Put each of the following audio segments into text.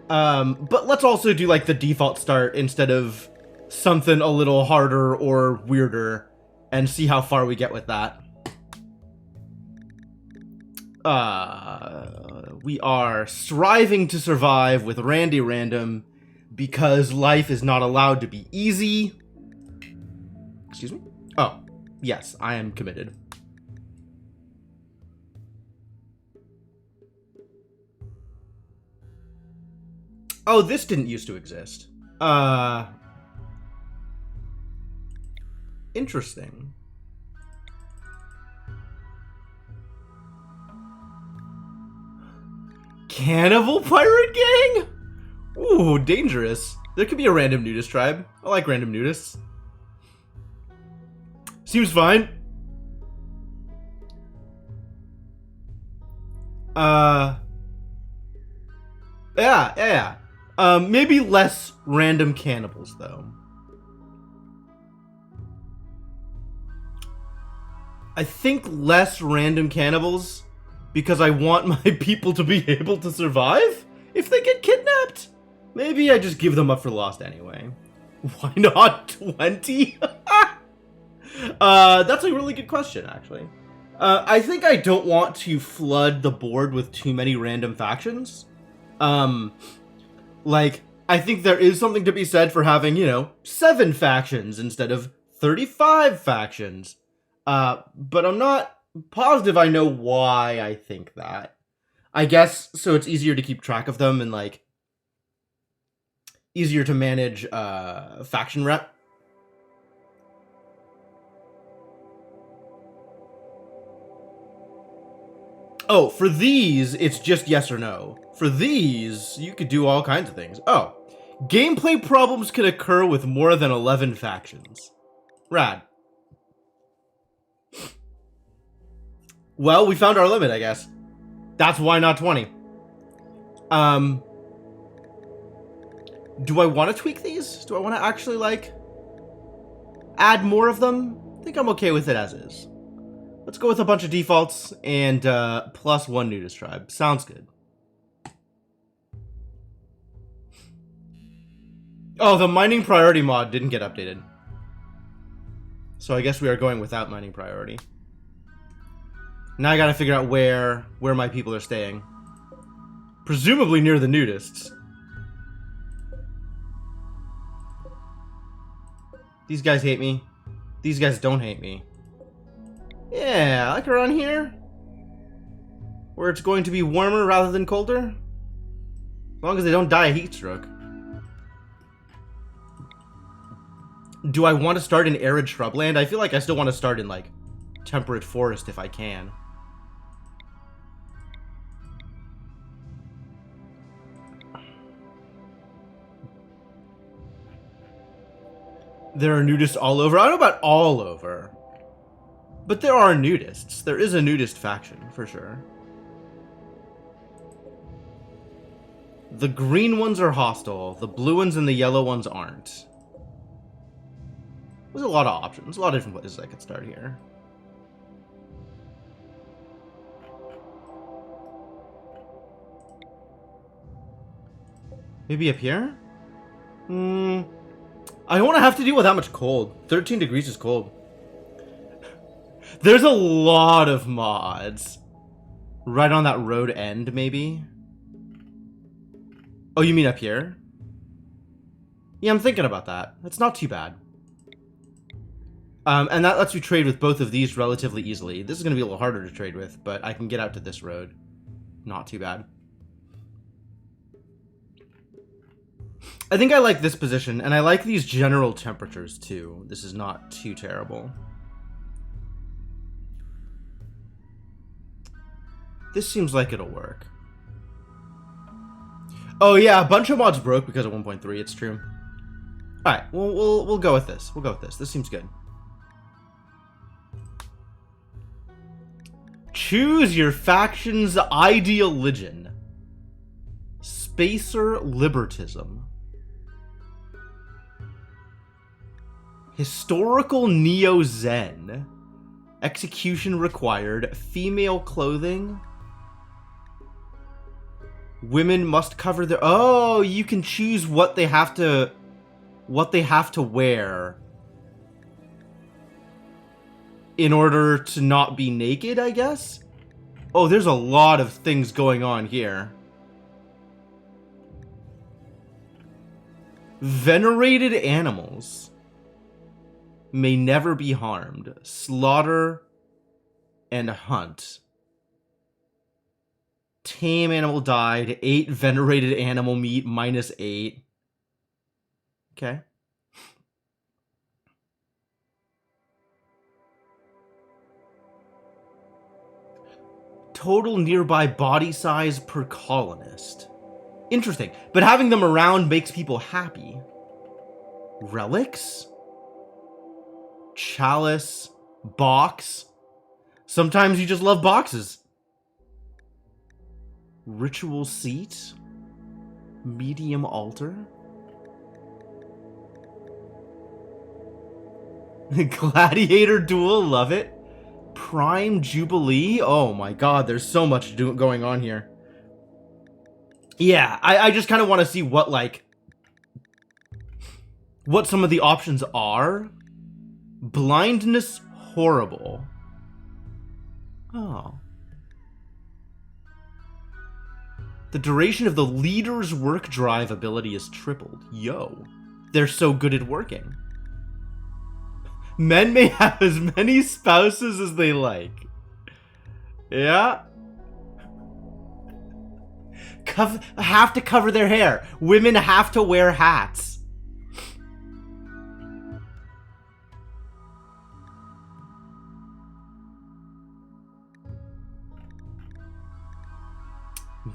But let's also do like the default start instead of something a little harder or weirder and see how far we get with that. We are striving to survive with Randy Random because life is not allowed to be easy. Excuse me? Oh, yes, I am committed. Oh, this didn't used to exist. Interesting. Cannibal pirate gang? Ooh, dangerous. There could be a random nudist tribe. I like random nudists. Seems fine. Yeah. Maybe less random cannibals, though. I think less random cannibals because I want my people to be able to survive if they get kidnapped. Maybe I just give them up for lost anyway. Why not 20? That's a really good question, actually. I think I don't want to flood the board with too many random factions. Like, I think there is something to be said for having, 7 factions instead of 35 factions. But I'm not positive I know why I think that. I guess so it's easier to keep track of them and, like, easier to manage, faction rep. Oh, for these, it's just yes or no. For these, you could do all kinds of things. Oh, gameplay problems can occur with more than 11 factions. Rad. Well, we found our limit, I guess. That's why not 20. Do I want to tweak these? Do I want to actually, like, add more of them? I think I'm okay with it as is. Let's go with a bunch of defaults and plus 1 nudist tribe. Sounds good. Oh, the mining priority mod didn't get updated. So I guess we are going without mining priority. Now I gotta figure out where my people are staying. Presumably near the nudists. These guys hate me. These guys don't hate me. Yeah, like around here. Where it's going to be warmer rather than colder. As long as they don't die a heat stroke. Do I want to start in arid shrubland? I feel like I still want to start in, like, temperate forest if I can. There are nudists all over. I don't know about all over. But there are nudists. There is a nudist faction, for sure. The green ones are hostile. The blue ones and the yellow ones aren't. There's a lot of options. A lot of different places I could start here. Maybe up here? I don't want to have to deal with that much cold. 13 degrees is cold. There's a lot of mods. Right on that road end, maybe? Oh, you mean up here? Yeah, I'm thinking about that. That's not too bad. And that lets you trade with both of these relatively easily. This is going to be a little harder to trade with, but I can get out to this road. Not too bad. I think I like this position, and I like these general temperatures, too. This is not too terrible. This seems like it'll work. Oh yeah, a bunch of mods broke because of 1.3. It's true. All right, we'll go with this. We'll go with this. This seems good. Choose your faction's ideology. Spacer libertism. Historical neo-zen. Execution required. Female clothing. Women must cover their... Oh, you can choose what they have to wear in order to not be naked, I guess? Oh, there's a lot of things going on here. Venerated animals may never be harmed. Slaughter and hunt. Tame animal died. 8 venerated animal meat -8. Okay. Total nearby body size per colonist. Interesting. But having them around makes people happy. Relics? Chalice? Box? Sometimes you just love boxes. Ritual seat? Medium altar? Gladiator duel, love it. Prime Jubilee? Oh my god, there's so much going on here. Yeah, I just kind of want to see what, like, what some of the options are. Blindness horrible. Oh. The duration of the leader's work drive ability is tripled. Yo. They're so good at working. Men may have as many spouses as they like. Yeah. Have to cover their hair. Women have to wear hats.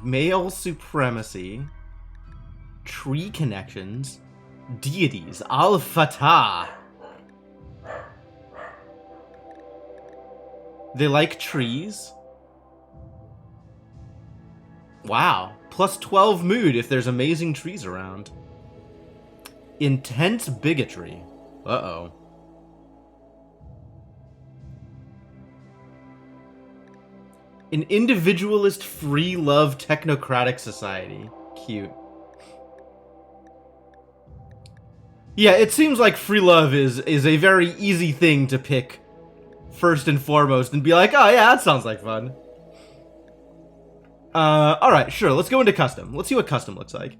Male supremacy. Tree connections. Deities. Al-Fatah. They like trees. Wow. Plus 12 mood if there's amazing trees around. Intense bigotry. Uh-oh. An individualist, free love, technocratic society. Cute. Yeah, it seems like free love is a very easy thing to pick first and foremost and be like, oh yeah, that sounds like fun. Alright, sure, let's go into custom. Let's see what custom looks like.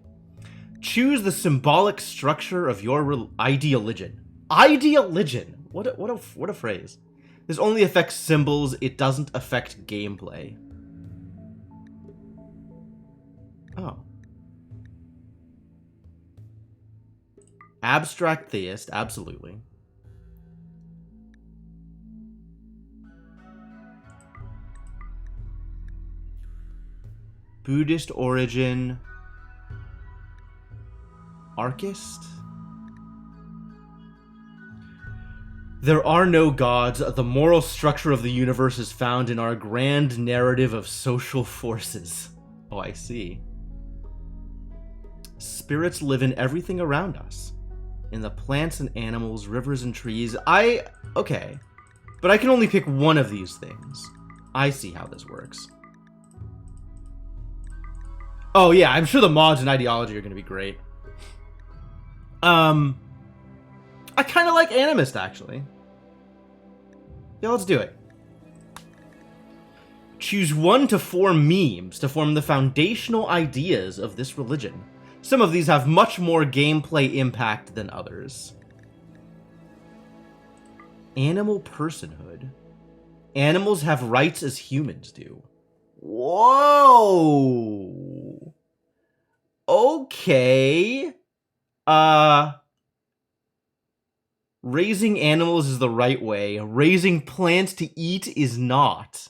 Choose the symbolic structure of your ideology. Ideology? What a phrase. This only affects symbols, it doesn't affect gameplay. Oh. Abstract theist, absolutely. Buddhist origin. Archist? There are no gods. The moral structure of the universe is found in our grand narrative of social forces. Oh, I see. Spirits live in everything around us. In the plants and animals, rivers and trees. Okay. But I can only pick one of these things. I see how this works. Oh yeah, I'm sure the mods and ideology are going to be great. I kind of like animist, actually. Yeah, let's do it. Choose 1 to 4 memes to form the foundational ideas of this religion. Some of these have much more gameplay impact than others. Animal personhood. Animals have rights as humans do. Whoa! Okay. Raising animals is the right way. Raising plants to eat is not.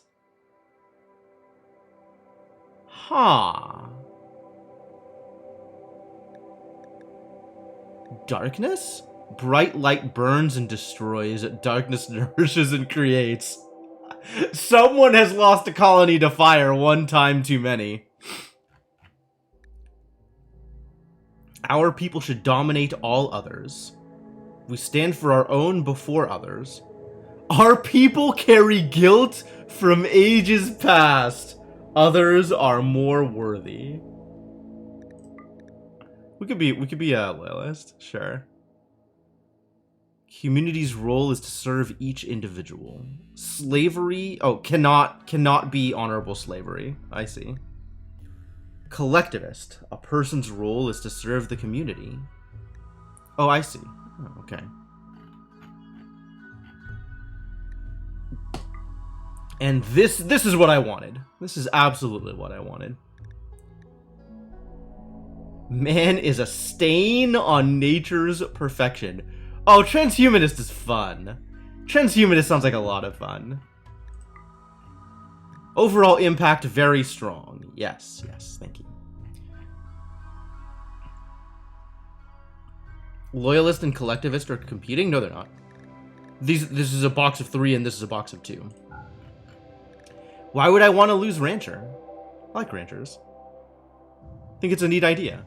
Huh. Darkness? Bright light burns and destroys. Darkness nourishes and creates. Someone has lost a colony to fire one time too many. Our people should dominate all others. We stand for our own before others. Our people carry guilt from ages past. Others are more worthy. we could be a loyalist, sure. Community's role is to serve each individual. Slavery, oh, cannot be honorable slavery. I see. Collectivist, a person's role is to serve the community. Oh, I see. Oh, okay. And this is what I wanted. This is absolutely what I wanted. Man is a stain on nature's perfection. Oh, transhumanist is fun. Transhumanist sounds like a lot of fun. Overall impact very strong. Yes, yes, thank you. Loyalist and collectivist are competing? No, they're not. This is a box of 3 and this is a box of 2. Why would I want to lose Rancher? I like Ranchers. I think it's a neat idea.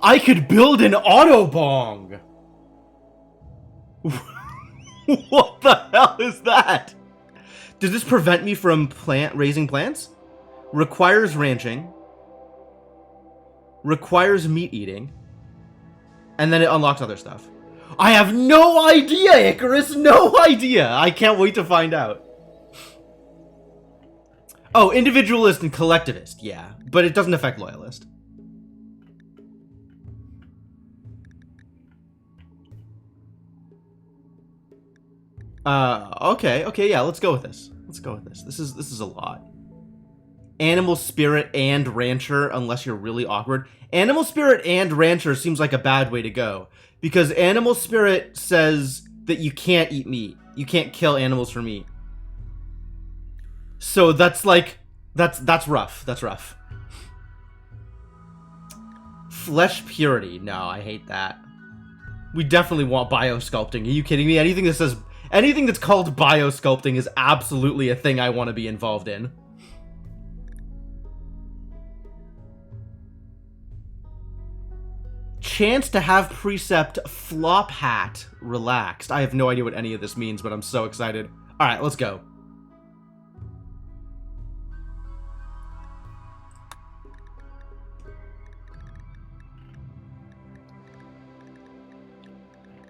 I could build an Autobong! What the hell is that? Does this prevent me from raising plants? Requires ranching. Requires meat eating. And then it unlocks other stuff. I have no idea, Icarus! No idea! I can't wait to find out. Oh, individualist and collectivist, yeah. But it doesn't affect loyalist. Okay, yeah, let's go with this. Let's go with this. This is a lot. Animal spirit and rancher, unless you're really awkward. Animal spirit and rancher seems like a bad way to go. Because animal spirit says that you can't eat meat. You can't kill animals for meat. So that's like, that's rough. That's rough. Flesh purity. No, I hate that. We definitely want biosculpting. Are you kidding me? Anything that's called biosculpting is absolutely a thing I want to be involved in. Chance to have precept flop hat relaxed. I have no idea what any of this means, but I'm so excited. All right, let's go.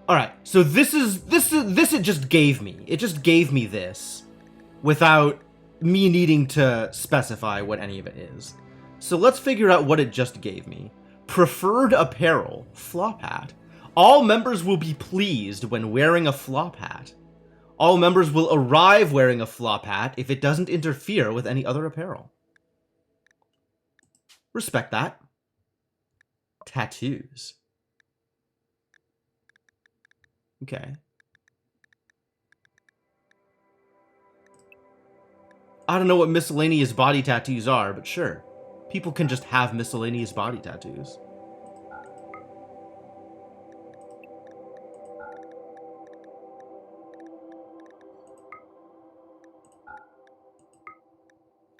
All right, so this it just gave me. It just gave me this without me needing to specify what any of it is. So let's figure out what it just gave me. Preferred apparel, flop hat. All members will be pleased when wearing a flop hat. All members will arrive wearing a flop hat if it doesn't interfere with any other apparel. Respect that. Tattoos. Okay. I don't know what miscellaneous body tattoos are, but sure. People can just have miscellaneous body tattoos.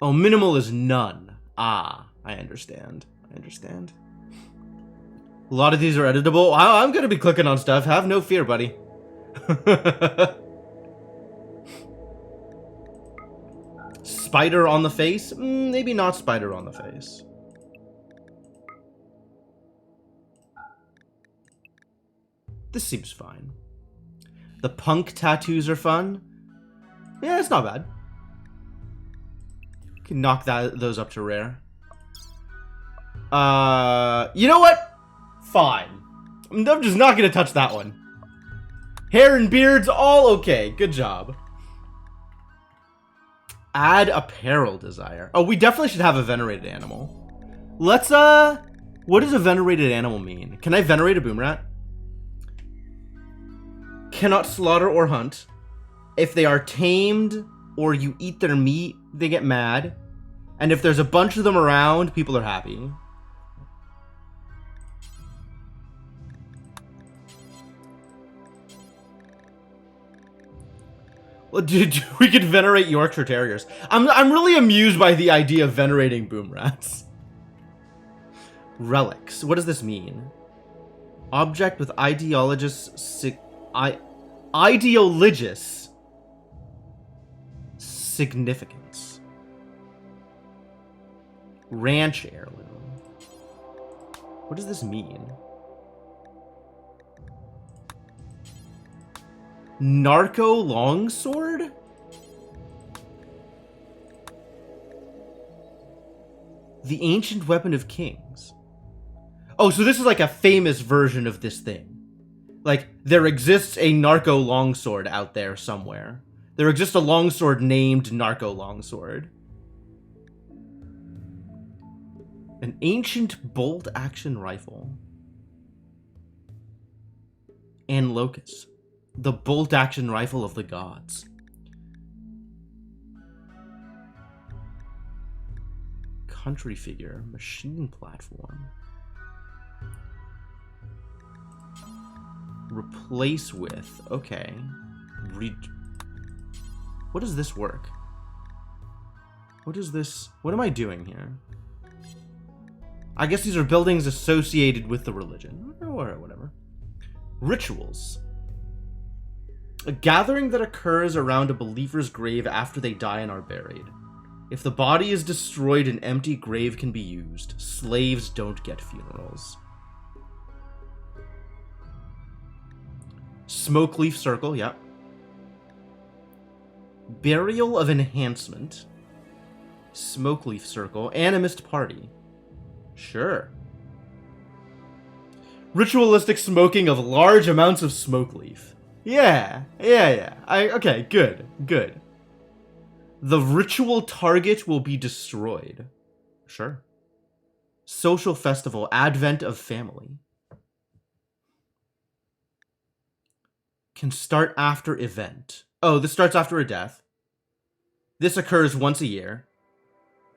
Oh, minimal is none. Ah, I understand. I understand. A lot of these are editable. I'm gonna be clicking on stuff. Have no fear, buddy. Spider on the face? Maybe not spider on the face. This seems fine. The punk tattoos are fun. Yeah, it's not bad. Can knock those up to rare. You know what? Fine. I'm just not gonna touch that one. Hair and beards, all okay. Good job. Add apparel desire. Oh, we definitely should have a venerated animal. Let's, what does a venerated animal mean? Can I venerate a boom rat? Cannot slaughter or hunt. If they are tamed or you eat their meat, they get mad. And if there's a bunch of them around, people are happy. Well, dude, we could venerate Yorkshire Terriers. I'm really amused by the idea of venerating boom rats. Relics. What does this mean? Object with ideologous significance. Ranch heirloom. What does this mean? Narco longsword? The ancient weapon of kings. Oh, so this is like a famous version of this thing. Like, there exists a narco longsword out there somewhere. There exists a longsword named narco longsword. An ancient bolt-action rifle. And locus. The bolt-action rifle of the gods. Country figure. Machine platform. Replace with. Okay. What does this work? What is this? What am I doing here? I guess these are buildings associated with the religion. Or whatever. Rituals. A gathering that occurs around a believer's grave after they die and are buried. If the body is destroyed, an empty grave can be used. Slaves don't get funerals. Smoke leaf circle, yep. Burial of enhancement. Smoke leaf circle. Animist party. Sure. Ritualistic smoking of large amounts of smoke leaf. Yeah. Okay, good. The ritual target will be destroyed. Sure. Social festival, advent of family. Can start after event. Oh, this starts after a death. This occurs once a year.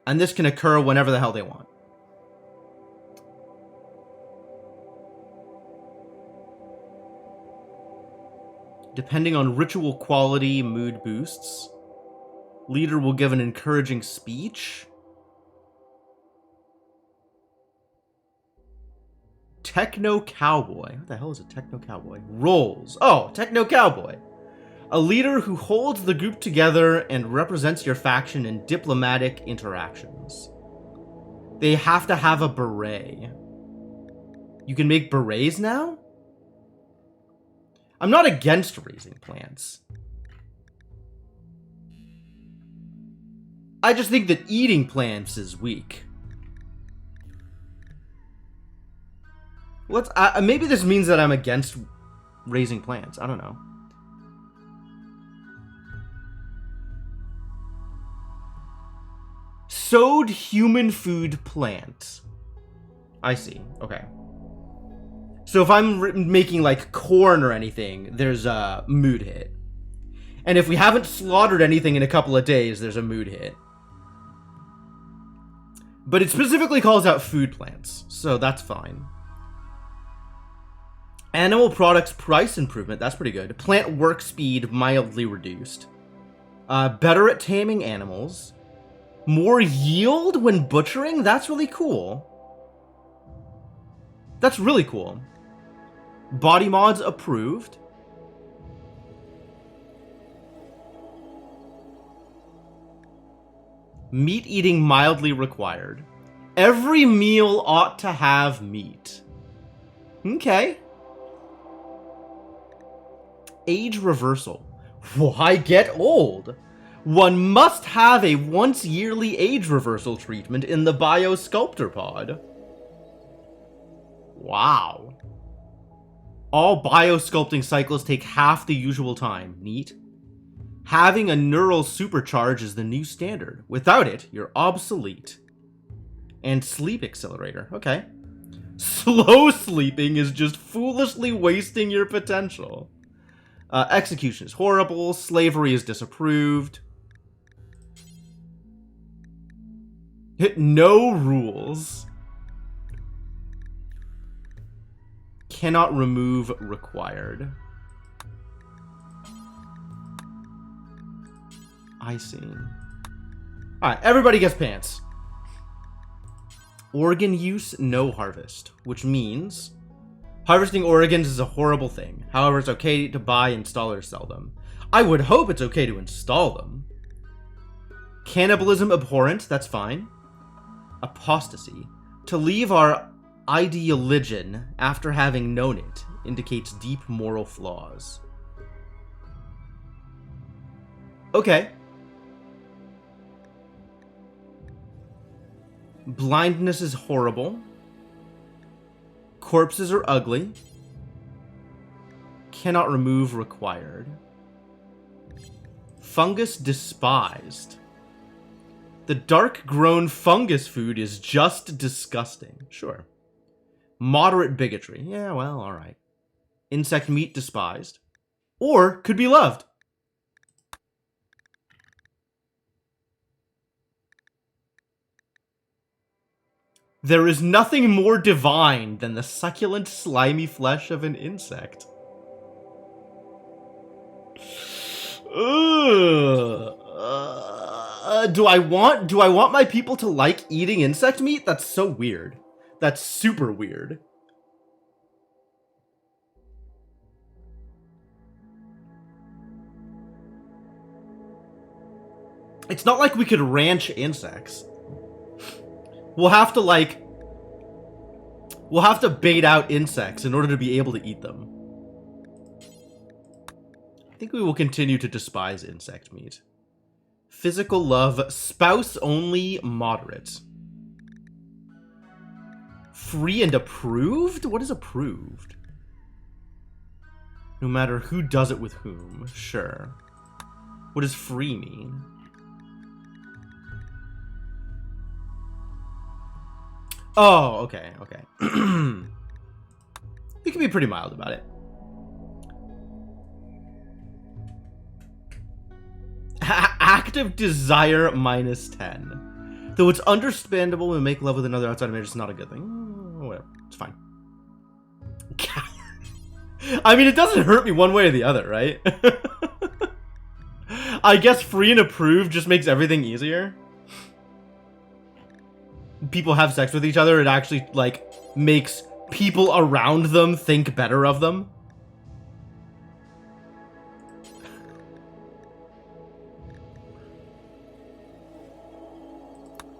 And this can occur whenever the hell they want. Depending on ritual quality, mood boosts. Leader will give an encouraging speech. Techno cowboy. What the hell is a techno cowboy? Roles. Oh, techno cowboy. A leader who holds the group together and represents your faction in diplomatic interactions. They have to have a beret. You can make berets now? I'm not against raising plants. I just think that eating plants is weak. Maybe this means that I'm against raising plants. I don't know. Sowed human food plant. I see. Okay. So if I'm making like corn or anything, there's a mood hit. And if we haven't slaughtered anything in a couple of days, there's a mood hit. But it specifically calls out food plants, so that's fine. Animal products price improvement, that's pretty good. Plant work speed mildly reduced. Better at taming animals. More yield when butchering, that's really cool. That's really cool. Body mods approved. Meat eating mildly required. Every meal ought to have meat. Okay. Age reversal. Why get old? One must have a once yearly age reversal treatment in the Biosculptor pod. Wow. All biosculpting cycles take half the usual time. Neat. Having a neural supercharge is the new standard. Without it, you're obsolete. And sleep accelerator. Okay. Slow sleeping is just foolishly wasting your potential. Execution is horrible. Slavery is disapproved. No rules. Cannot remove required. I see. Alright, everybody gets pants. Organ use, no harvest. Which means harvesting organs is a horrible thing. However, it's okay to buy, install, or sell them. I would hope it's okay to install them. Cannibalism abhorrent, that's fine. Apostasy. To leave our ideology after having known it indicates deep moral flaws. Okay. Blindness is horrible. Corpses are ugly. Cannot remove required. Fungus despised. The dark-grown fungus food is just disgusting. Sure. Moderate bigotry. Yeah, well, alright. Insect meat despised. Or could be loved. There is nothing more divine than the succulent, slimy flesh of an insect. Do I want my people to like eating insect meat? That's so weird. That's super weird. It's not like we could ranch insects. We'll have to bait out insects in order to be able to eat them. I think we will continue to despise insect meat. Physical love, spouse only, moderate. Free and approved? What is approved? No matter who does it with whom. Sure. What does free mean? Oh, okay, okay. You can be pretty mild about it. Active desire -10. Though it's understandable when we make love with another outside of marriage, it's not a good thing. Whatever, it's fine. Coward. I mean, it doesn't hurt me one way or the other, right? I guess free and approved just makes everything easier. People have sex with each other, it actually, like, makes people around them think better of them.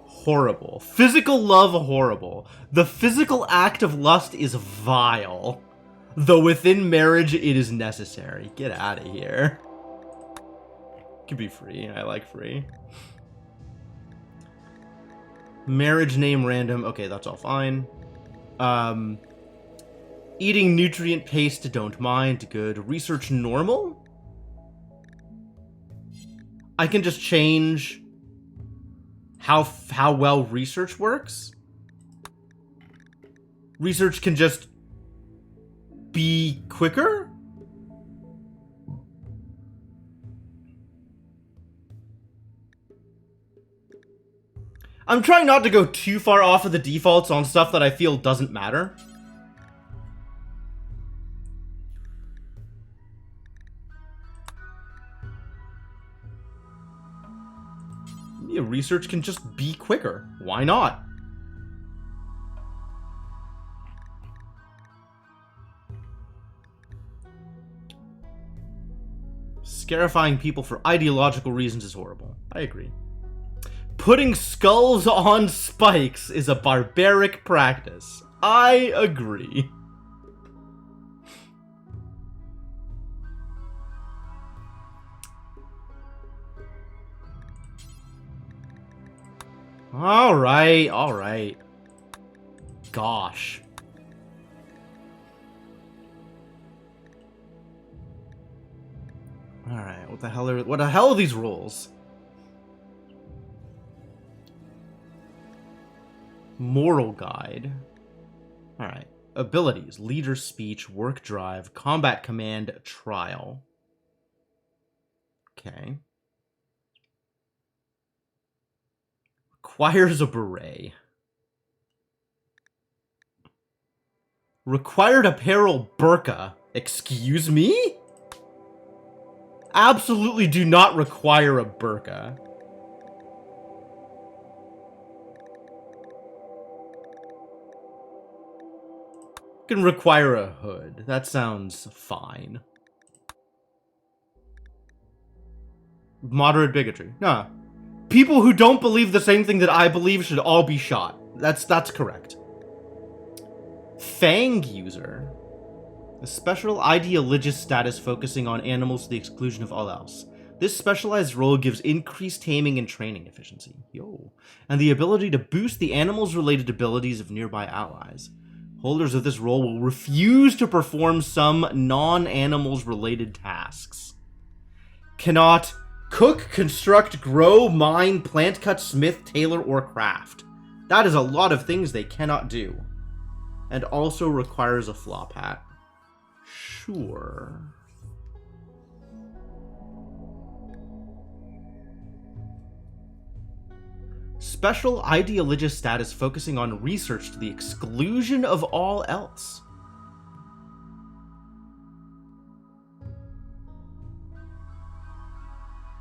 Horrible. Physical love, horrible. The physical act of lust is vile. Though within marriage, it is necessary. Get out of here. Can be free. I like free. Marriage name random. Okay, that's all fine. Eating nutrient paste, don't mind. Good. Research normal? I can just change how well research works. Research can just be quicker? I'm trying not to go too far off of the defaults on stuff that I feel doesn't matter. Yeah, research can just be quicker. Why not? Scarifying people for ideological reasons is horrible. I agree. Putting skulls on spikes is a barbaric practice. I agree. Alright, alright. Gosh. Alright, what the hell are these rules? Moral guide. Alright. Abilities. Leader speech, work drive, combat command, trial. Okay. Requires a beret. Required apparel burqa. Excuse me? Absolutely do not require a burqa. Can require a hood. That sounds fine. Moderate bigotry. Nah. People who don't believe the same thing that I believe should all be shot. That's correct. Fang user. A special ideologist status focusing on animals to the exclusion of all else. This specialized role gives increased taming and training efficiency. Yo. And the ability to boost the animals' related abilities of nearby allies. Holders of this role will refuse to perform some non-animals related tasks. Cannot cook, construct, grow, mine, plant, cut, smith, tailor, or craft. That is a lot of things they cannot do. And also requires a flop hat. Sure. Special ideologist status focusing on research to the exclusion of all else.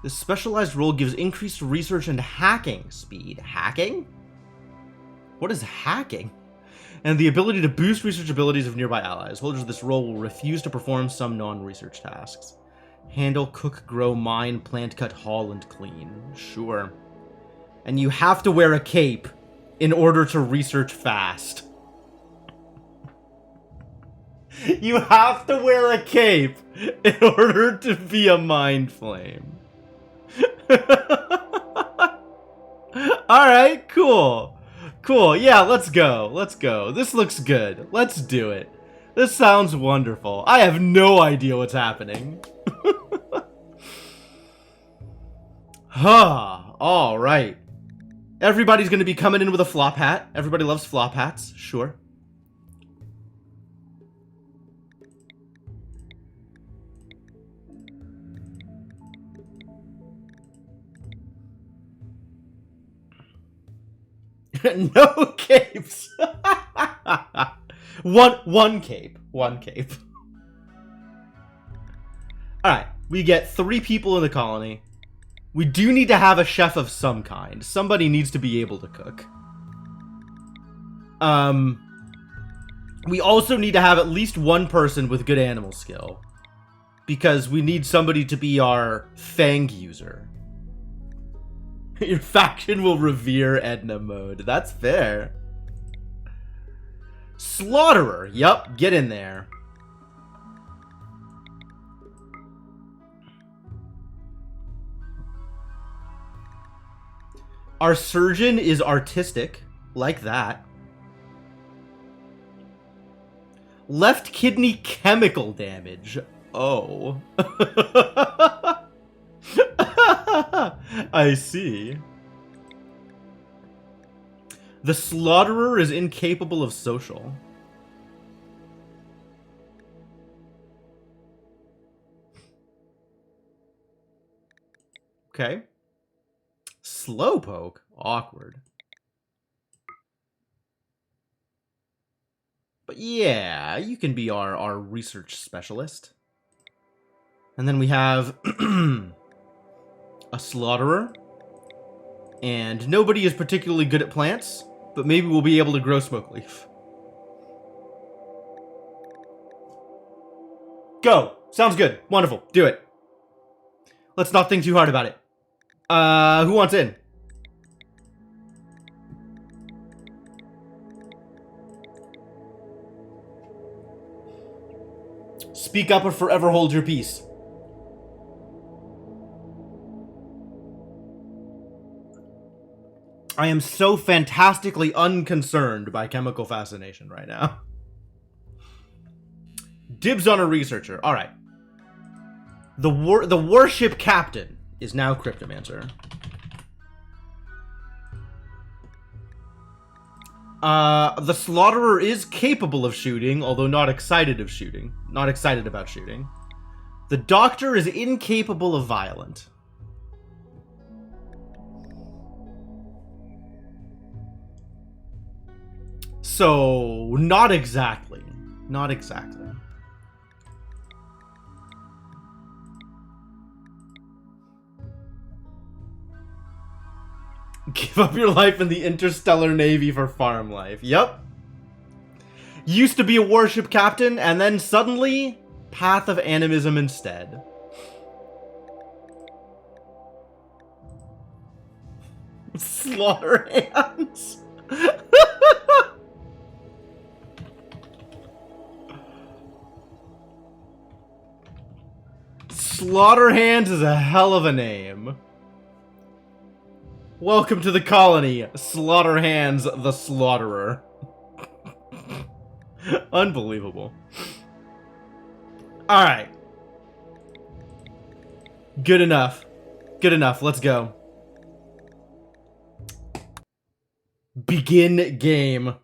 This specialized role gives increased research and hacking speed. Hacking? What is hacking? And the ability to boost research abilities of nearby allies. Holders of this role will refuse to perform some non-research tasks. Handle, cook, grow, mine, plant, cut, haul, and clean. Sure. And you have to wear a cape in order to research fast. You have to wear a cape in order to be a mind flame. Alright, cool. Cool, yeah, let's go. Let's go. This looks good. Let's do it. This sounds wonderful. I have no idea what's happening. Huh, alright. Everybody's gonna be coming in with a flop hat. Everybody loves flop hats, sure. No capes. One cape. One cape. Alright, we get 3 people in the colony. We do need to have a chef of some kind. Somebody needs to be able to cook. We also need to have at least one person with good animal skill. Because we need somebody to be our Fang user. Your faction will revere Edna mode. That's fair. Slaughterer. Yup, get in there. Our surgeon is artistic, like that. Left kidney chemical damage. Oh. I see. The slaughterer is incapable of social. Okay. Slowpoke? Awkward. But yeah, you can be our research specialist. And then we have a slaughterer. And nobody is particularly good at plants, but maybe we'll be able to grow smoke leaf. Go! Sounds good. Wonderful. Do it. Let's not think too hard about it. Who wants in? Speak up or forever hold your peace. I am so fantastically unconcerned by chemical fascination right now. Dibs on a researcher. All right. The warship captain is now Cryptomancer. The slaughterer is capable of shooting, although not excited of shooting. Not excited about shooting. The doctor is incapable of violent. So, not exactly. Not exactly. Give up your life in the interstellar navy for farm life. Yep. Used to be a warship captain, and then suddenly, path of animism instead. Slaughter hands. Slaughter hands is a hell of a name. Welcome to the colony, Slaughter Hands the Slaughterer. Unbelievable. Alright. Good enough. Good enough. Let's go. Begin game.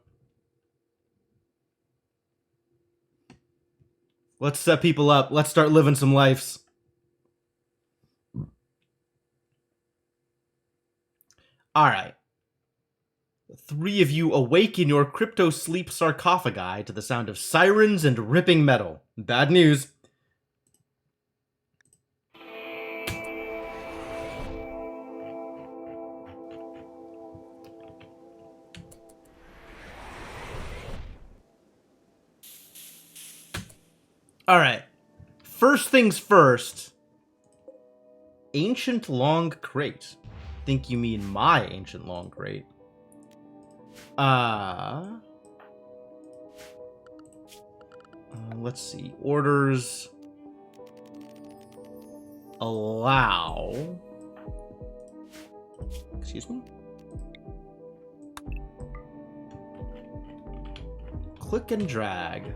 Let's set people up. Let's start living some lives. Alright. The three of you awake in your crypto-sleep sarcophagi to the sound of sirens and ripping metal. Bad news. Alright. First things first. Ancient long crate. Think you mean my ancient long crate. Let's see. Orders allow. Excuse me? Click and drag.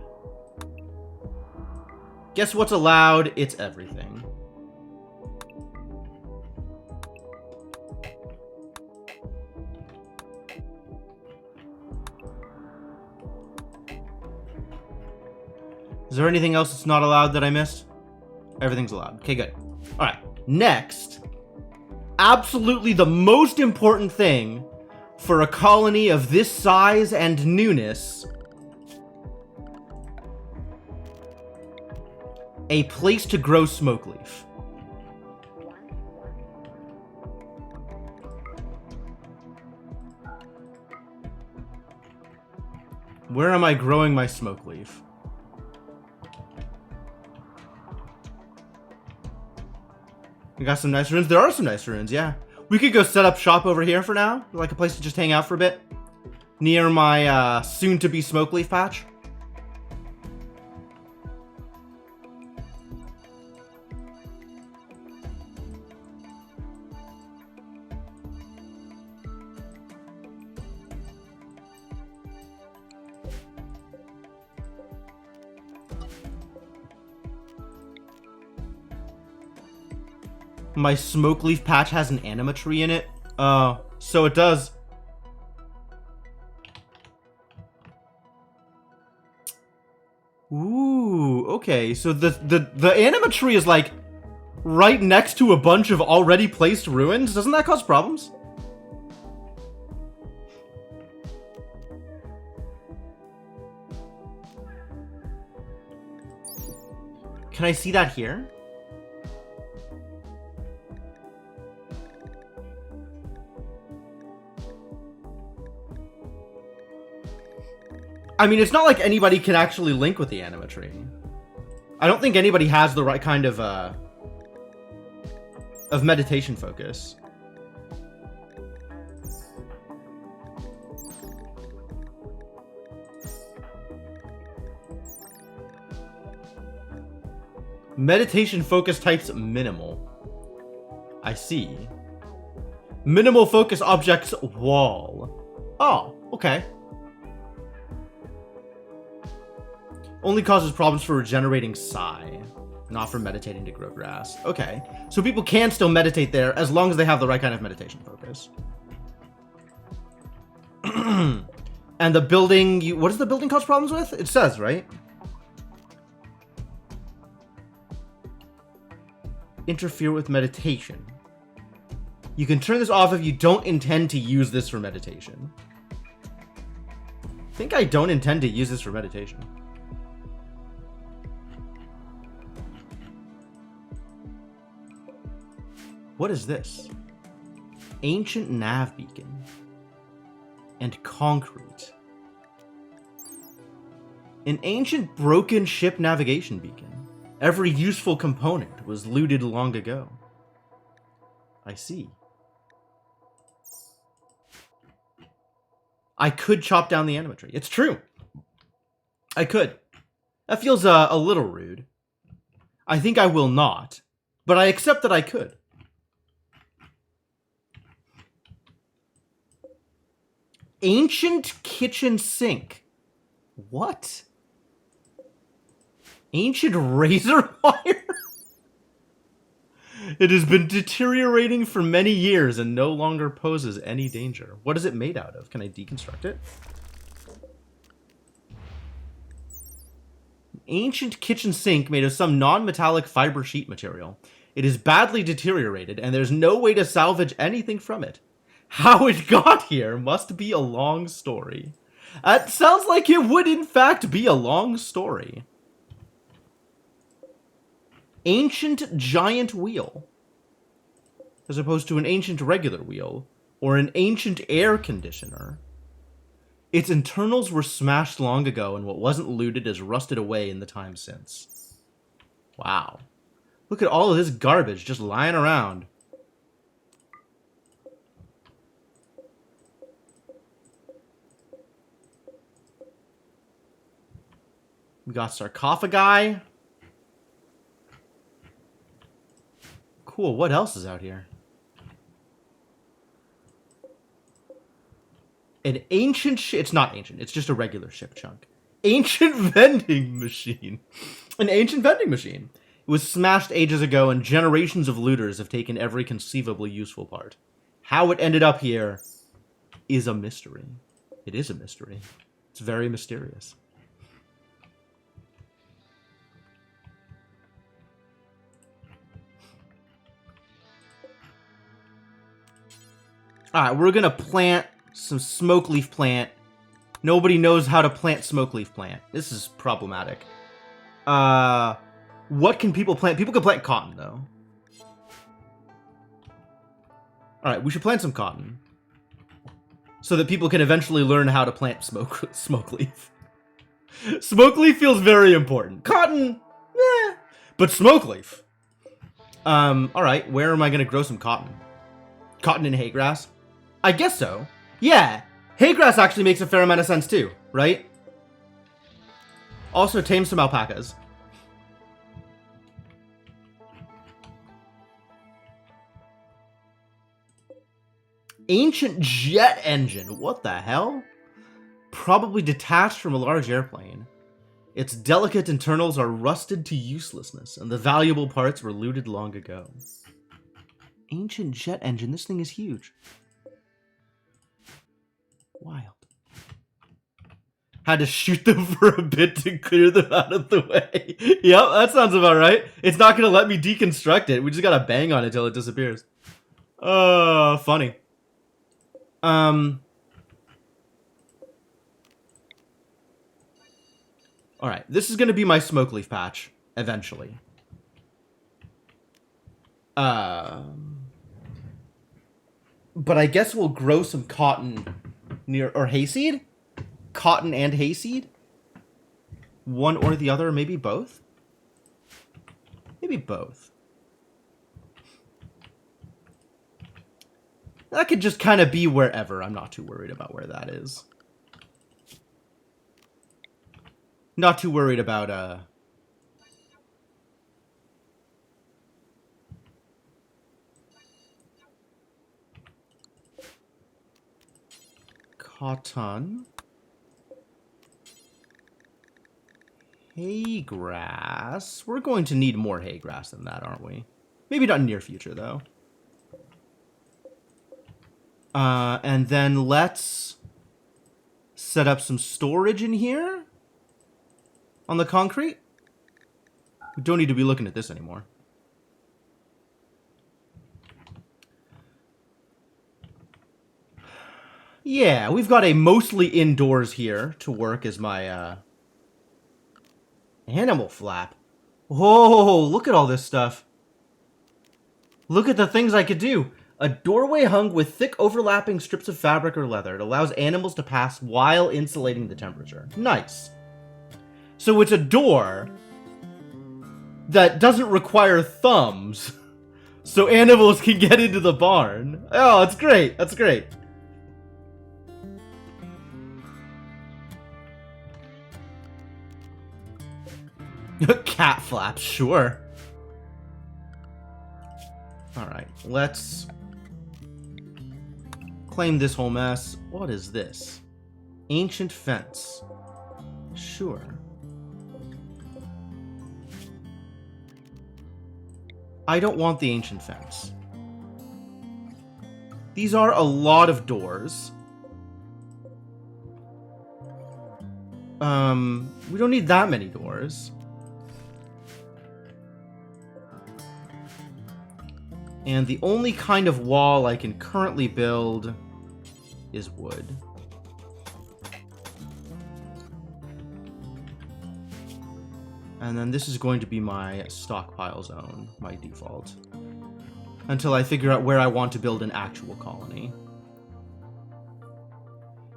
Guess what's allowed? It's everything. Is there anything else that's not allowed that I missed? Everything's allowed. Okay, good. Alright, next. Absolutely the most important thing for a colony of this size and newness. A place to grow smoke leaf. Where am I growing my smoke leaf? We got some nice ruins. There are some nice ruins, yeah. We could go set up shop over here for now. Like a place to just hang out for a bit. Near my soon-to-be smoke leaf patch. My smoke leaf patch has an anima tree in it. So it does. Ooh, okay. So the anima tree is like right next to a bunch of already placed ruins. Doesn't that cause problems? Can I see that here? I mean, it's not like anybody can actually link with the anima tree. I don't think anybody has the right kind of meditation focus. Meditation focus types minimal. I see. Minimal focus objects wall. Oh, okay. Only causes problems for regenerating psi, not for meditating to grow grass. Okay, so people can still meditate there as long as they have the right kind of meditation focus. And the building, what does the building cause problems with? It says, right? Interfere with meditation. You can turn this off if you don't intend to use this for meditation. I think I don't intend to use this for meditation. What is this? Ancient nav beacon. And concrete. An ancient broken ship navigation beacon. Every useful component was looted long ago. I see. I could chop down the anima tree. It's true. I could. That feels a little rude. I think I will not, but I accept that I could. Ancient kitchen sink. What? Ancient razor wire? It has been deteriorating for many years and no longer poses any danger. What is it made out of? Can I deconstruct it? Ancient kitchen sink made of some non-metallic fiber sheet material. It is badly deteriorated and there's no way to salvage anything from it. How it got here must be a long story. That sounds like it would in fact be a long story. Ancient giant wheel. As opposed to an ancient regular wheel. Or an ancient air conditioner. Its internals were smashed long ago and what wasn't looted has rusted away in the time since. Wow. Look at all of this garbage just lying around. We got sarcophagi. Cool, what else is out here? An ancient it's not ancient, it's just a regular ship chunk. Ancient vending machine. An ancient vending machine. It was smashed ages ago and generations of looters have taken every conceivably useful part. How it ended up here is a mystery. It is a mystery. It's very mysterious. Alright, we're gonna plant some smoke leaf plant. Nobody knows how to plant smoke leaf plant. This is problematic. What can people plant? People can plant cotton, though. Alright, we should plant some cotton. So that people can eventually learn how to plant smoke leaf. Smoke leaf feels very important. Cotton, eh. But smoke leaf. Alright, where am I gonna grow some cotton? Cotton and hay grass? I guess so. Yeah, hay grass actually makes a fair amount of sense too, right? Also, tame some alpacas. Ancient jet engine. What the hell? Probably detached from a large airplane. Its delicate internals are rusted to uselessness, and the valuable parts were looted long ago. Ancient jet engine. This thing is huge. Wild. Had to shoot them for a bit to clear them out of the way. Yep, that sounds about right. It's not going to let me deconstruct it. We just got to bang on it till it disappears. Funny. Alright, this is going to be my smoke leaf patch, eventually. But I guess we'll grow some cotton near, or hayseed? Cotton and hayseed? One or the other, maybe both? Maybe both. That could just kind of be wherever. I'm not too worried about where that is. Not too worried about, cotton. Hay grass. We're going to need more hay grass than that, aren't we? Maybe not in near future, though. And then let's set up some storage in here on the concrete. We don't need to be looking at this anymore. Yeah, we've got a mostly indoors here to work as my animal flap. Whoa, look at all this stuff. Look at the things I could do. A doorway hung with thick overlapping strips of fabric or leather. It allows animals to pass while insulating the temperature. Nice. So it's a door that doesn't require thumbs, so animals can get into the barn. Oh, it's great. That's great. Cat flaps, sure. Alright, let's claim this whole mess. What is this? Ancient fence. Sure. I don't want the ancient fence. These are a lot of doors. We don't need that many doors. And the only kind of wall I can currently build is wood. And then this is going to be my stockpile zone, my default. Until I figure out where I want to build an actual colony.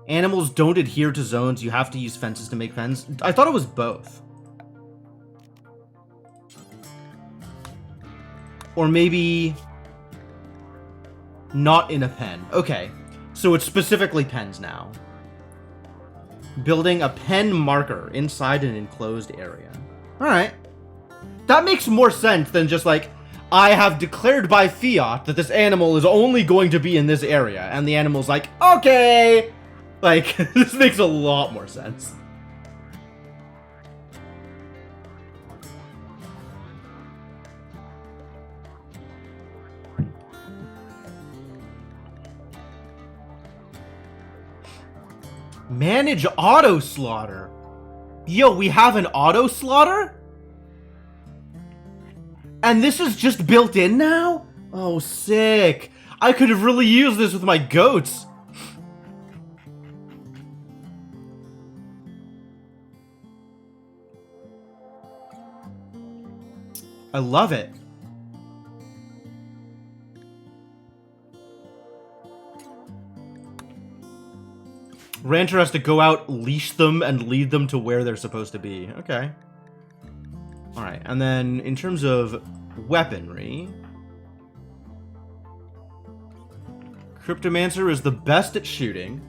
Animals don't adhere to zones. You have to use fences to make pens. I thought it was both. Or maybe not in a pen. Okay, so it's specifically pens now. Building a pen marker inside an enclosed area. Alright. That makes more sense than just like, I have declared by fiat that this animal is only going to be in this area. And the animal's like, okay. Like, this makes a lot more sense. Manage auto slaughter. Yo, we have an auto slaughter? And this is just built in now? Oh, sick. I could have really used this with my goats. I love it. Rancher has to go out, leash them, and lead them to where they're supposed to be. Okay. Alright, and then in terms of weaponry, Cryptomancer is the best at shooting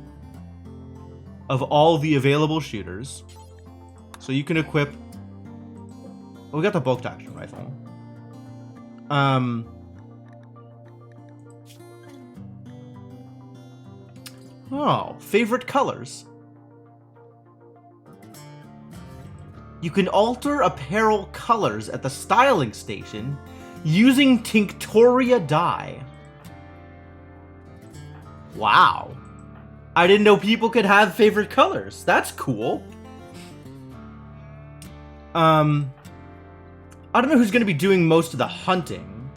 of all the available shooters. So you can equip... Oh, we got the bolt action rifle. Oh, favorite colors. You can alter apparel colors at the styling station using Tinctoria dye. Wow. I didn't know people could have favorite colors. That's cool. I don't know who's going to be doing most of the hunting.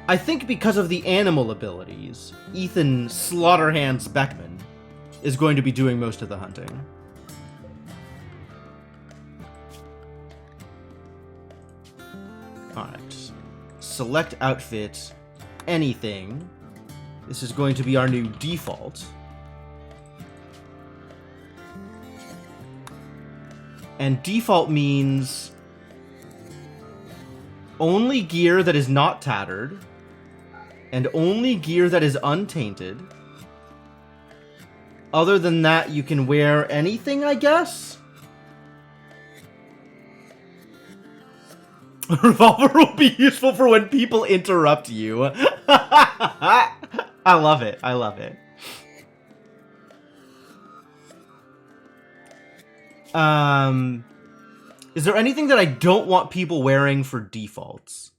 I think because of the animal abilities, Ethan Slaughterhands Beckman is going to be doing most of the hunting. Alright. Select outfit. Anything. This is going to be our new default. And default means only gear that is not tattered, and only gear that is untainted. Other than that, you can wear anything, I guess? A revolver will be useful for when people interrupt you. I love it. I love it. Is there anything that I don't want people wearing for defaults?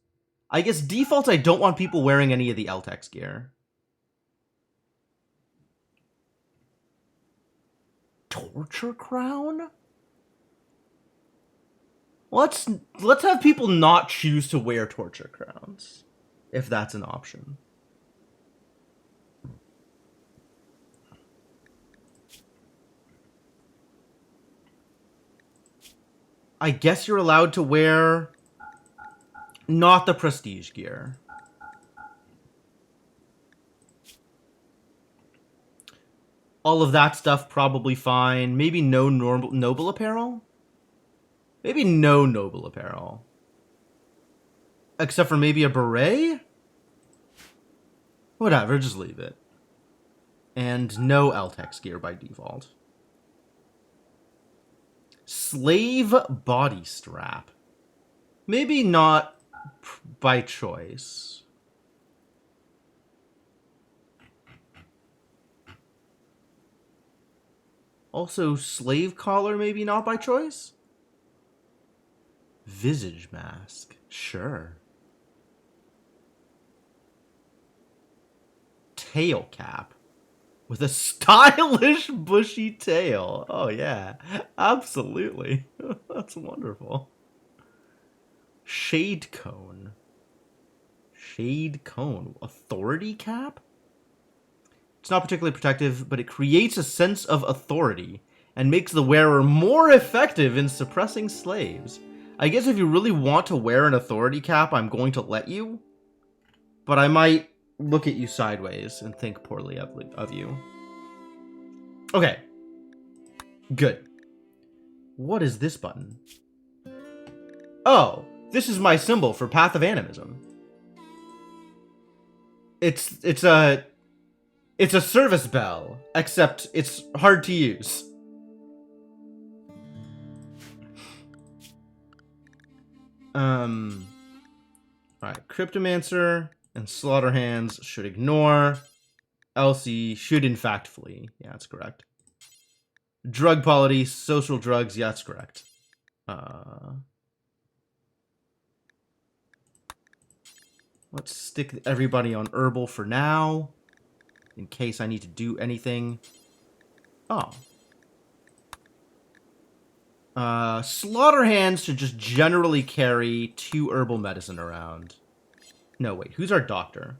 I guess defaults, I don't want people wearing any of the LTEX gear. Torture crown? Let's have people not choose to wear torture crowns, if that's an option. I guess you're allowed to wear not the prestige gear. All of that stuff probably fine. Maybe no noble apparel? Maybe no noble apparel. Except for maybe a beret? Whatever, just leave it. And no LTEX gear by default. Slave body strap. Maybe not by choice. Also, slave collar, maybe not by choice? Visage mask, sure. Tail cap. With a stylish bushy tail. Oh yeah, absolutely. That's wonderful. Shade cone. Shade cone. Authority cap? It's not particularly protective, but it creates a sense of authority and makes the wearer more effective in suppressing slaves. I guess if you really want to wear an authority cap, I'm going to let you. But I might look at you sideways and think poorly of you. Okay. Good. What is this button? Oh, this is my symbol for Path of Animism. It's a service bell, except it's hard to use. Alright, Cryptomancer and Slaughterhands should ignore. Elsie should in fact flee. Yeah, that's correct. Drug polity, social drugs, yeah, that's correct. Let's stick everybody on herbal for now, in case I need to do anything. Oh. Slaughterhands should just generally carry 2 herbal medicine around. No, wait, who's our doctor?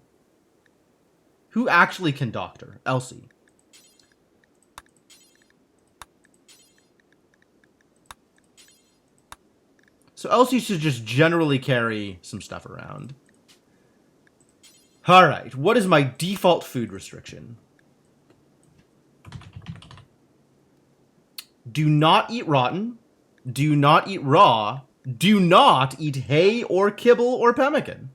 Who actually can doctor? Elsie. So Elsie should just generally carry some stuff around. Alright, what is my default food restriction? Do not eat rotten. Do not eat raw. Do not eat hay or kibble or pemmican.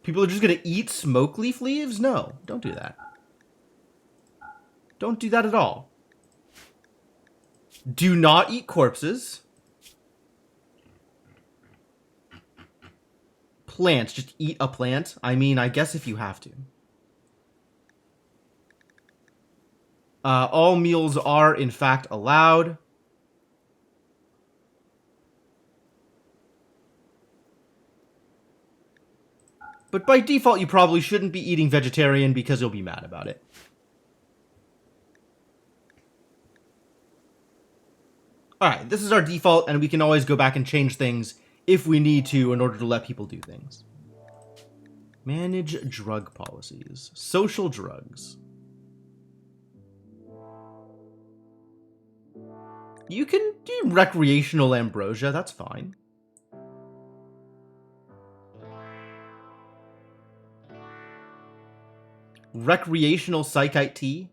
People are just going to eat smoke leaf leaves? No, don't do that. Don't do that at all. Do not eat corpses. Plants, just eat a plant. I mean, I guess if you have to. All meals are, in fact, allowed. But by default, you probably shouldn't be eating vegetarian because you'll be mad about it. Alright, this is our default, and we can always go back and change things if we need to in order to let people do things. Manage drug policies. Social drugs. You can do recreational ambrosia, that's fine. Recreational psychite tea.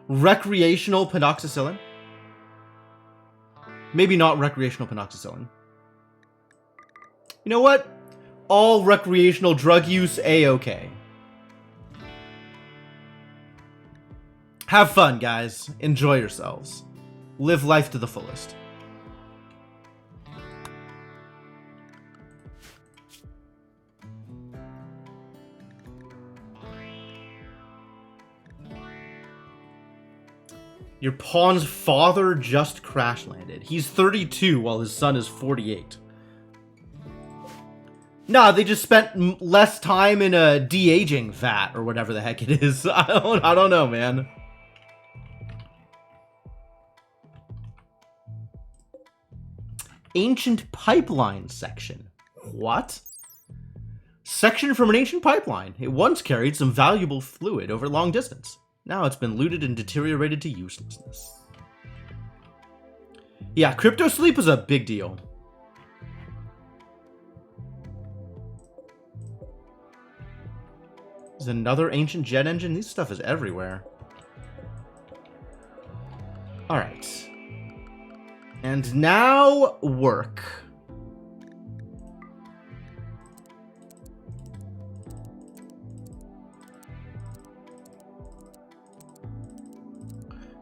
Recreational penoxycyllin. Maybe not recreational penoxycyllin. You know what? All recreational drug use, A-okay. Have fun, guys. Enjoy yourselves. Live life to the fullest. Your pawn's father just crash landed. He's 32 while his son is 48. Nah, they just spent less time in a de-aging vat or whatever the heck it is. I don't know, man. Ancient pipeline section. What? Section from an ancient pipeline. It once carried some valuable fluid over long distance. Now it's been looted and deteriorated to uselessness. Yeah, crypto sleep is a big deal. There's another ancient jet engine. This stuff is everywhere. Alright. And now, work.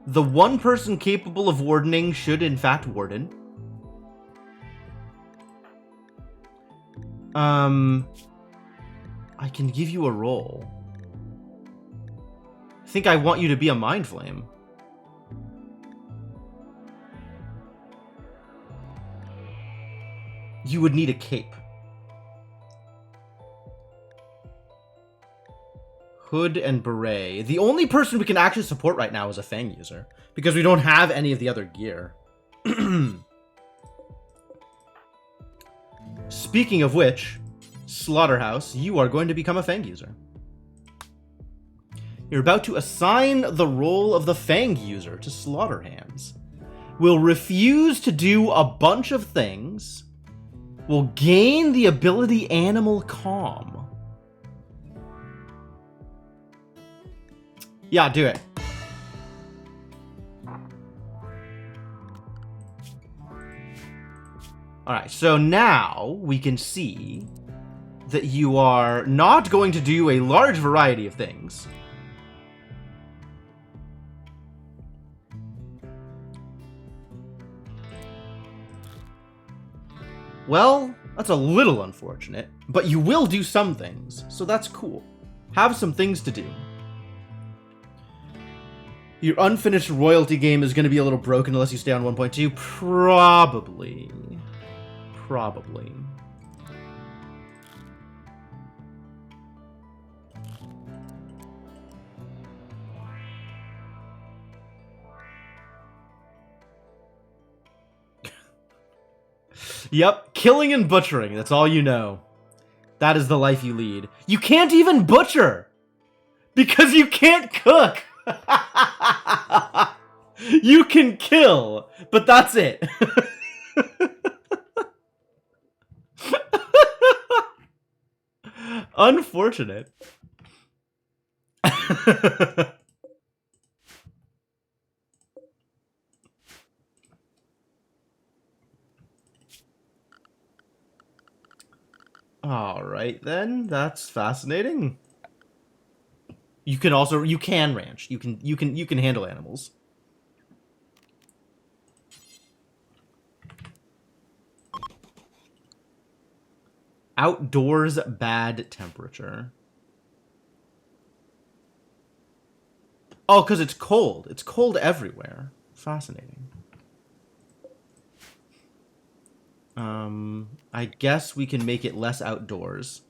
The one person capable of wardening should in fact warden. I can give you a role. I think I want you to be a Mind Flame. You would need a cape. Hood and beret. The only person we can actually support right now is a Fang user, because we don't have any of the other gear. Speaking of which, Slaughterhouse, you are going to become a Fang user. You're about to assign the role of the Fang user to Slaughterhands. Will refuse to do a bunch of things. Will gain the ability Animal Calm. Yeah, do it. Alright, so now we can see that you are not going to do a large variety of things. Well, that's a little unfortunate, but you will do some things, so that's cool. Have some things to do. Your unfinished royalty game is going to be a little broken unless you stay on 1.2. Probably. Probably. Yep, killing and butchering, that's all you know. That is the life you lead. You can't even butcher! Because you can't cook! You can kill, but that's it. Unfortunate. All right then, that's fascinating. You can ranch. You can handle animals. Outdoors bad temperature. Oh, because it's cold. It's cold everywhere. Fascinating. I guess we can make it less outdoors.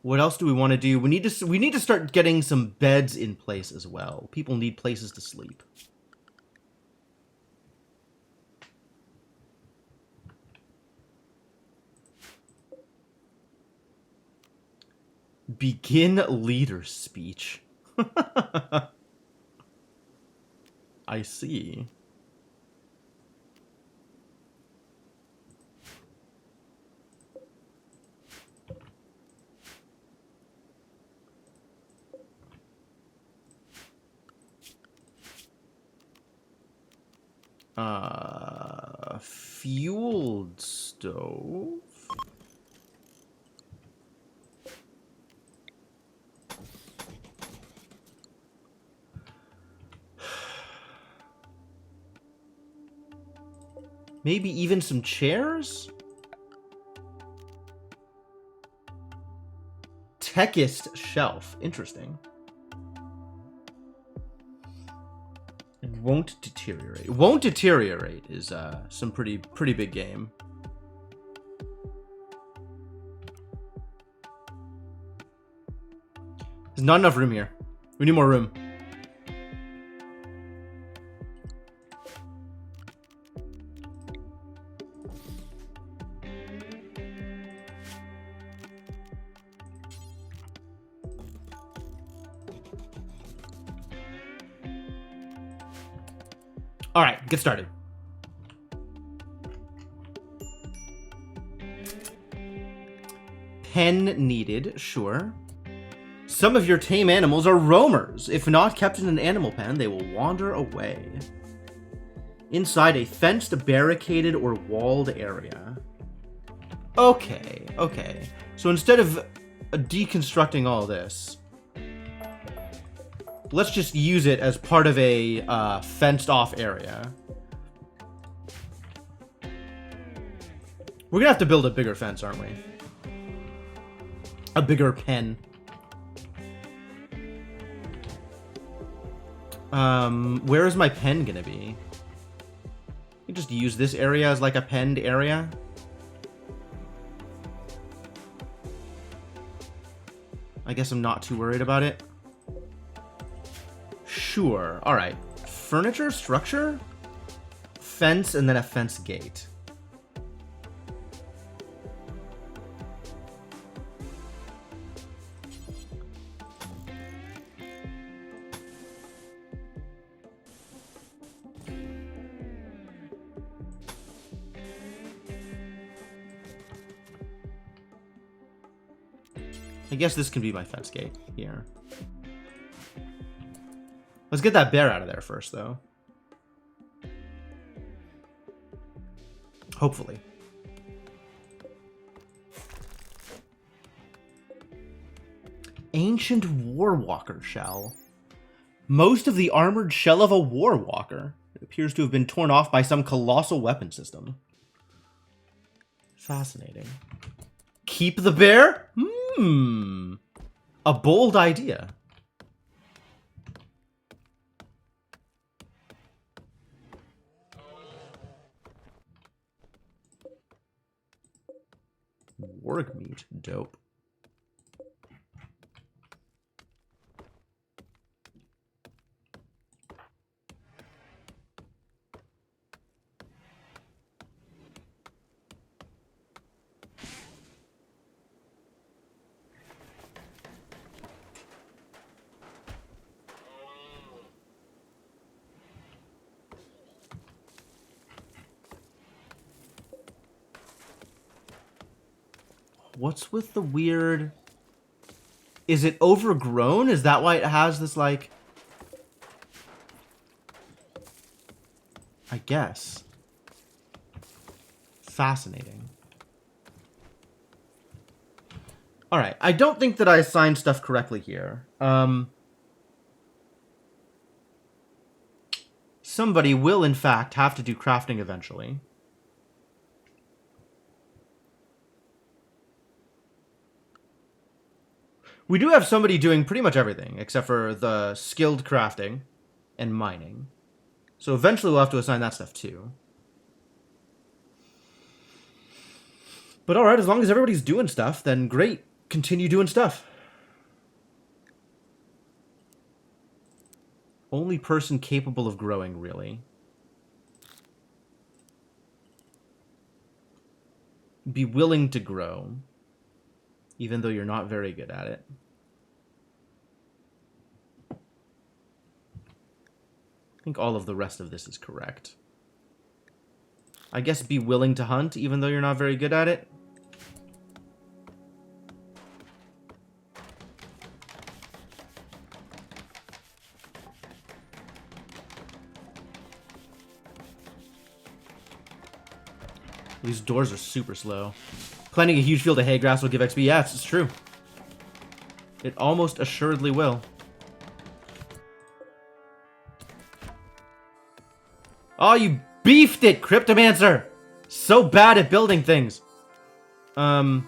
What else do we want to do? We need to start getting some beds in place as well. People need places to sleep. Begin leader speech. I see. Fueled stove. Maybe even some chairs? Techist shelf. Interesting. It won't deteriorate. Won't deteriorate is some pretty big game. There's not enough room here. We need more room. All right, get started. Pen needed, sure. Some of your tame animals are roamers. If not kept in an animal pen, they will wander away. Inside a fenced, barricaded, or walled area. Okay, okay. So instead of deconstructing all this, let's just use it as part of a fenced-off area. We're gonna have to build a bigger fence, aren't we? A bigger pen. Where is my pen gonna be? You just use this area as like a penned area. I guess I'm not too worried about it. Sure. All right. Furniture, structure, fence, and then a fence gate. I guess this can be my fence gate here. Let's get that bear out of there first, though. Hopefully. Ancient Warwalker shell. Most of the armored shell of a Warwalker. It appears to have been torn off by some colossal weapon system. Fascinating. Keep the bear? A bold idea. Warg meat. Dope. What's with the weird... Is it overgrown? Is that why it has this, like... I guess. Fascinating. Alright, I don't think that I assigned stuff correctly here. Somebody will, in fact, have to do crafting eventually. We do have somebody doing pretty much everything, except for the skilled crafting and mining. So eventually we'll have to assign that stuff too. But alright, as long as everybody's doing stuff, then great. Continue doing stuff. Only person capable of growing, really. Be willing to grow, even though you're not very good at it. I think all of the rest of this is correct. I guess be willing to hunt, even though you're not very good at it. These doors are super slow. Planting a huge field of hay grass will give XP. Yeah, it's true. It almost assuredly will. Oh, you beefed it, Cryptomancer! So bad at building things. Let's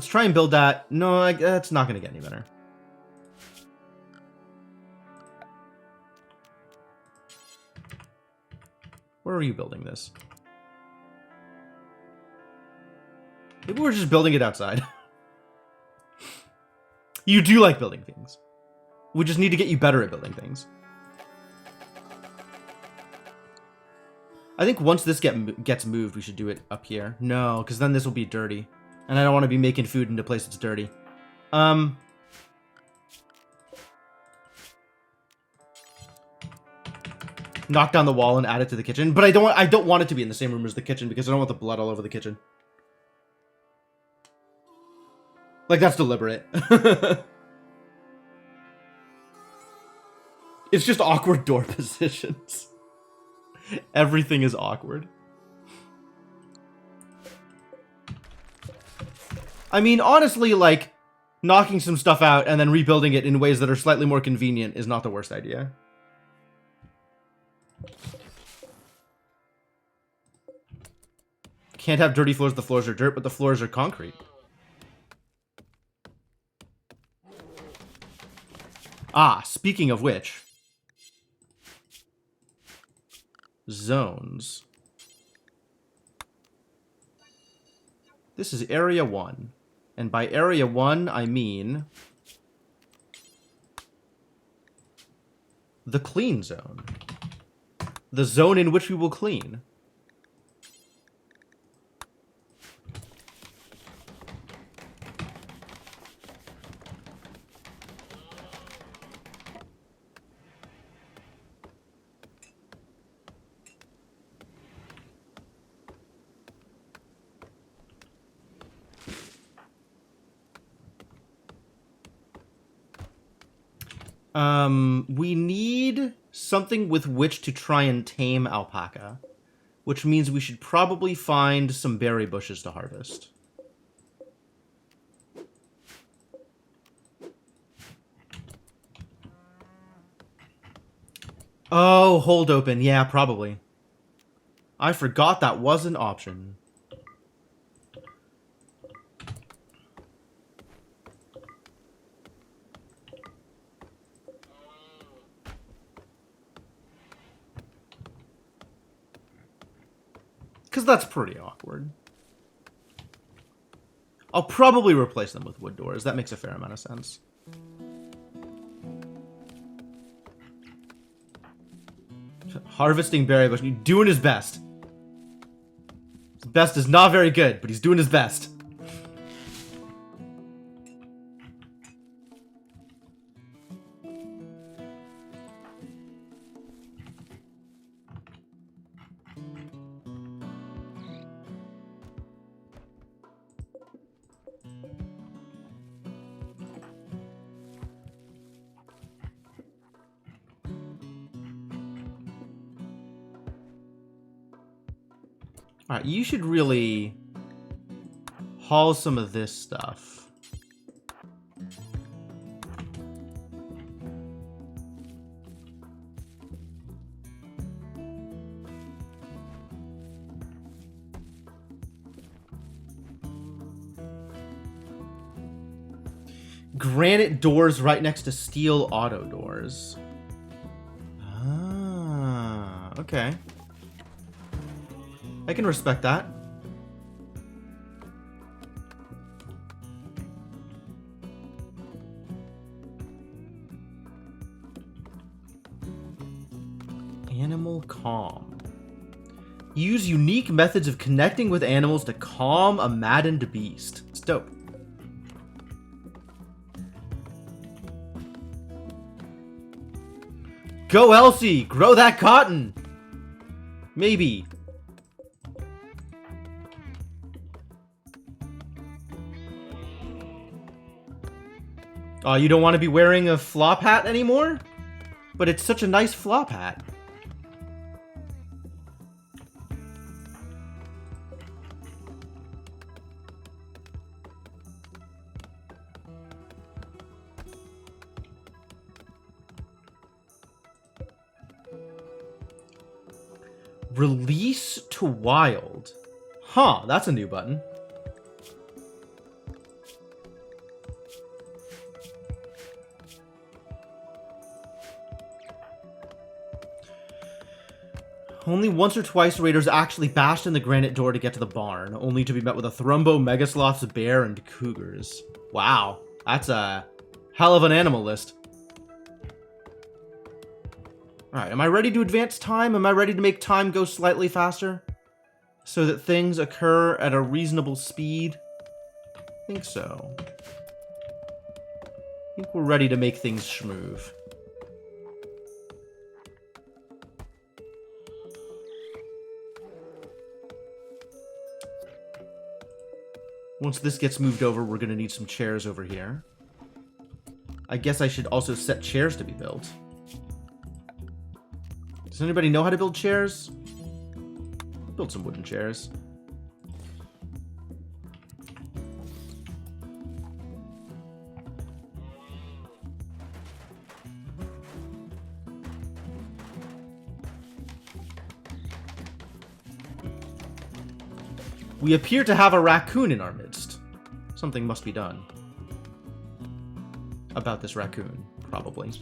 try and build that. No, that's not going to get any better. Where are you building this? Maybe we're just building it outside. You do like building things. We just need to get you better at building things. I think once this gets moved, we should do it up here. No, because then this will be dirty. And I don't want to be making food in a place that's dirty. Knock down the wall and add it to the kitchen. But I don't want it to be in the same room as the kitchen because I don't want the blood all over the kitchen. Like, that's deliberate. It's just awkward door positions. Everything is awkward. I mean, honestly, like, knocking some stuff out and then rebuilding it in ways that are slightly more convenient is not the worst idea. Can't have dirty floors. The floors are dirt, but the floors are concrete. Ah, speaking of which. Zones. This is Area 1. And by Area 1, I mean... the clean zone. The zone in which we will clean. We need something with which to try and tame alpaca, which means we should probably find some berry bushes to harvest. Oh, hold open. Yeah, probably. I forgot that was an option. Because that's pretty awkward. I'll probably replace them with wood doors. That makes a fair amount of sense. Harvesting berry bush. He's doing his best. His best is not very good, but he's doing his best. Alright, you should really haul some of this stuff. Granite doors right next to steel auto doors. Ah, okay. I can respect that. Animal calm. Use unique methods of connecting with animals to calm a maddened beast. It's dope. Go Elsie! Grow that cotton! Maybe. Oh, you don't want to be wearing a flop hat anymore? But it's such a nice flop hat. Release to wild. Huh, that's a new button. Only once or twice raiders actually bashed in the granite door to get to the barn, only to be met with a Thrumbo, Megasloths, bear, and cougars. Wow, that's a hell of an animal list. Alright, am I ready to advance time? Am I ready to make time go slightly faster? So that things occur at a reasonable speed? I think so. I think we're ready to make things schmoove. Once this gets moved over, we're going to need some chairs over here. I guess I should also set chairs to be built. Does anybody know how to build chairs? Build some wooden chairs. We appear to have a raccoon in our midst. Something must be done about this raccoon, probably.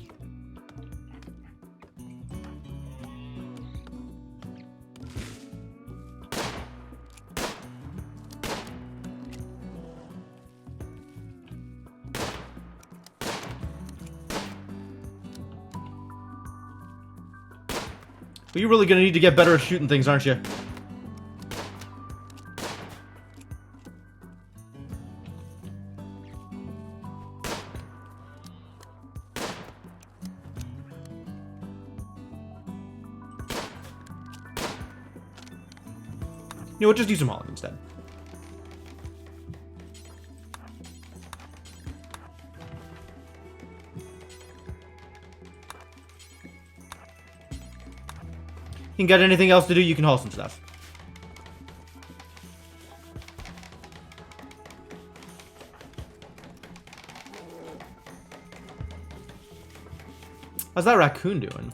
But you're really gonna need to get better at shooting things, aren't you? You know what, just use some holly instead. You got anything else to do, you can haul some stuff. How's that raccoon doing?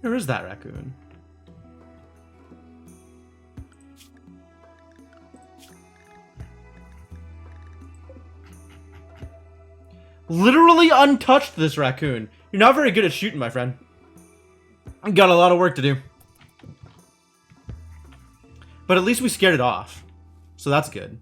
Where is that raccoon? Literally untouched, this raccoon. You're not very good at shooting, my friend. I got a lot of work to do. But at least we scared it off. So that's good.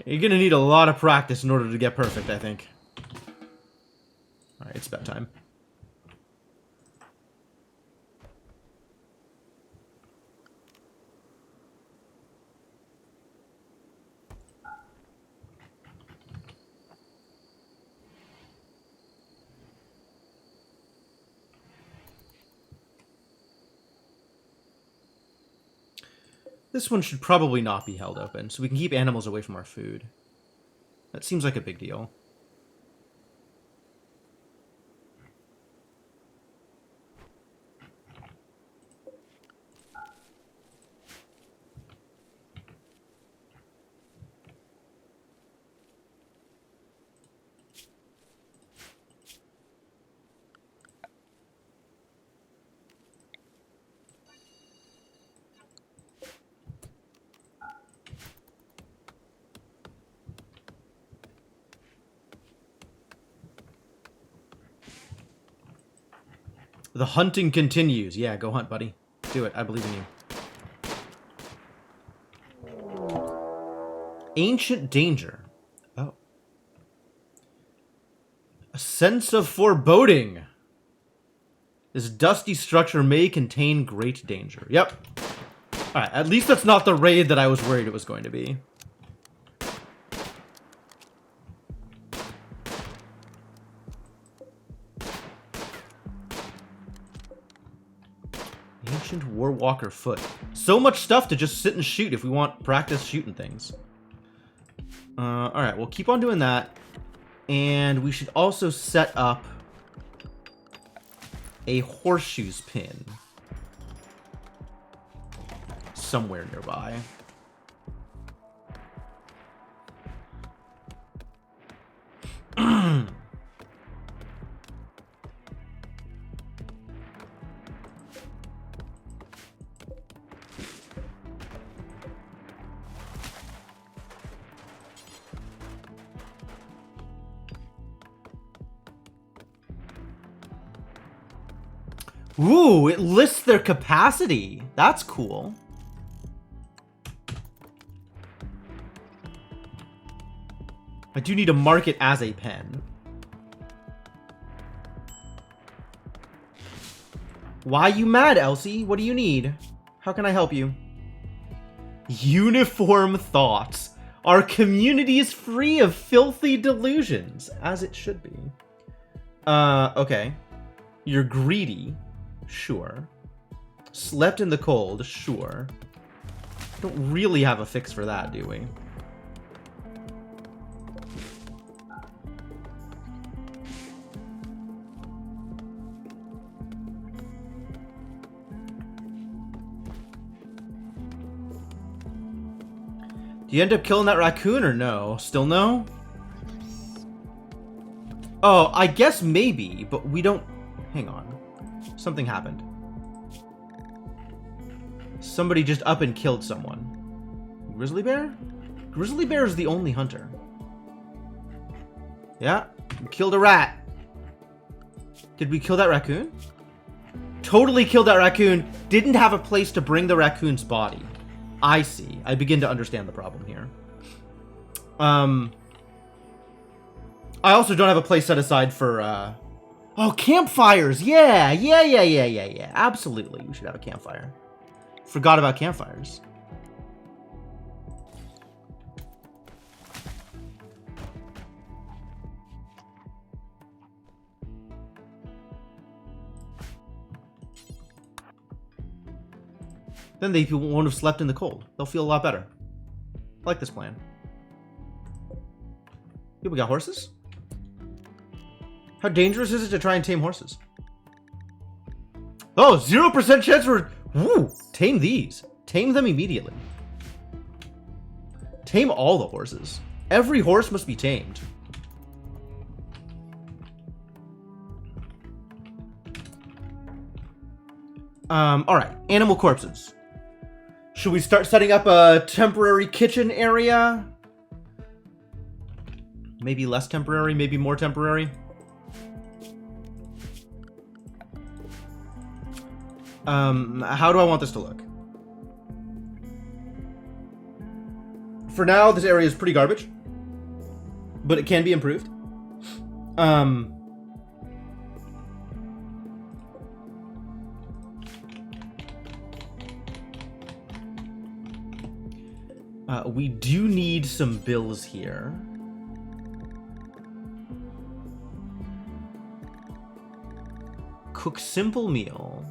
You're gonna need a lot of practice in order to get perfect, I think. Alright, it's bedtime. This one should probably not be held open, so we can keep animals away from our food. That seems like a big deal. The hunting continues. Yeah, go hunt, buddy. Do it. I believe in you. Ancient danger. Oh. A sense of foreboding. This dusty structure may contain great danger. Yep. Alright, at least that's not the raid that I was worried it was going to be. Ancient Warwalker foot. So much stuff to just sit and shoot if we want practice shooting things. Alright, we'll keep on doing that. And we should also set up a horseshoes pin somewhere nearby. Ooh, it lists their capacity. That's cool. I do need to mark it as a pen. Why you mad, Elsie? What do you need? How can I help you? Uniform thoughts. Our community is free of filthy delusions, as it should be. Okay. You're greedy. Sure. Slept in the cold. Sure. Don't really have a fix for that, do we? Do you end up killing that raccoon or no? Still no? Oh, I guess maybe, but we don't... Hang on. Something happened. Somebody just up and killed someone. Grizzly bear? Grizzly bear is the only hunter. Yeah, we killed a rat. Did we kill that raccoon? Totally killed that raccoon. Didn't have a place to bring the raccoon's body. I see. I begin to understand the problem here. I also don't have a place set aside for, oh, campfires! Yeah! Absolutely, we should have a campfire. Forgot about campfires. Then they won't have slept in the cold. They'll feel a lot better. I like this plan. Yeah, we got horses? How dangerous is it to try and tame horses? Oh, 0% chance for... Woo! Tame these. Tame them immediately. Tame all the horses. Every horse must be tamed. Alright. Animal corpses. Should we start setting up a temporary kitchen area? Maybe less temporary, maybe more temporary. How do I want this to look? For now, this area is pretty garbage, but it can be improved. We do need some bills here. Cook simple meal.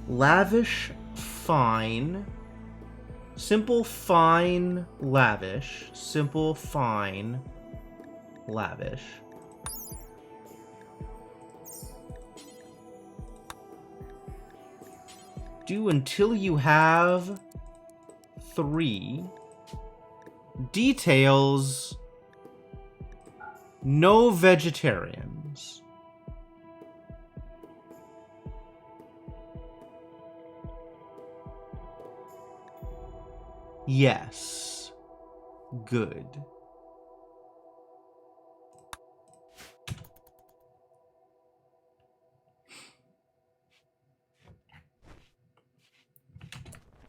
Lavish, fine. Simple, fine, lavish. Simple, fine, lavish. Do until you have 3. Details. No vegetarians. Yes. Good.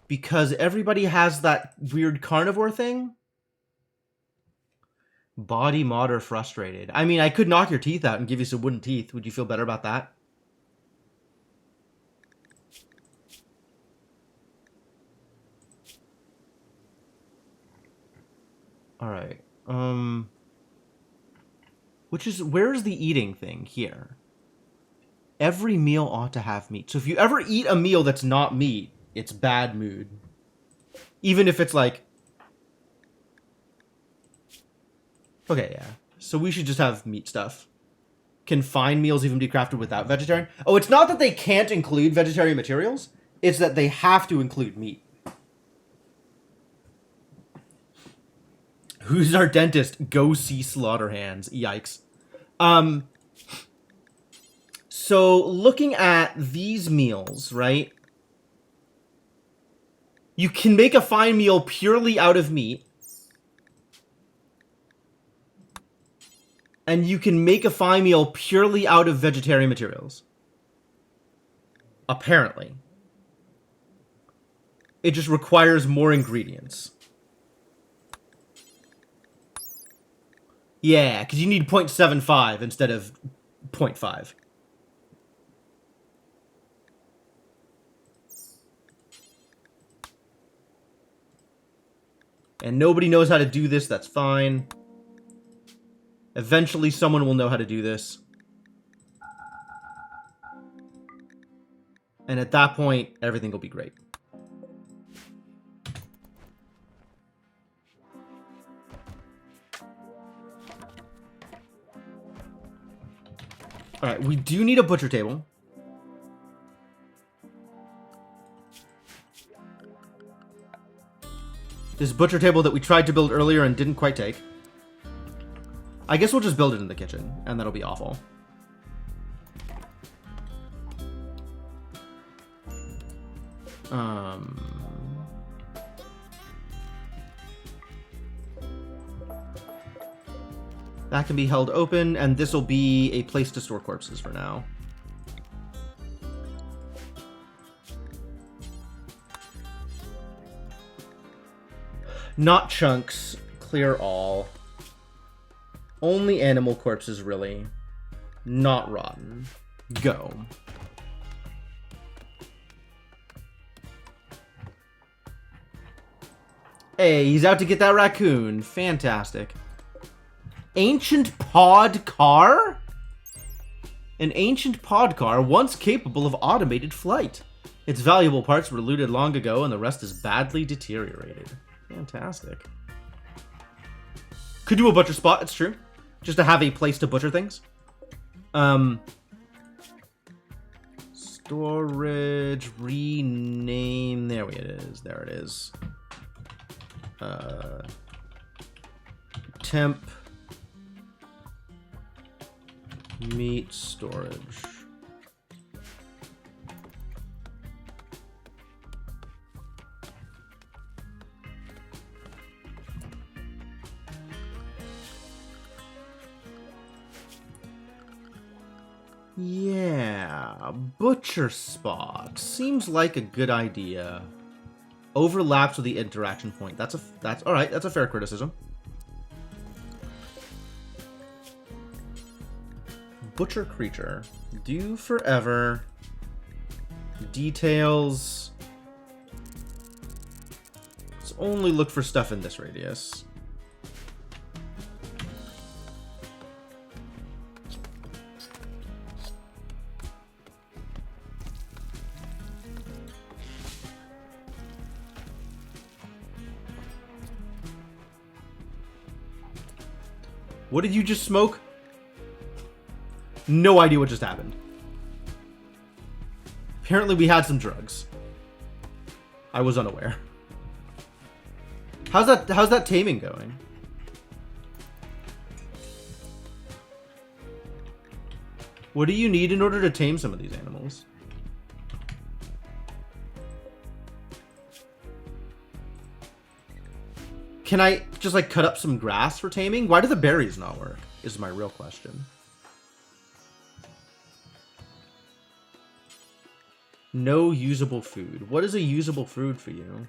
Because everybody has that weird carnivore thing? Body mod or frustrated. I mean, I could knock your teeth out and give you some wooden teeth. Would you feel better about that? Alright. Where's the eating thing here? Every meal ought to have meat. So if you ever eat a meal that's not meat, it's bad mood. Even if it's like... Okay, yeah. So we should just have meat stuff. Can fine meals even be crafted without vegetarian? Oh, it's not that they can't include vegetarian materials. It's that they have to include meat. Who's our dentist? Go see Slaughterhands. Yikes. So looking at these meals, right? You can make a fine meal purely out of meat. And you can make a fine meal purely out of vegetarian materials. Apparently. It just requires more ingredients. Yeah, because you need 0.75 instead of 0.5. And nobody knows how to do this, that's fine. Eventually someone will know how to do this. And at that point, everything will be great. Alright, we do need a butcher table. This butcher table that we tried to build earlier and didn't quite take. I guess we'll just build it in the kitchen, and that'll be awful. That can be held open, and this will be a place to store corpses for now. Not chunks. Clear all. Only animal corpses, really. Not rotten. Go. Hey, he's out to get that raccoon. Fantastic. Ancient pod car? An ancient pod car once capable of automated flight. Its valuable parts were looted long ago and the rest is badly deteriorated. Fantastic. Could do a butcher spot, it's true. Just to have a place to butcher things. Storage, rename, there it is, there it is. Temp, meat storage. Yeah, butcher spot seems like a good idea. Overlaps with the interaction point. That's all right. That's a fair criticism. Butcher creature. Do forever. Details. Let's only look for stuff in this radius. What did you just smoke? No idea what just happened. Apparently we had some drugs. I was unaware. How's that taming going? What do you need in order to tame some of these animals? Can I just like cut up some grass for taming? Why do the berries not work? Is my real question. No usable food. What is a usable food for you?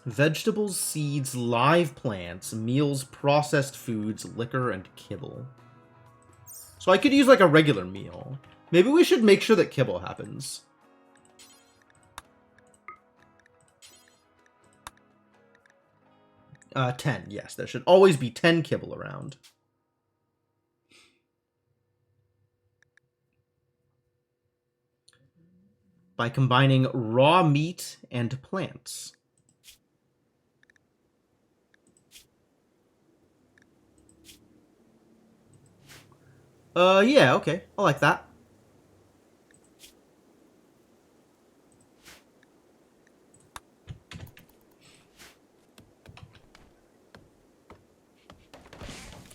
Vegetables, seeds, live plants, meals, processed foods, liquor, and kibble. So I could use like a regular meal. Maybe we should make sure that kibble happens. 10, yes. There should always be 10 kibble around. By combining raw meat and plants. Yeah, okay. I like that.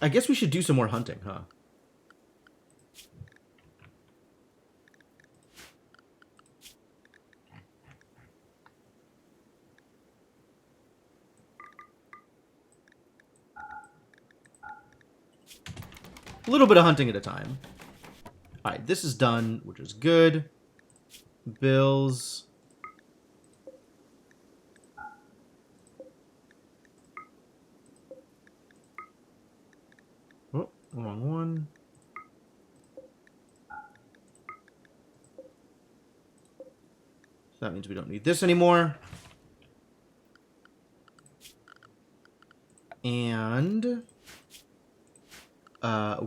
I guess we should do some more hunting, huh? A little bit of hunting at a time. Alright, this is done, which is good. Bills. Oh, wrong one. So that means we don't need this anymore. And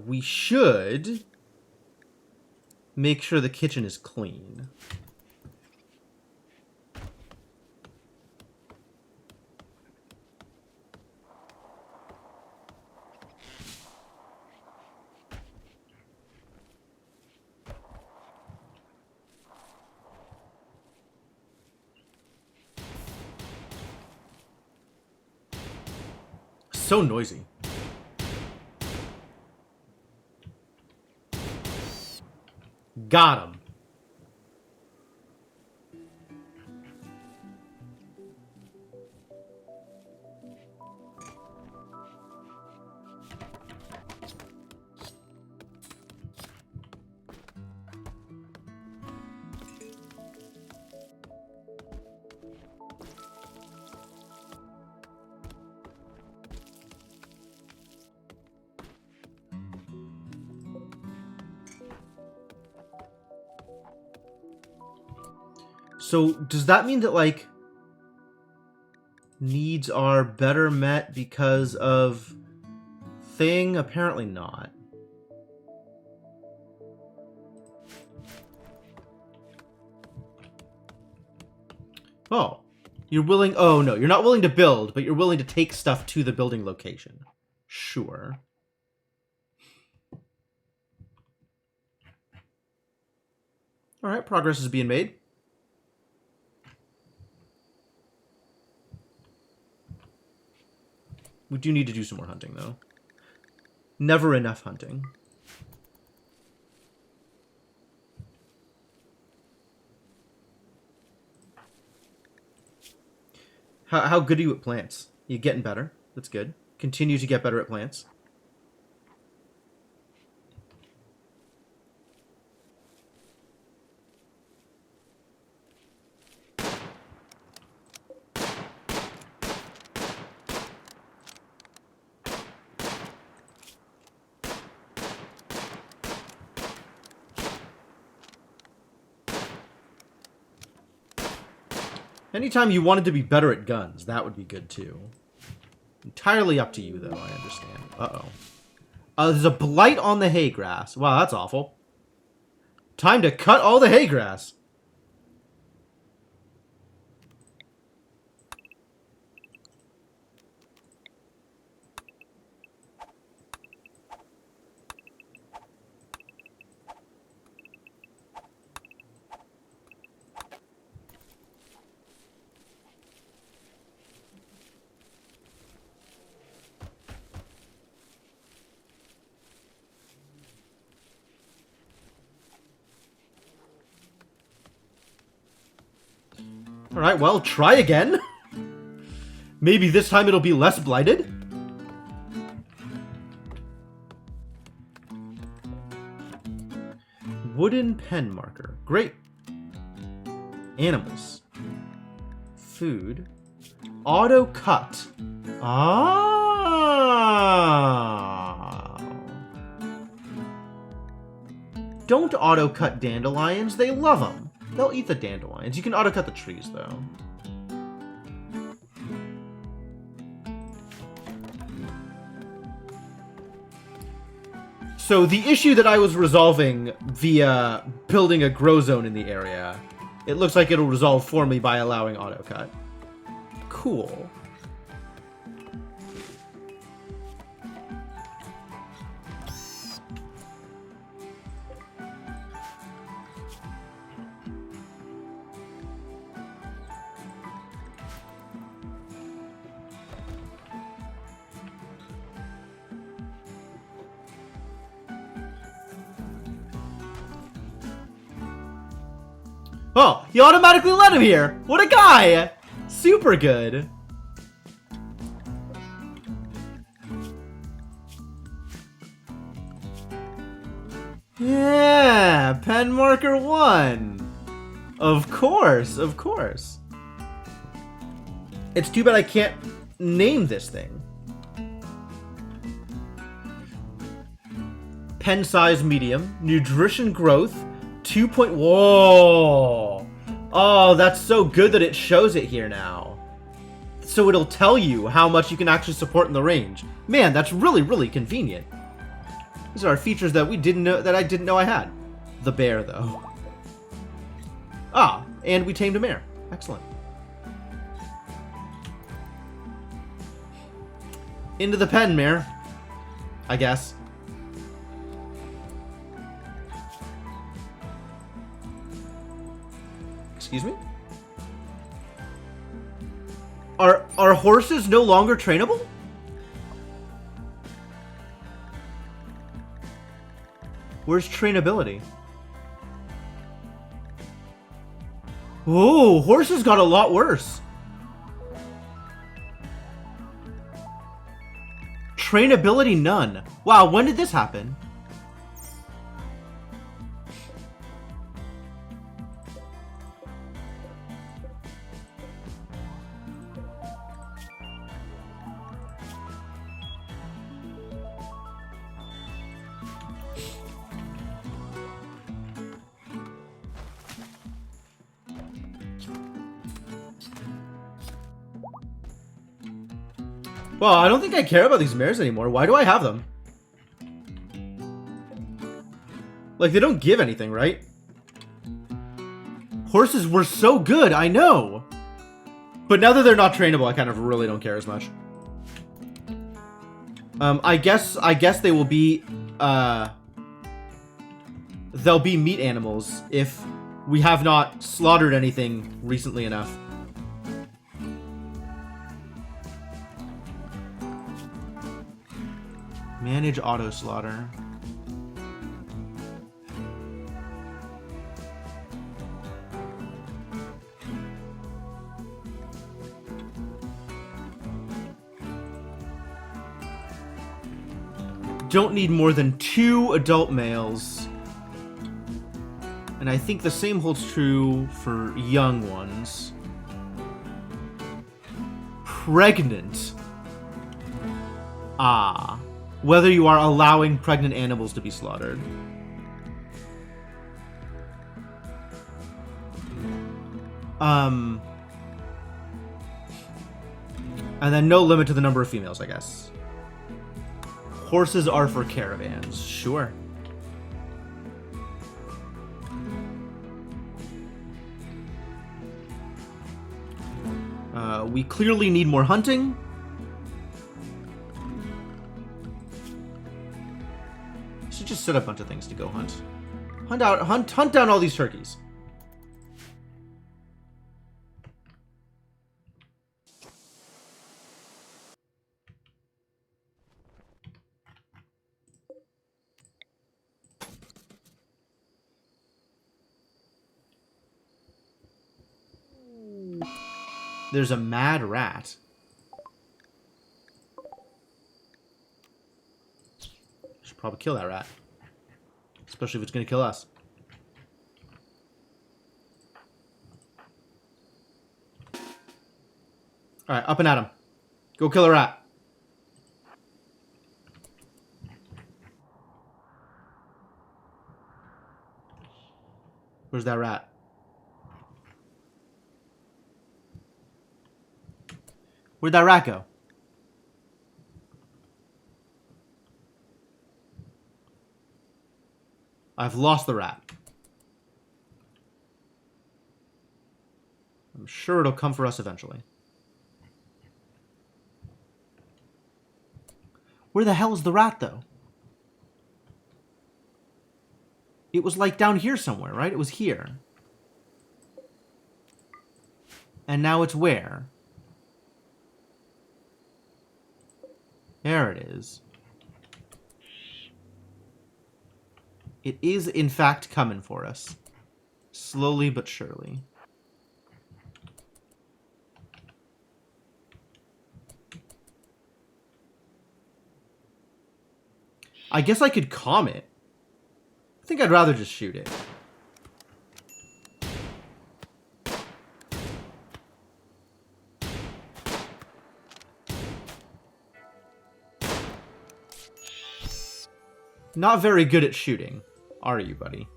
we should make sure the kitchen is clean. so noisy. Got him. So, does that mean that, like, needs are better met because of thing? Apparently not. Oh. You're willing... Oh, no. You're not willing to build, but you're willing to take stuff to the building location. Sure. Alright, progress is being made. We do need to do some more hunting, though. Never enough hunting. How good are you at plants? You getting better? That's good. Continue to get better at plants. Anytime you wanted to be better at guns, that would be good too. Entirely up to you, though, I understand. Uh-oh. There's a blight on the hay grass. Wow, that's awful. Time to cut all the hay grass. Alright, well, try again. Maybe this time it'll be less blighted. Wooden pen marker. Great. Animals. Food. Auto cut. Ah. Don't auto cut dandelions. They love them. They'll eat the dandelions. You can auto-cut the trees, though. So the issue that I was resolving via building a grow zone in the area, it looks like it'll resolve for me by allowing auto-cut. Cool. Oh, you automatically let him here! What a guy! Super good. Yeah, pen marker 1. Of course, of course. It's too bad I can't name this thing. Pen size medium, nutrition growth, 2 point... Whoa! Oh, that's so good that it shows it here now. So it'll tell you how much you can actually support in the range. Man, that's really, really convenient. These are features that I didn't know I had. The bear, though. Ah, and we tamed a mare. Excellent. Into the pen, mare. I guess. Excuse me? Are horses no longer trainable? Where's trainability? Oh, horses got a lot worse. Trainability none. Wow, when did this happen? Well, I don't think I care about these mares anymore. Why do I have them? Like, they don't give anything, right? Horses were so good, I know! But now that they're not trainable, I kind of really don't care as much. I guess they will be, they'll be meat animals if we have not slaughtered anything recently enough. Manage auto slaughter. Don't need more than 2 adult males. And I think the same holds true for young ones. Pregnant. Ah. Whether you are allowing pregnant animals to be slaughtered. And then no limit to the number of females, I guess. Horses are for caravans. Sure. We clearly need more hunting. Should just set a bunch of things to go hunt. Hunt down all these turkeys. There's a mad rat. Should probably kill that rat. Especially if it's gonna kill us. Alright, up and at him. Go kill a rat. Where's that rat? Where'd that rat go? I've lost the rat. I'm sure it'll come for us eventually. Where the hell is the rat, though? It was like down here somewhere, right? It was here. And now it's where? There it is. It is, in fact, coming for us. Slowly but surely. I guess I could calm it. I think I'd rather just shoot it. Not very good at shooting, are you, buddy?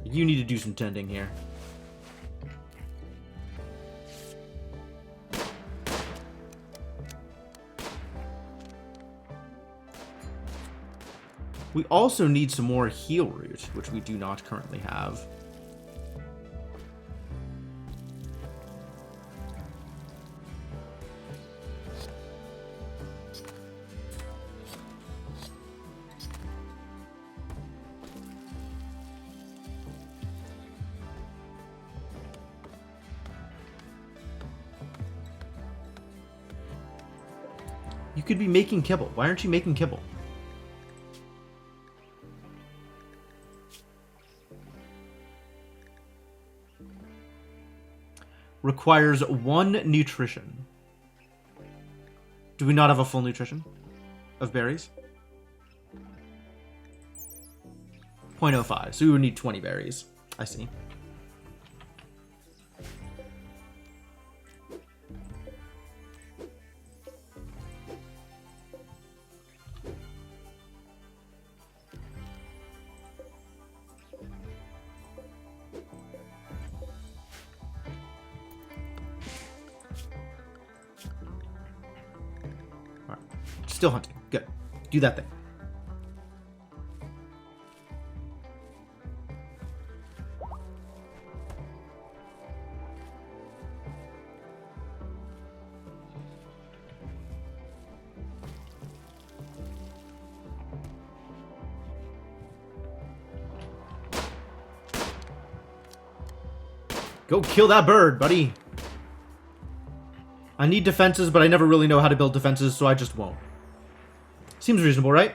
You need to do some tending here. We also need some more heal root, which we do not currently have. You could be making kibble. Why aren't you making kibble? Requires 1 nutrition. Do we not have a full nutrition of berries? 0.05. So we would need 20 berries. I see. Still hunting. Good. Do that thing. Go kill that bird, buddy. I need defenses, but I never really know how to build defenses, so I just won't. Seems reasonable, right?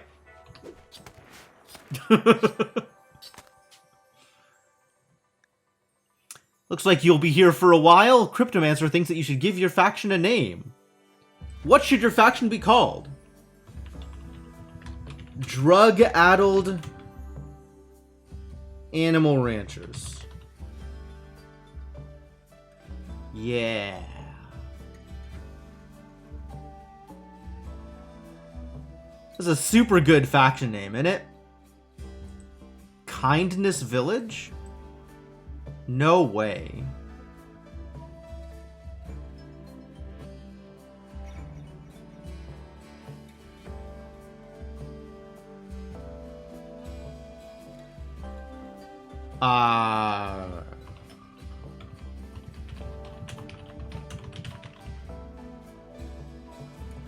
Looks like you'll be here for a while. Cryptomancer thinks that you should give your faction a name. What should your faction be called? Drug-addled animal ranchers. Yeah. That's a super good faction name, isn't it? Kindness Village? No way.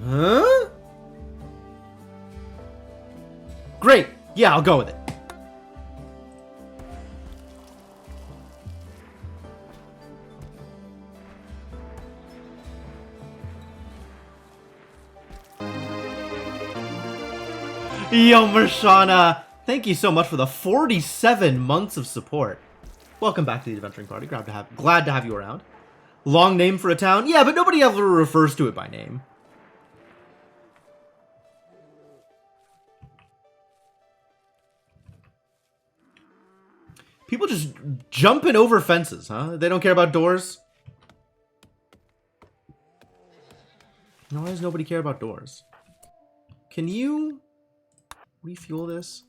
Huh? Great. Yeah, I'll go with it. Yo, Marshana, thank you so much for the 47 months of support. Welcome back to the Adventuring Party. Glad to have you around. Long name for a town? Yeah, but nobody ever refers to it by name. People just jumping over fences, huh? They don't care about doors? Why does nobody care about doors? Can you refuel this?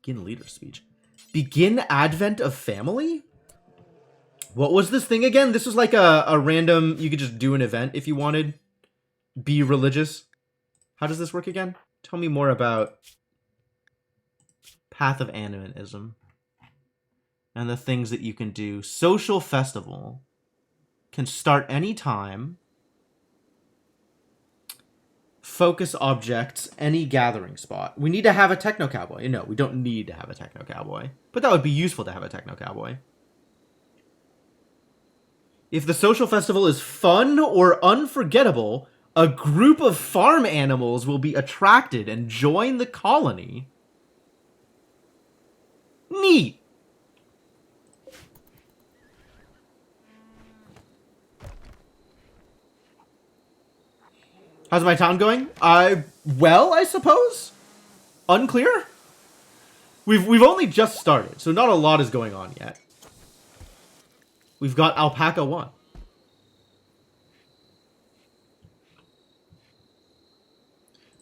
Begin leader speech. Begin advent of family? What was this thing again? This was like a random, you could just do an event if you wanted. Be religious. How does this work again? Tell me more about Path of Animism. And the things that you can do. Social festival. Can start anytime. Focus objects, any gathering spot. We need to have a techno cowboy. No, we don't need to have a techno cowboy. But that would be useful to have a techno cowboy. If the social festival is fun or unforgettable, a group of farm animals will be attracted and join the colony. Neat. How's my town going? Well, I suppose. Unclear? We've only just started, so not a lot is going on yet. We've got Alpaca 1.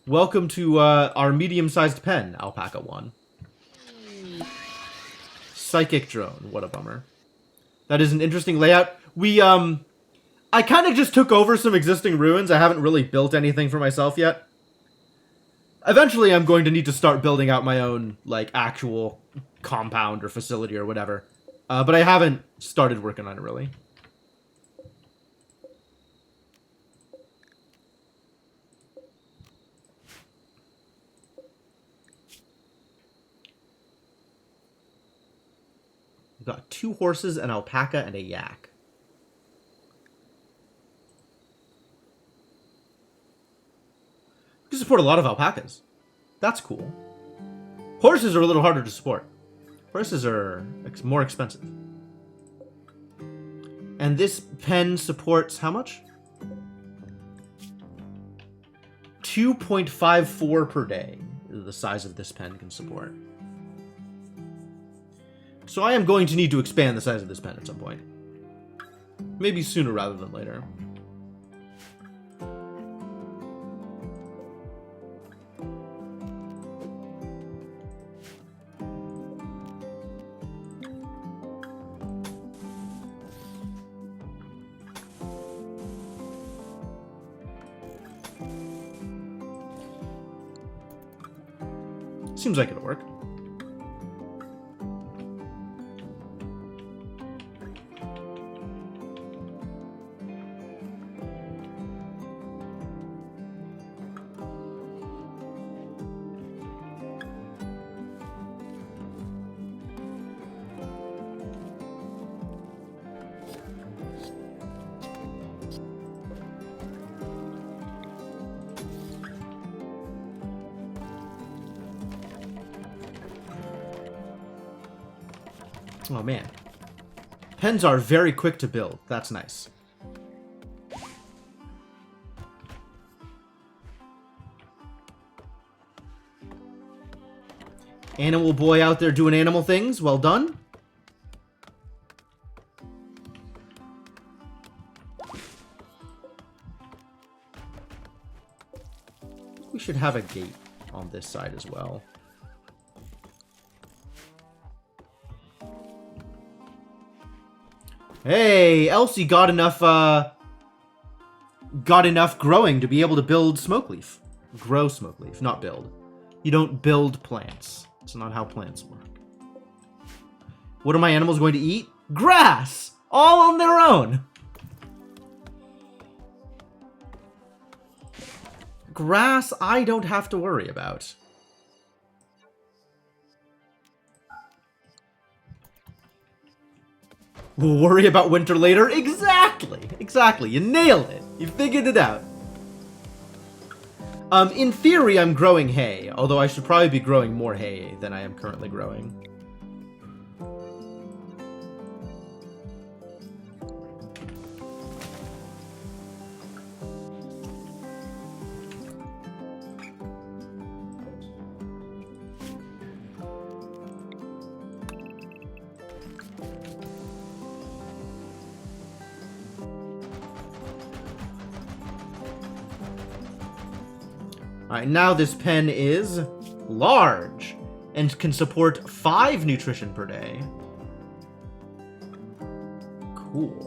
Welcome to our medium-sized pen, Alpaca 1. Psychic drone. What a bummer. That is an interesting layout. I kind of just took over some existing ruins. I haven't really built anything for myself yet. Eventually, I'm going to need to start building out my own, like, actual compound or facility or whatever. But I haven't started working on it, really. We've got 2 horses, an alpaca, and a yak. can support a lot of alpacas. That's cool. Horses are a little harder to support. Horses are more expensive. And this pen supports how much? 2.54 per day is the size of this pen can support. So I am going to need to expand the size of this pen at some point. Maybe sooner rather than later. Seems like it'll work. Oh man. Pens are very quick to build. That's nice. Animal boy out there doing animal things. Well done. We should have a gate on this side as well. Hey, Elsie got enough growing to be able to build smoke leaf. Grow smoke leaf, not build. You don't build plants. It's not how plants work. What are my animals going to eat? Grass! All on their own! Grass I don't have to worry about. We'll worry about winter later. Exactly! Exactly. You nailed it. You figured it out. In theory, I'm growing hay. Although I should probably be growing more hay than I am currently growing. Alright, now this pen is large and can support 5 nutrition per day. Cool.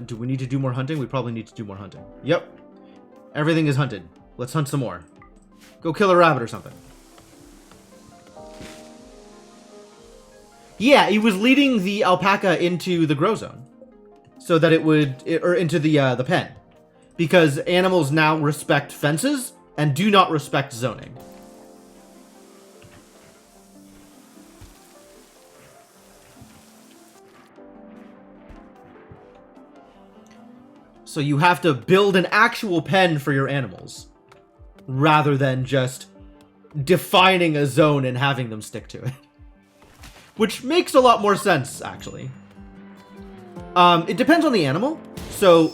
Do we need to do more hunting? We probably need to do more hunting. Yep. Everything is hunted. Let's hunt some more. Go kill a rabbit or something. Yeah, he was leading the alpaca into the grow zone. So that it would... or into the pen. Because animals now respect fences and do not respect zoning. So you have to build an actual pen for your animals, rather than just defining a zone and having them stick to it. Which makes a lot more sense, actually. It depends on the animal. So,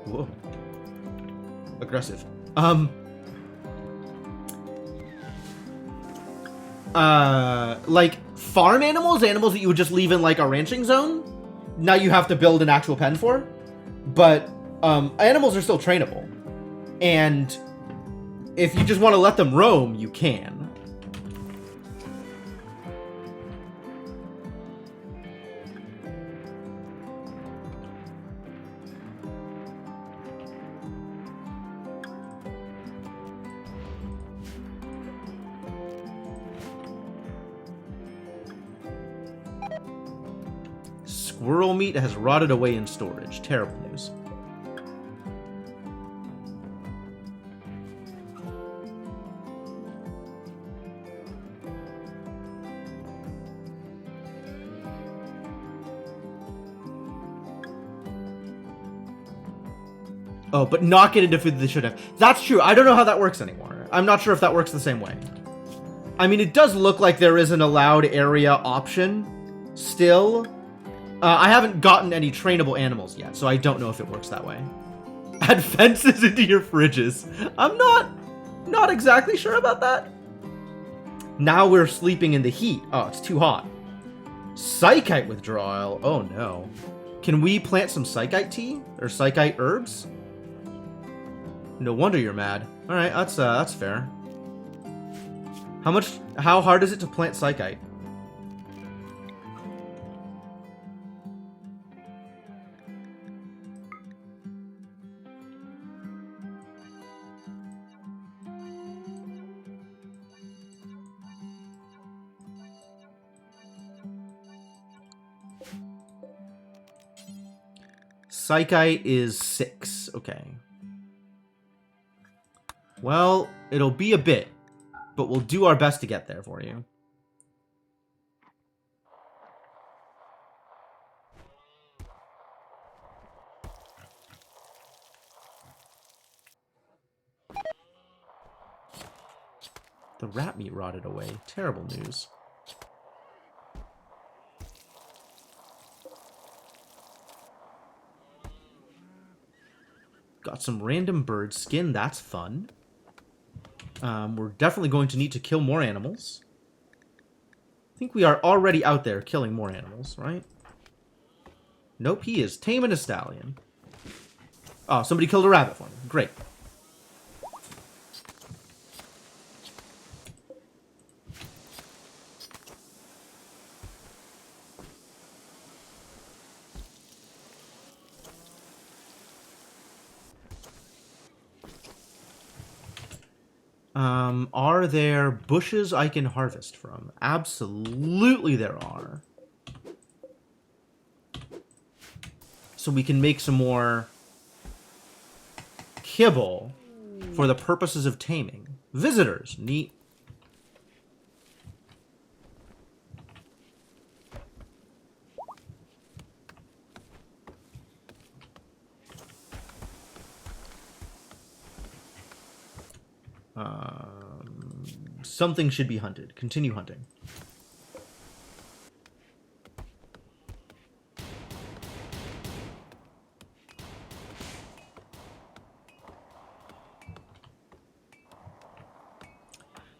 whoa, aggressive. Like farm animals, animals that you would just leave in like a ranching zone, now you have to build an actual pen for. But animals are still trainable, and if you just want to let them roam, you can. Squirrel meat has rotted away in storage. Terrible news. Oh, but not get into food that they should have. That's true. I don't know how that works anymore. I'm not sure if that works the same way. I mean, it does look like there is an allowed area option still. I haven't gotten any trainable animals yet, so I don't know if it works that way. Add fences into your fridges. I'm not exactly sure about that. Now we're sleeping in the heat. Oh, it's too hot. Psychite withdrawal. Oh, no. Can we plant some psychite tea? Or psychite herbs? No wonder you're mad. All right, that's fair. How hard is it to plant psychite? Psychite is 6. Okay. Well, it'll be a bit, but we'll do our best to get there for you. The rat meat rotted away. Terrible news. Got some random bird skin. That's fun. We're definitely going to need to kill more animals. I think we are already out there killing more animals, right? Nope, he is taming a stallion. Oh, somebody killed a rabbit for me. Great. Are there bushes I can harvest from? Absolutely there are. So we can make some more kibble for the purposes of taming. Visitors, neat. Something should be hunted. Continue hunting.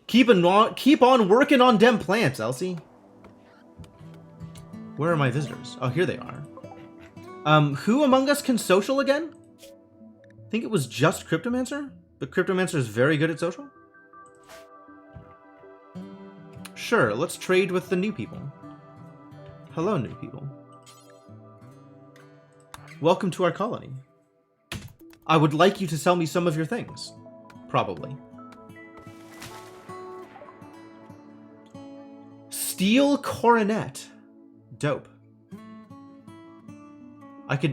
Keep on working on dem plants, Elsie. Where are my visitors? Oh, here they are. Who among us can social again? I think it was just Cryptomancer, but Cryptomancer is very good at social. Sure, let's trade with the new people. Hello, new people. Welcome to our colony. I would like you to sell me some of your things. Probably. Steel coronet. Dope.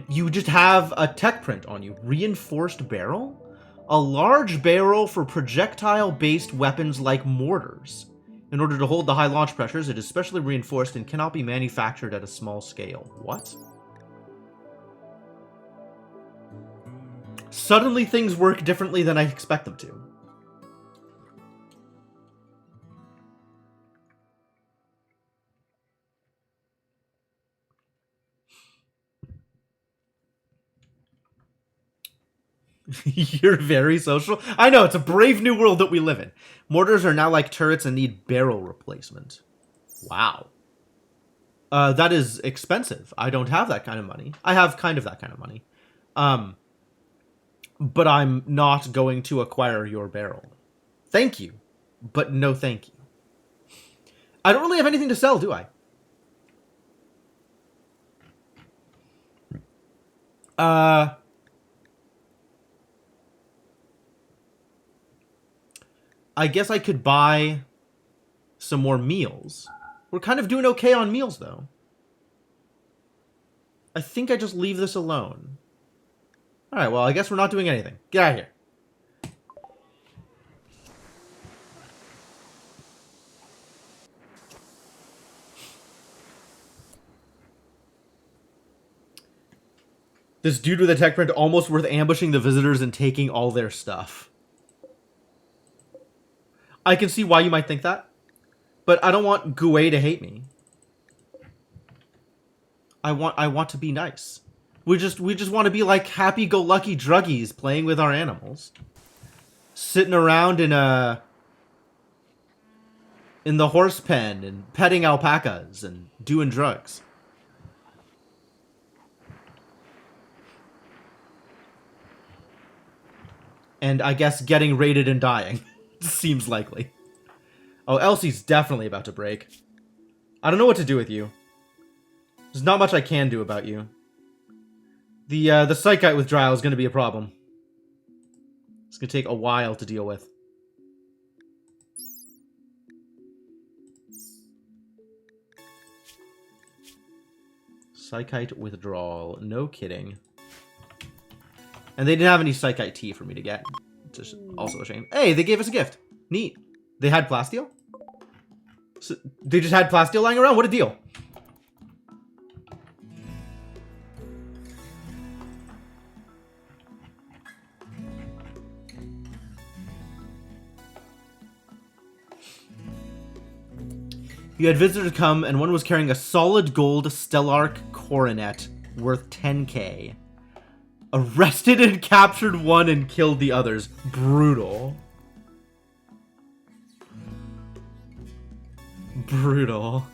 You just have a tech print on you. Reinforced barrel? A large barrel for projectile-based weapons like mortars. In order to hold the high launch pressures, it is specially reinforced and cannot be manufactured at a small scale. What? Suddenly things work differently than I expect them to. You're very social. I know, it's a brave new world that we live in. Mortars are now like turrets and need barrel replacement. Wow. That is expensive. I don't have that kind of money. I have kind of that kind of money. But I'm not going to acquire your barrel. Thank you, but no thank you. I don't really have anything to sell, do I? I guess I could buy some more meals. We're kind of doing okay on meals, though. I think I just leave this alone. Alright, well, I guess we're not doing anything. Get out of here. This dude with a tech print almost worth ambushing the visitors and taking all their stuff. I can see why you might think that, but I don't want Gue to hate me. I want to be nice. We just want to be like happy-go-lucky druggies playing with our animals. Sitting around in the horse pen and petting alpacas and doing drugs. And I guess getting raided and dying. Seems likely. Oh, Elsie's definitely about to break. I don't know what to do with you. There's not much I can do about you. The Psychite withdrawal is going to be a problem. It's going to take a while to deal with. Psychite withdrawal. No kidding. And they didn't have any Psychite tea for me to get. It's also a shame. Hey, they gave us a gift. Neat. They had plasteel? So they just had plasteel lying around? What a deal. You had visitors come, and one was carrying a solid gold Stellarch coronet worth 10k. Arrested and captured one and killed the others. Brutal. Brutal.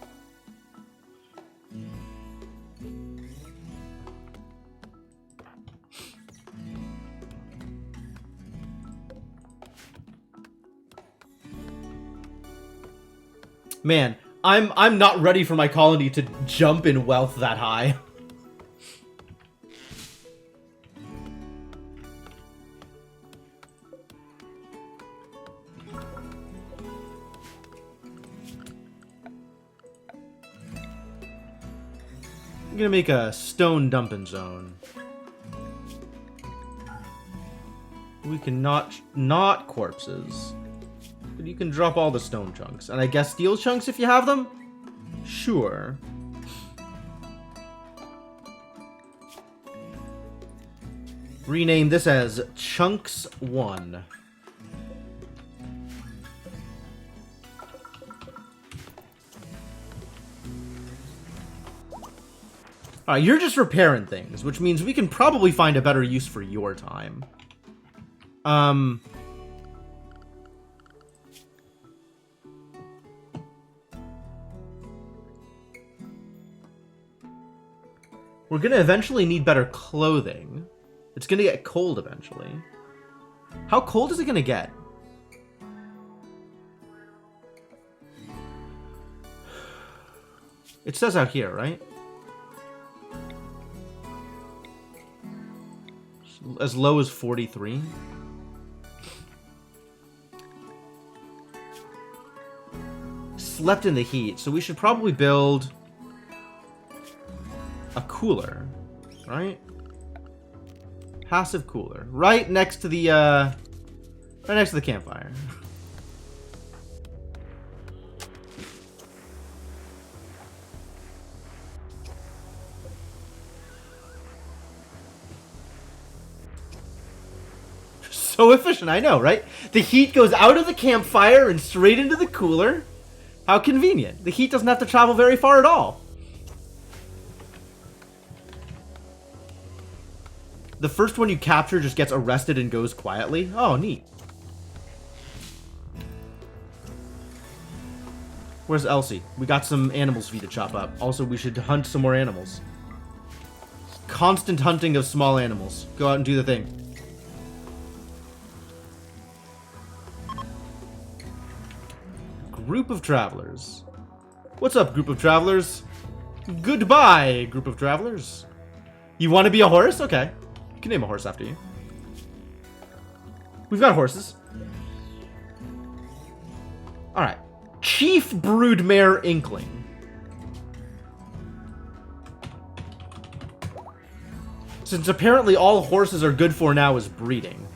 Man, I'm not ready for my colony to jump in wealth that high. I'm gonna make a stone dumping zone. We can not corpses. But you can drop all the stone chunks. And I guess steel chunks if you have them? Sure. Rename this as Chunks 1. Alright, you're just repairing things, which means we can probably find a better use for your time. We're gonna eventually need better clothing. It's gonna get cold eventually. How cold is it gonna get? It says out here, right? As low as 43. Slept in the heat, so we should probably build a cooler, right? Passive cooler, right next to the campfire. So efficient, I know, right? The heat goes out of the campfire and straight into the cooler. How convenient. The heat doesn't have to travel very far at all. The first one you capture just gets arrested and goes quietly. Oh, neat. Where's Elsie? We got some animals for you to chop up. Also, we should hunt some more animals. Constant hunting of small animals. Go out and do the thing. Group of travelers. What's up, group of travelers? Goodbye, group of travelers. You want to be a horse? Okay. You can name a horse after you. We've got horses. Alright. Chief Broodmare Inkling. Since apparently all horses are good for now is breeding.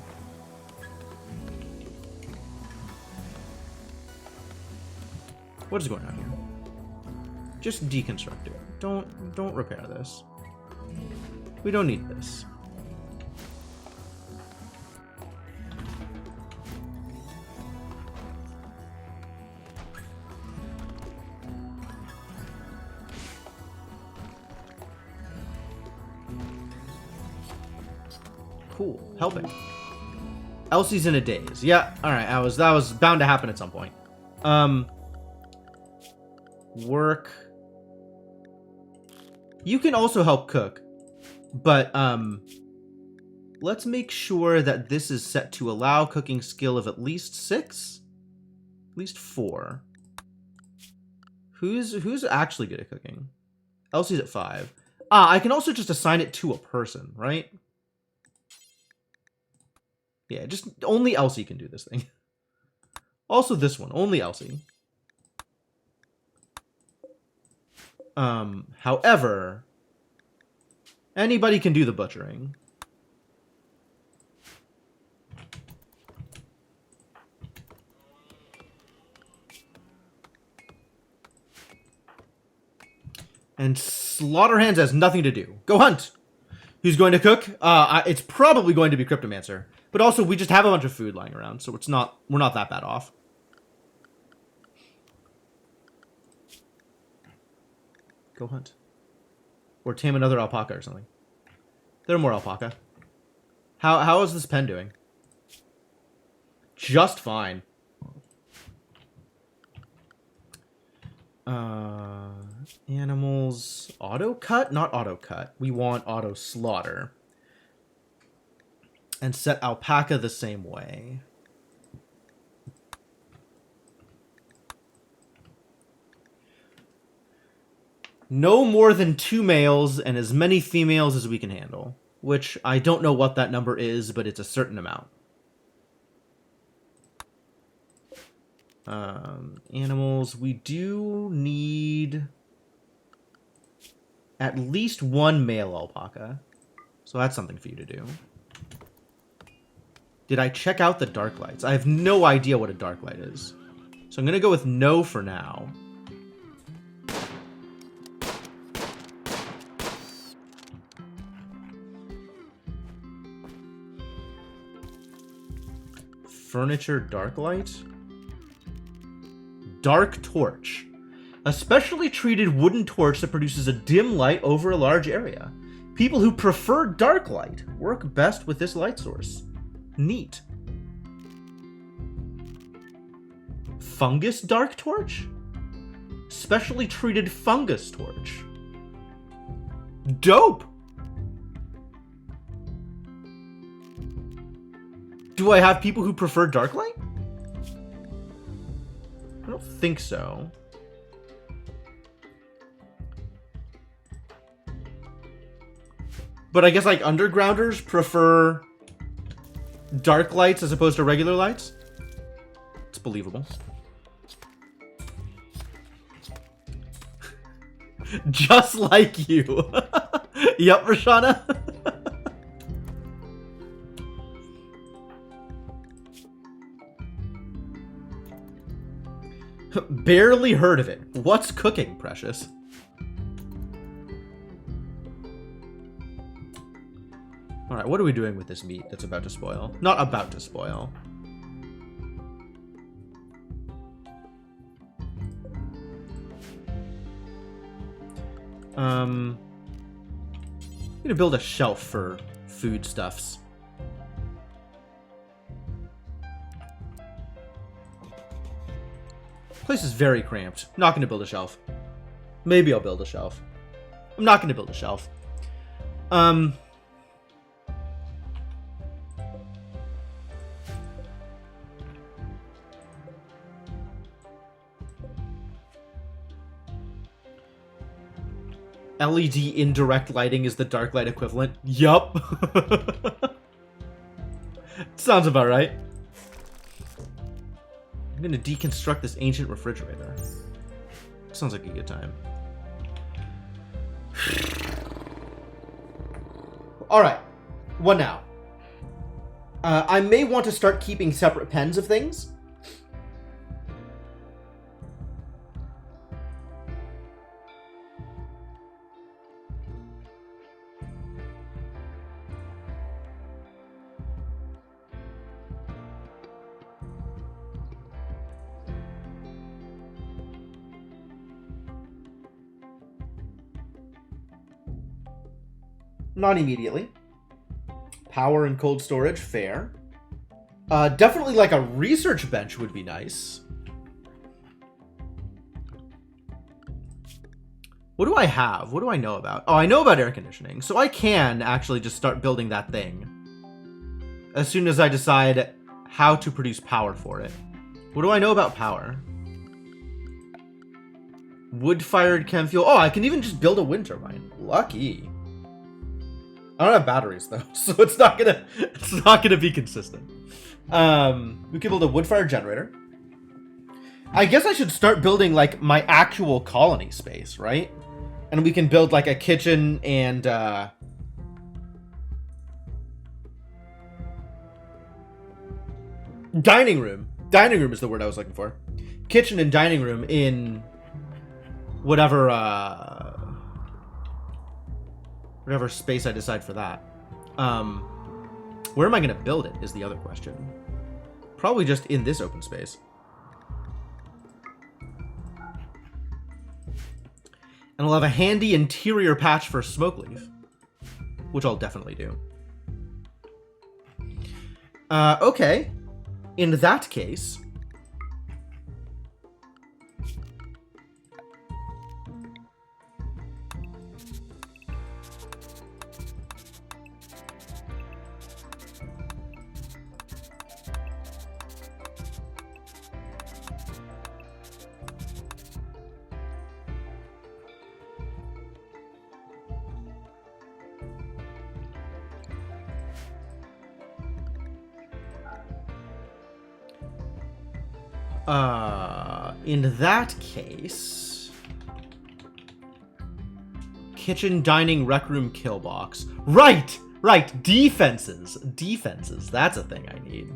What is going on here? Just deconstruct it. Don't repair this. We don't need this. Cool. Helping. Elsie's in a daze. Yeah, alright, that was bound to happen at some point. Work. You can also help cook, but let's make sure that this is set to allow cooking skill of at least 6? At least 4. Who's actually good at cooking? Elsie's at 5. I can also just assign it to a person, right? Yeah, just only Elsie can do this thing. Also this one, only Elsie. However, anybody can do the butchering. And Slaughterhands has nothing to do. Go hunt! Who's going to cook? It's probably going to be Cryptomancer. But also, we just have a bunch of food lying around, so we're not that bad off. Go hunt. Or tame another alpaca or something. There are more alpaca. How is this pen doing? Just fine. Animals. Auto cut? Not auto cut. We want auto slaughter. And set alpaca the same way. No more than 2 males and as many females as we can handle. Which, I don't know what that number is, but it's a certain amount. Animals, we do need at least 1 male alpaca. So that's something for you to do. Did I check out the dark lights? I have no idea what a dark light is. So I'm going to go with no for now. Furniture dark light? Dark torch. A specially treated wooden torch that produces a dim light over a large area. People who prefer dark light work best with this light source. Neat. Fungus dark torch? Specially treated fungus torch. Dope! Do I have people who prefer dark light? I don't think so. But I guess like undergrounders prefer dark lights as opposed to regular lights? It's believable. Just like you. Yup, Rashana. Barely heard of it. What's cooking, Precious? Alright, what are we doing with this meat that's about to spoil? Not about to spoil. I'm gonna build a shelf for foodstuffs. Place is very cramped. Not gonna build a shelf. Maybe I'll build a shelf. I'm not gonna build a shelf. LED indirect lighting is the dark light equivalent. Yup. Sounds about right. I'm gonna deconstruct this ancient refrigerator. Sounds like a good time. All right. What now? I may want to start keeping separate pens of things. Not immediately. Power and cold storage, fair. Definitely like a research bench would be nice. What do I have? What do I know about? Oh, I know about air conditioning. So I can actually just start building that thing as soon as I decide how to produce power for it. What do I know about power? Wood-fired chem fuel. Oh, I can even just build a wind turbine. Lucky. I don't have batteries though, so it's not gonna be consistent. We can build a wood-fired generator. I guess I should start building like my actual colony space, right? And we can build like a kitchen and dining room. Dining room is the word I was looking for. Kitchen and dining room in whatever whatever space I decide for that. Where am I going to build it is the other question. Probably just in this open space. And I'll have a handy interior patch for smoke leaf, which I'll definitely do. Okay. In that case... in that case, kitchen, dining, rec room, kill box. Right, right. Defenses, defenses. That's a thing I need.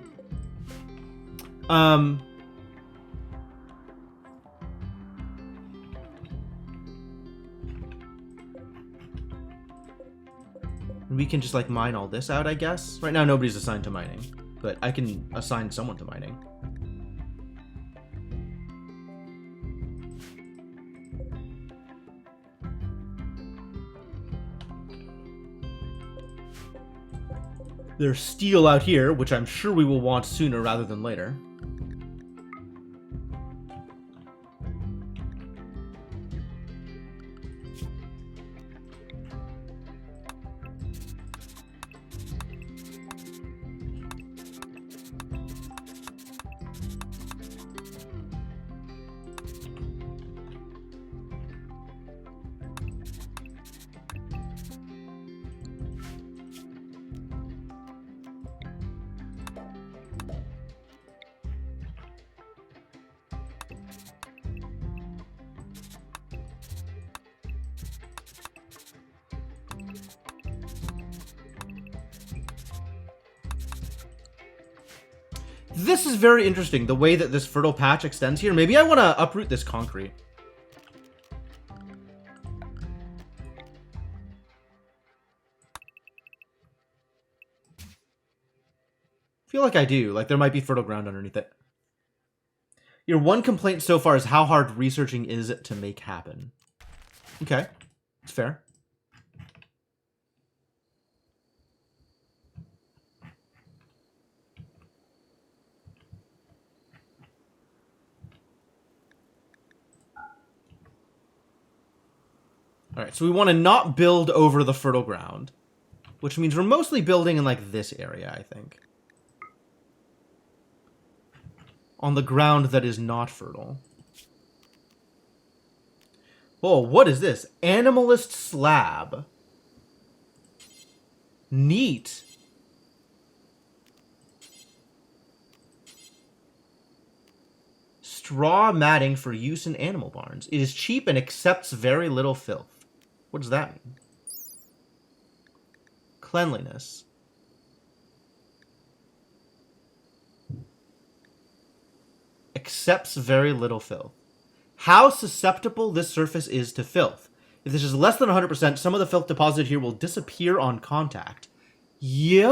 We can just like mine all this out, I guess. Right now, nobody's assigned to mining, but I can assign someone to mining. There's steel out here, which I'm sure we will want sooner rather than later. This is very interesting, the way that this fertile patch extends here. Maybe I want to uproot this concrete. I feel like I do. Like there might be fertile ground underneath it. Your one complaint so far is how hard researching is to make happen. Okay, it's fair. All right, so we want to not build over the fertile ground, which means we're mostly building in like this area, I think. On the ground that is not fertile. Oh, what is this? Animalist slab. Neat. Straw matting for use in animal barns. It is cheap and accepts very little filth. What does that mean? cleanliness. Accepts very little filth. How susceptible this surface is to filth. If this is less than 100%, some of the filth deposited here will disappear on contact. Yo!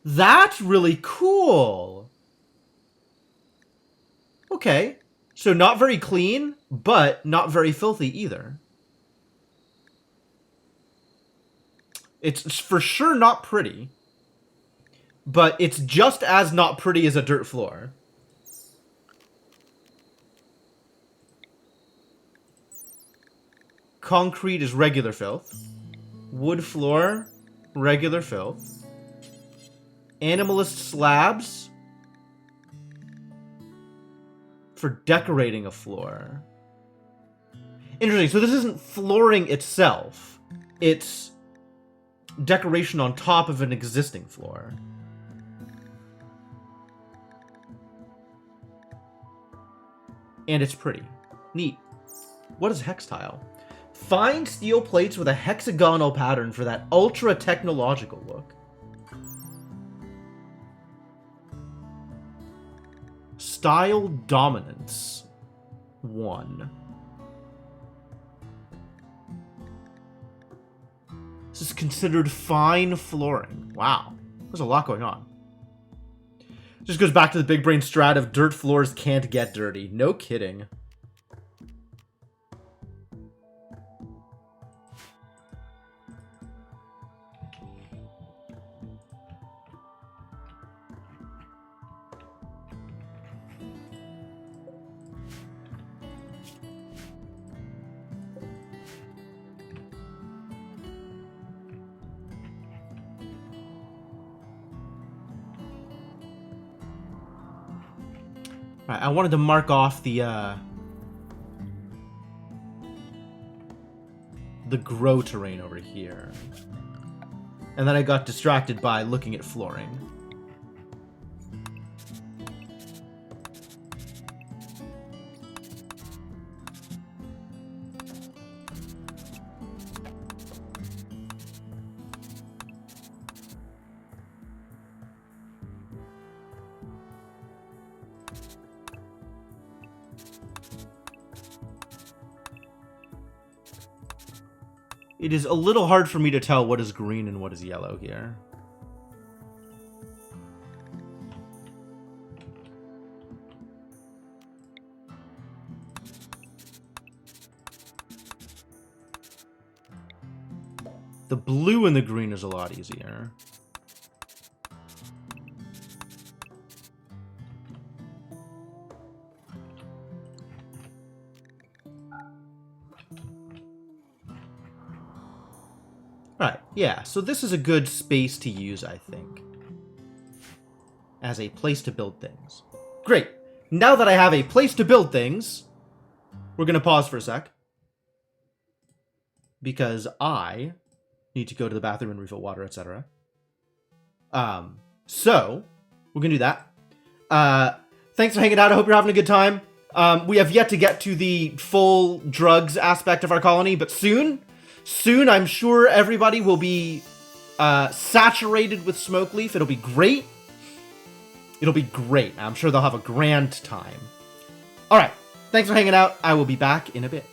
That's really cool! Okay. So not very clean, but not very filthy either. It's for sure not pretty. But it's just as not pretty as a dirt floor. Concrete is regular filth. Wood floor, regular filth. Animalist slabs for decorating a floor. Interesting. So this isn't flooring itself. It's decoration on top of an existing floor. And it's pretty. Neat. What is hex tile? Fine steel plates with a hexagonal pattern for that ultra technological look. Style dominance. 1. This is considered fine flooring. Wow. There's a lot going on. Just goes back to the big brain strat of dirt floors can't get dirty. No kidding. Right, I wanted to mark off the grow terrain over here. And then I got distracted by looking at flooring. It is a little hard for me to tell what is green and what is yellow here. The blue and the green is a lot easier. Right, yeah, so this is a good space to use, I think, as a place to build things. Great. Now that I have a place to build things, we're going to pause for a sec, because I need to go to the bathroom and refill water, etc. So, we're going to do that. Thanks for hanging out. I hope you're having a good time. We have yet to get to the full drugs aspect of our colony, but soon, I'm sure everybody will be saturated with smoke leaf. It'll be great. It'll be great. I'm sure they'll have a grand time. All right. Thanks for hanging out. I will be back in a bit.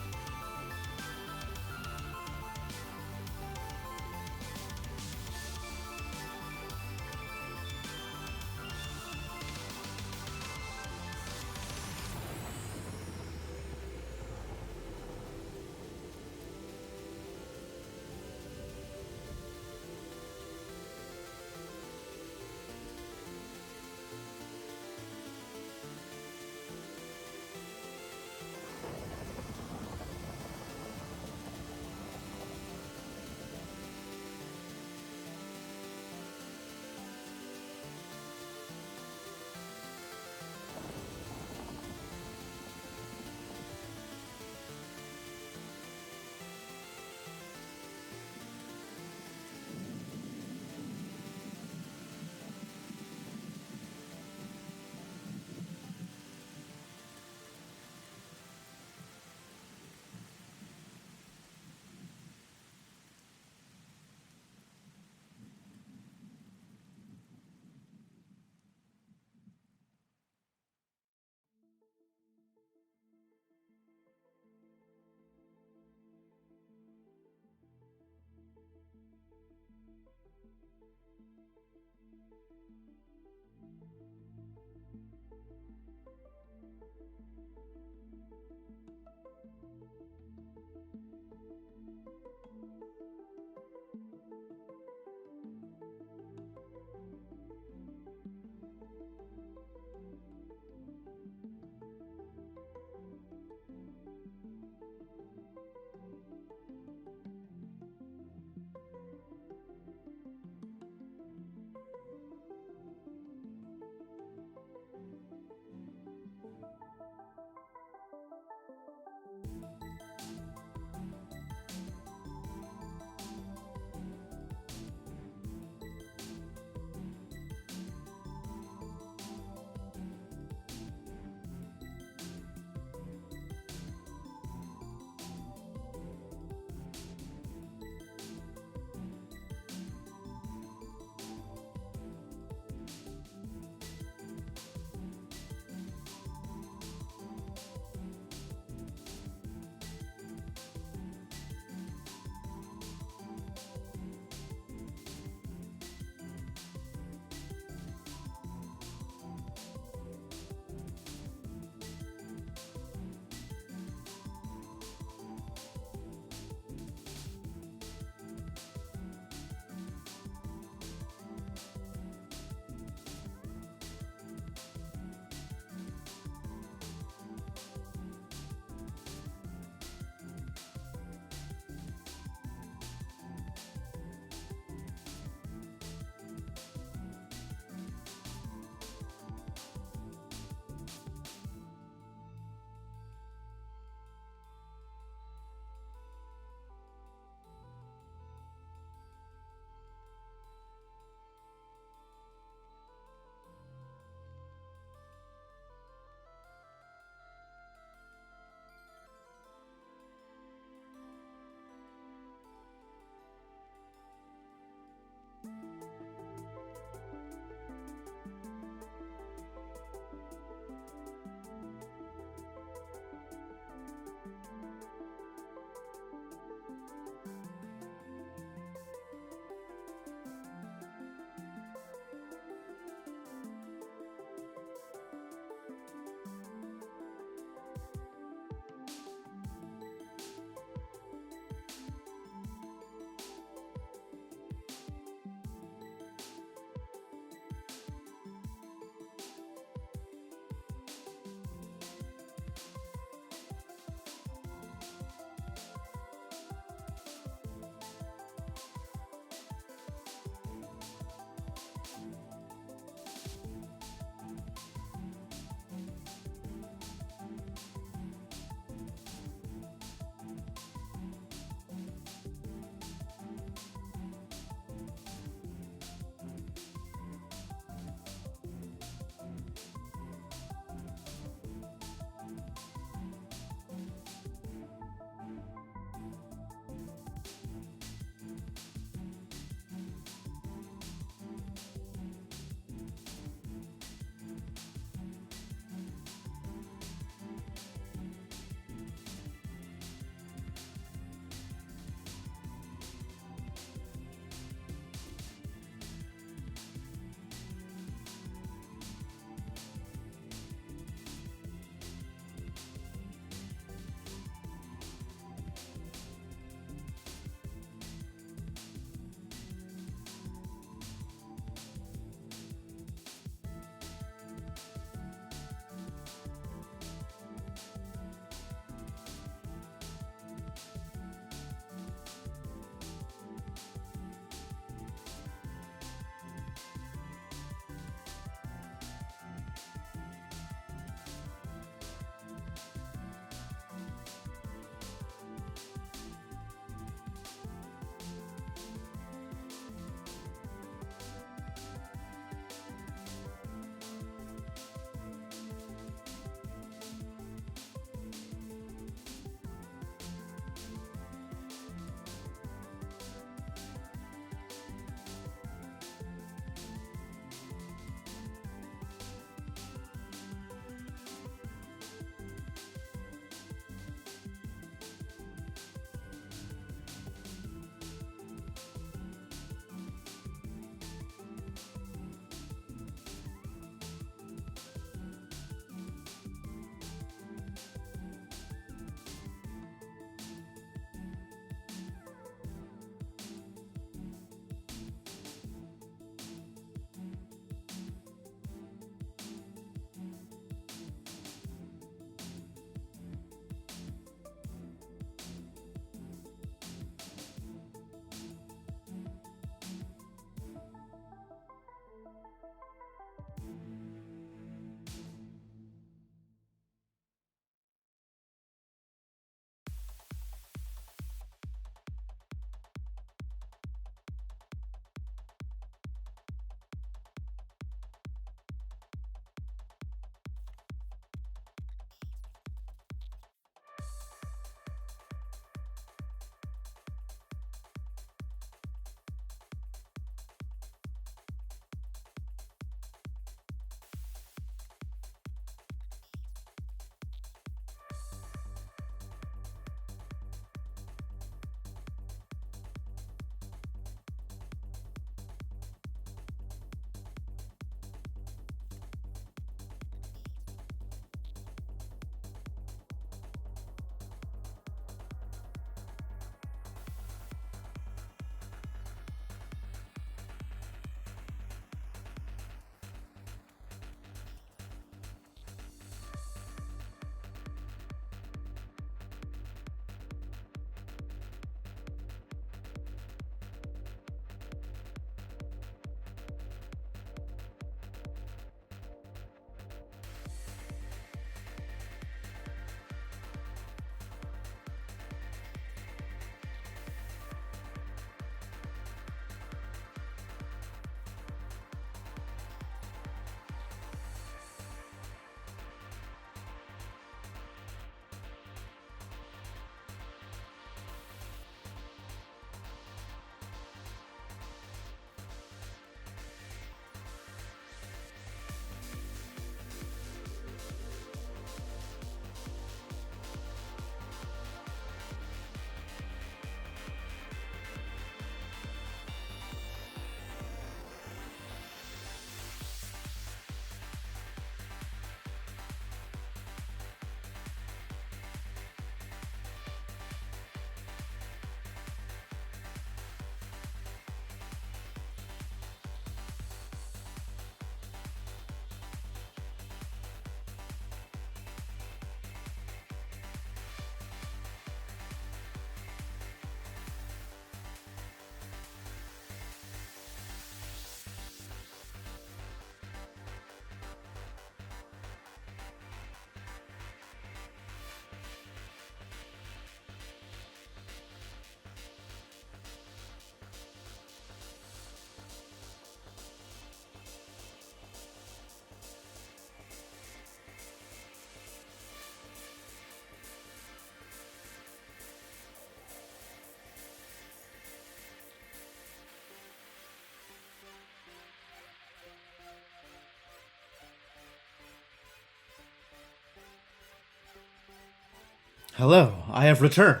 Hello, I have returned.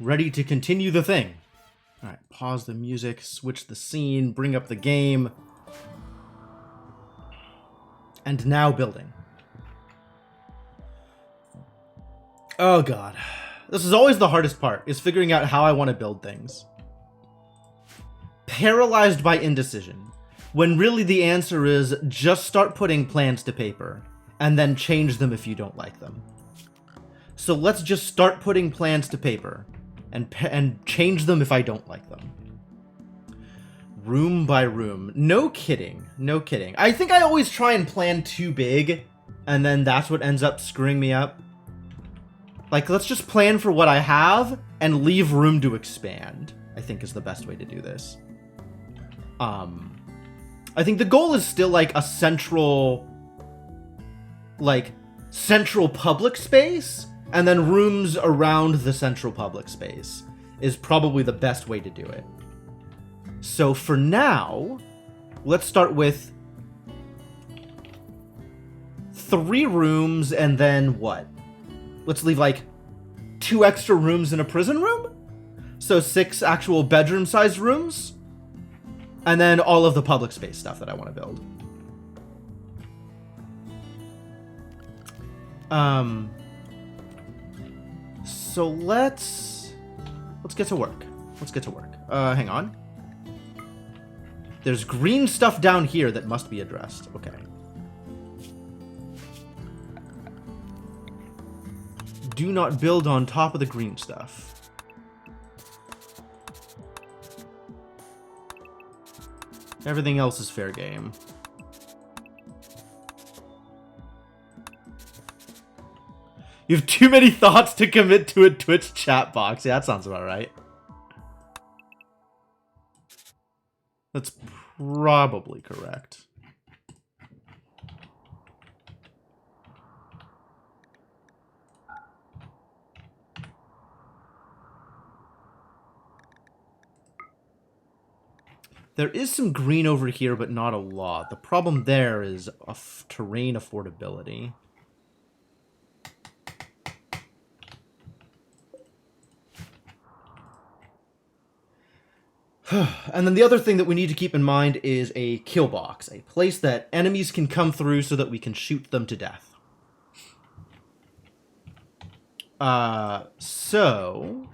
Ready to continue the thing. Alright, pause the music, switch the scene, bring up the game. And now building. Oh god. This is always the hardest part, is figuring out how I want to build things. Paralyzed by indecision. When really the answer is just start putting plans to paper, and then change them if you don't like them. So let's just start putting plans to paper, and change them if I don't like them. Room by room. No kidding. No kidding. I think I always try and plan too big, and then that's what ends up screwing me up. Like, let's just plan for what I have, and leave room to expand, I think is the best way to do this. I think the goal is still, like, a central public space, and then rooms around the central public space is probably the best way to do it. So for now, let's start with 3 rooms and then what? Let's leave like 2 extra rooms in a prison room? So 6 actual bedroom-sized rooms? And then all of the public space stuff that I want to build. So let's get to work. Let's get to work. Hang on. There's green stuff down here that must be addressed. Okay. Do not build on top of the green stuff. Everything else is fair game. You have too many thoughts to commit to a Twitch chat box. Yeah, that sounds about right. That's probably correct. There is some green over here, but not a lot. The problem there is terrain affordability. And then the other thing that we need to keep in mind is a kill box, a place that enemies can come through so that we can shoot them to death. So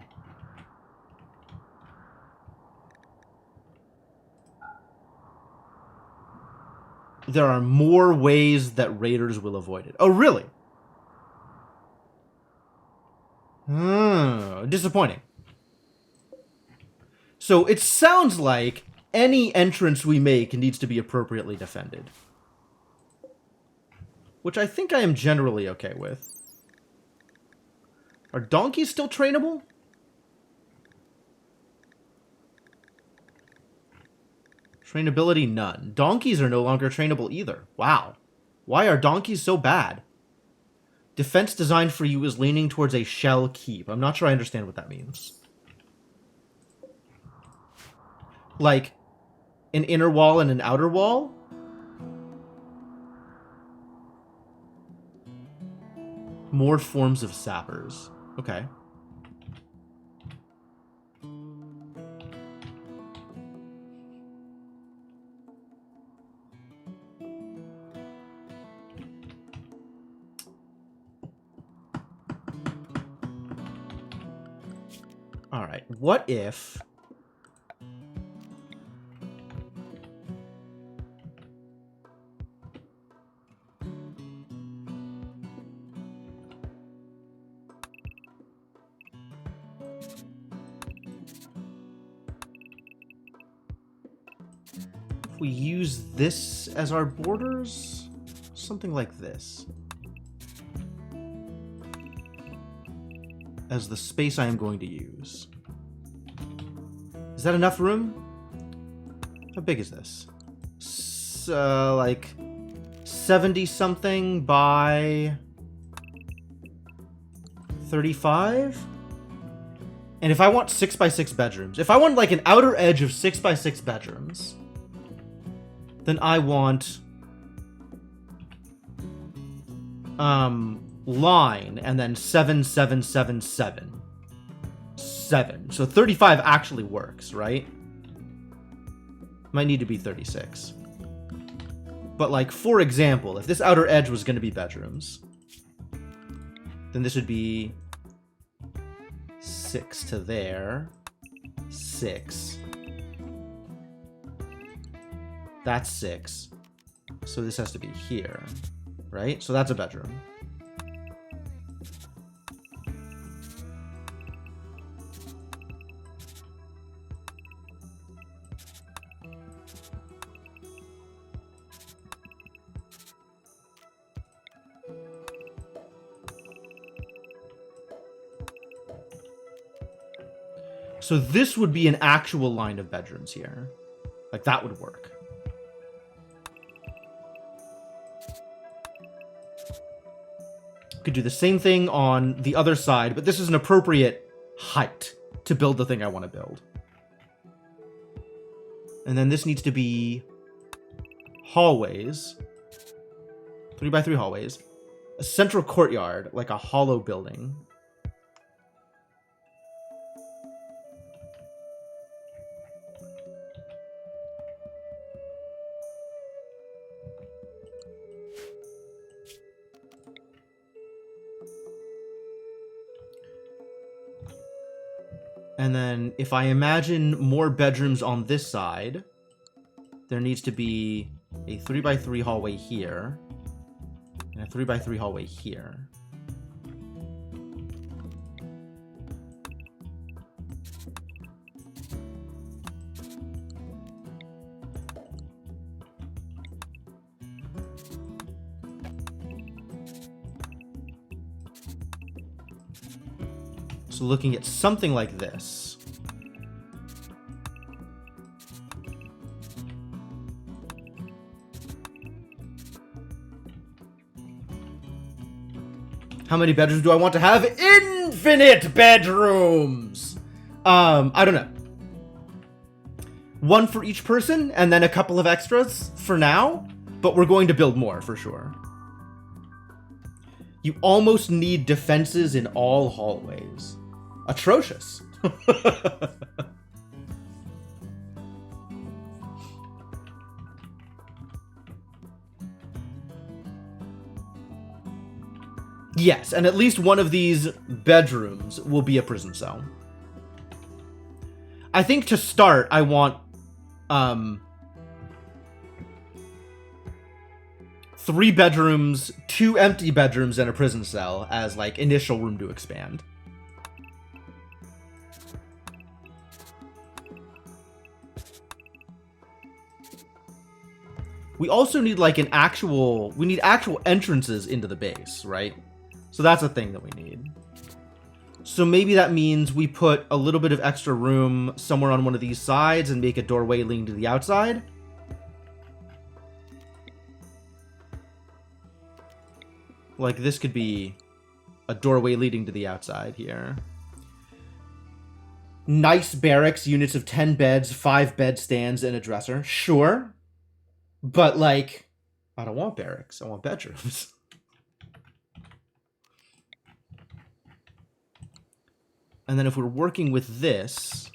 there are more ways that raiders will avoid it. Oh, really? Disappointing. So it sounds like any entrance we make needs to be appropriately defended. Which I think I am generally okay with. Are donkeys still trainable? Trainability none. Donkeys are no longer trainable either. Wow. Why are donkeys so bad? Defense designed for you is leaning towards a shell keep. I'm not sure I understand what that means. Like, an inner wall and an outer wall? More forms of sappers. Okay. Alright, what if... we use this as our borders? Something like this. As the space I am going to use. Is that enough room? How big is this? Like 70 something by 35? And if I want 6 by 6 bedrooms, if I want like an outer edge of 6 by 6 bedrooms, then I want line, and then 7, 7, 7, 7. 7. So 35 actually works, right? Might need to be 36. But, like, for example, if this outer edge was going to be bedrooms, then this would be 6 to there. 6. That's 6. So this has to be here, right? So that's a bedroom. So this would be an actual line of bedrooms here. Like, that would work. Could do the same thing on the other side, but this is an appropriate height to build the thing I want to build. And then this needs to be hallways. 3 by 3 hallways. A central courtyard, like a hollow building. And then if I imagine more bedrooms on this side, there needs to be a 3 by 3 hallway here and a 3 by 3 hallway here. So looking at something like this. How many bedrooms do I want to have? Infinite bedrooms! I don't know. 1 for each person, and then a couple of extras for now, but we're going to build more for sure. You almost need defenses in all hallways. Atrocious. Yes, and at least one of these bedrooms will be a prison cell. I think to start, I want 3 bedrooms, 2 empty bedrooms, and a prison cell as, like, initial room to expand. We also need, like, we need actual entrances into the base, right? So that's a thing that we need. So maybe that means we put a little bit of extra room somewhere on one of these sides and make a doorway leading to the outside. Like, this could be a doorway leading to the outside here. Nice barracks, units of 10 beds, 5 bedstands, and a dresser. Sure. But, like, I don't want barracks. I want bedrooms. And then if we're working with this,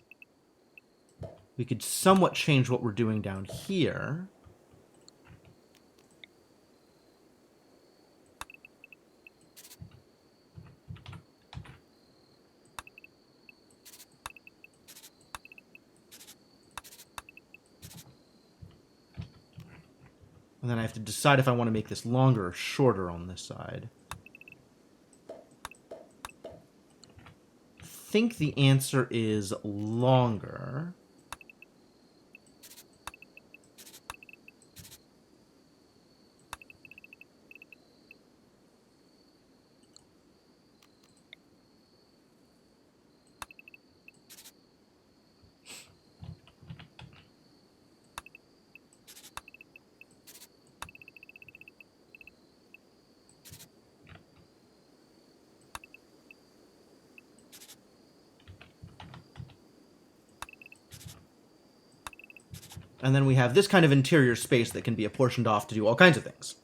we could somewhat change what we're doing down here. And then I have to decide if I want to make this longer or shorter on this side. I think the answer is longer. And then we have this kind of interior space that can be apportioned off to do all kinds of things.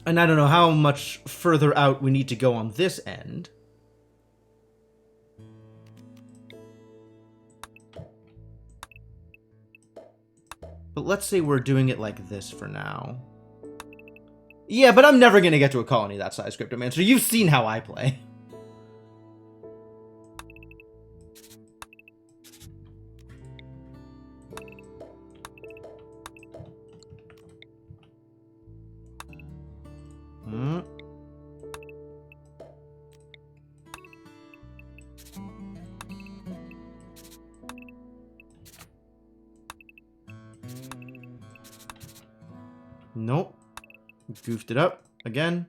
And I don't know how much further out we need to go on this end. But let's say we're doing it like this for now. Yeah, but I'm never going to get to a colony that size, Cryptomancer. You've seen how I play. Nope. Goofed it up again.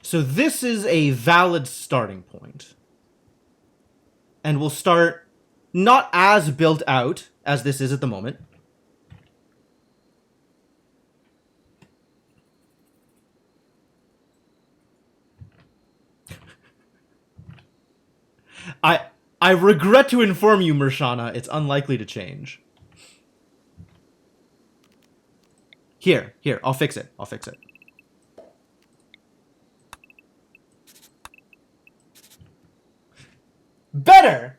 So this is a valid starting point. And we'll start not as built out as this is at the moment. I regret to inform you, Mershana, it's unlikely to change. Here, I'll fix it. Better!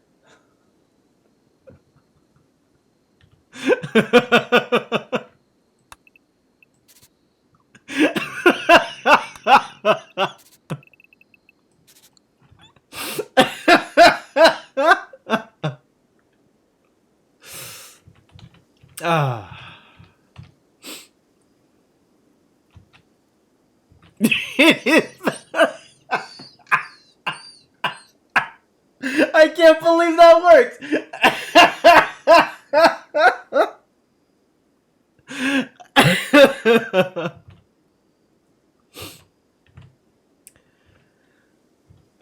I can't believe that worked.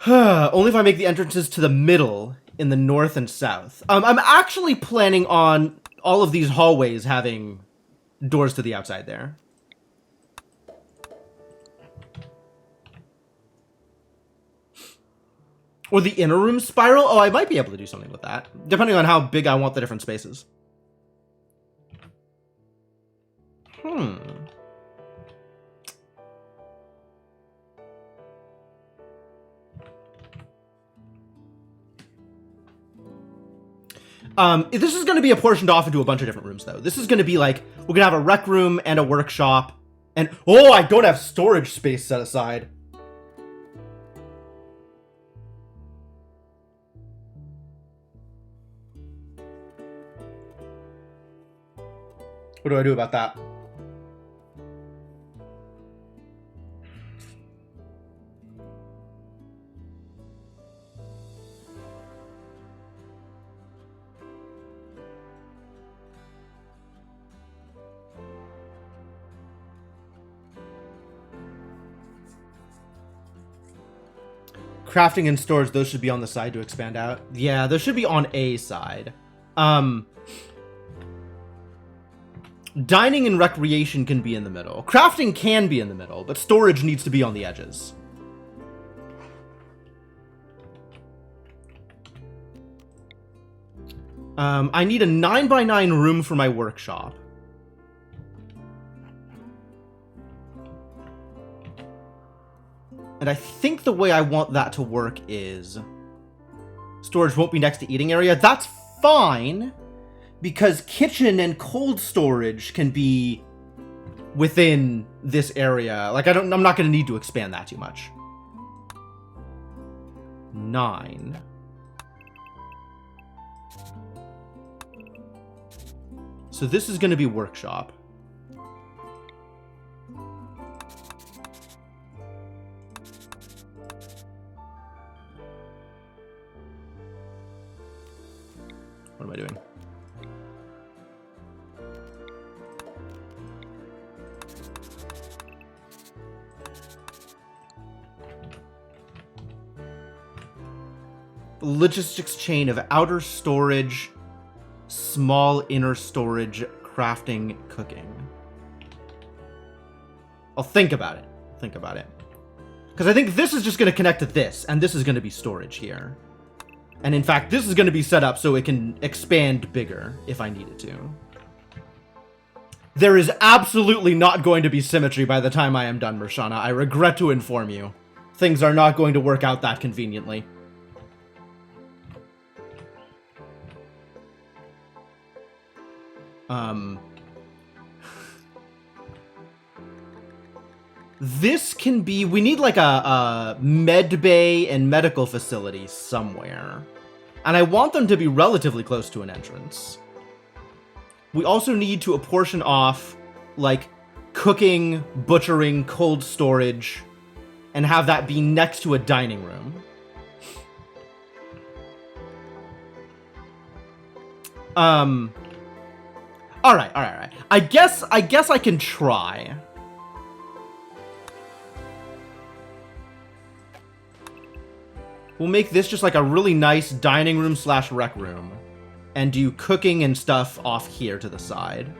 Only if I make the entrances to the middle in the north and south. I'm actually planning on all of these hallways having doors to the outside there. Or the inner room spiral? Oh, I might be able to do something with that, depending on how big I want the different spaces. This is going to be apportioned off into a bunch of different rooms, though. This is going to be like, we're going to have a rec room and a workshop. And, oh, I don't have storage space set aside. What do I do about that? Crafting and storage, those should be on the side to expand out. Yeah, those should be on a side. Dining and recreation can be in the middle. Crafting can be in the middle, but storage needs to be on the edges. I need a 9x9 room for my workshop. And I think the way I want that to work is storage won't be next to eating area. That's fine, because kitchen and cold storage can be within this area. Like, I'm not going to need to expand that too much. 9. So this is going to be workshop. What am I doing? Logistics chain of outer storage, small inner storage, crafting, cooking. I'll think about it. Think about it. Because I think this is just going to connect to this, and this is going to be storage here. And in fact, this is going to be set up so it can expand bigger if I need it to. There is absolutely not going to be symmetry by the time I am done, Mershana. I regret to inform you. Things are not going to work out that conveniently. This can be... We need like a med bay and medical facility somewhere. And I want them to be relatively close to an entrance. We also need to apportion off, like, cooking, butchering, cold storage, and have that be next to a dining room. Alright. I guess I can try. We'll make this just like a really nice dining room / rec room. And do cooking and stuff off here to the side.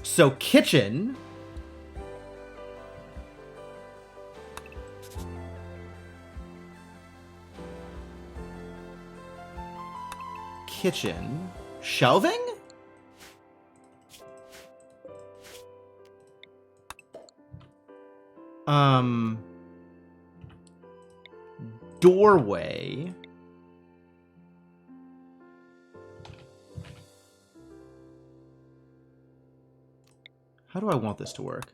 So kitchen. Kitchen. Shelving? Doorway. How do I want this to work?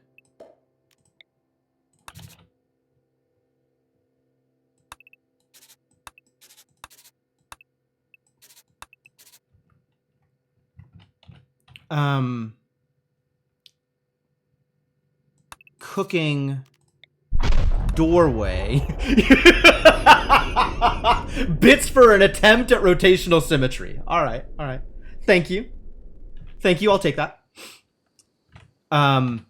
Cooking, doorway. Bits for an attempt at rotational symmetry. All right. Thank you, I'll take that. Oh,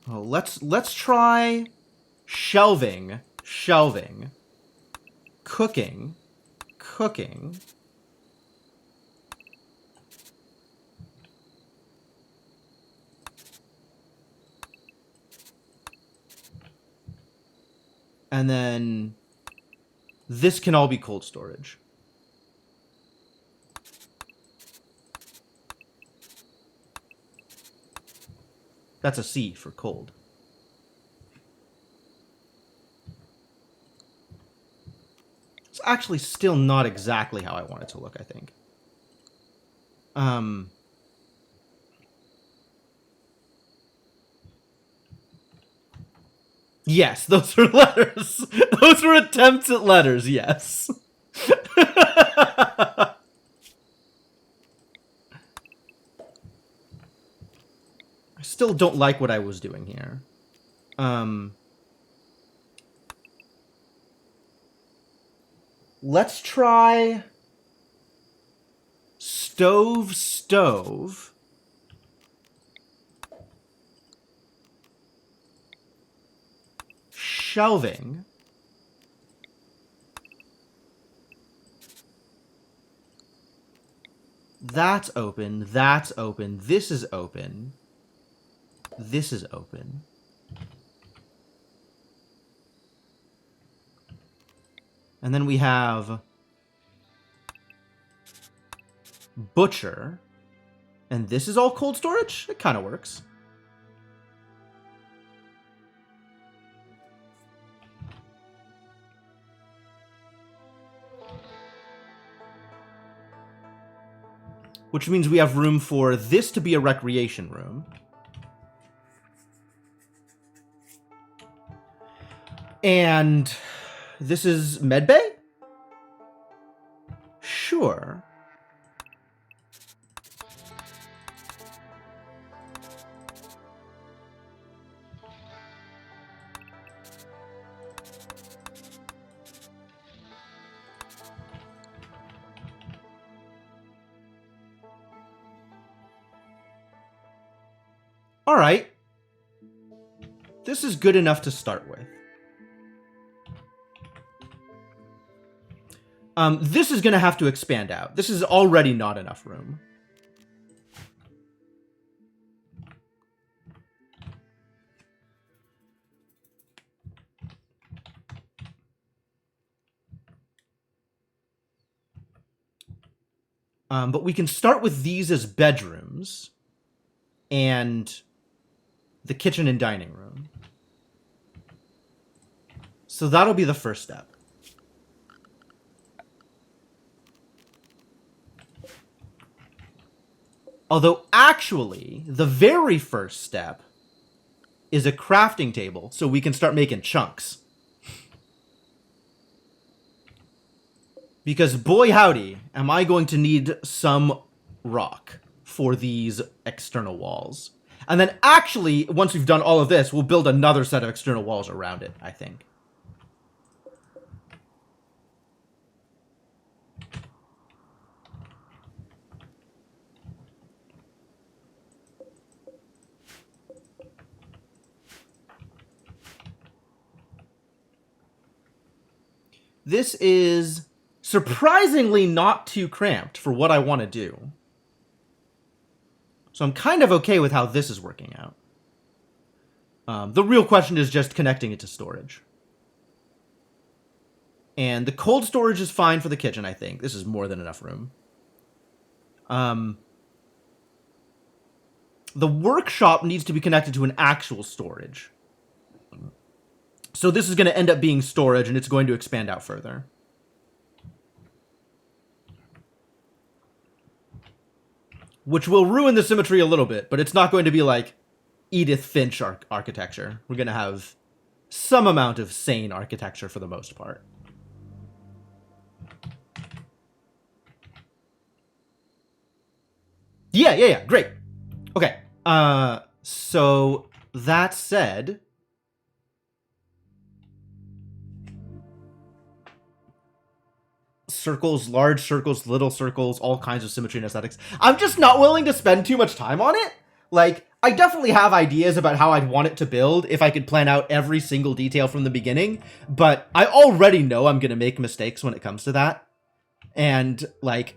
let's try shelving, cooking. And then this can all be cold storage. That's a C for cold. It's actually still not exactly how I want it to look, I think. Yes, those are letters. Those were attempts at letters, yes. I still don't like what I was doing here. Let's try stove. Shelving. That's open. That's open. This is open. This is open. And then we have butcher. And this is all cold storage? It kind of works. Which means we have room for this to be a recreation room. And this is medbay? Sure. All right. this is good enough to start with. This is going to have to expand out. This is already not enough room. But we can start with these as bedrooms and the kitchen and dining room. So that'll be the first step. Although actually, the very first step is a crafting table so we can start making chunks. Because boy howdy, am I going to need some rock for these external walls. And then actually, once we've done all of this, we'll build another set of external walls around it, I think. This is surprisingly not too cramped for what I want to do. So I'm kind of okay with how this is working out. The real question is just connecting it to storage. And the cold storage is fine for the kitchen, I think. This is more than enough room. The workshop needs to be connected to an actual storage. So this is going to end up being storage, and it's going to expand out further. Which will ruin the symmetry a little bit, but it's not going to be like Edith Finch architecture. We're going to have some amount of sane architecture for the most part. Yeah, great. Okay, so that said, circles, large circles, little circles, all kinds of symmetry and aesthetics. I'm just not willing to spend too much time on it. Like, I definitely have ideas about how I'd want it to build if I could plan out every single detail from the beginning, but I already know I'm going to make mistakes when it comes to that. And, like,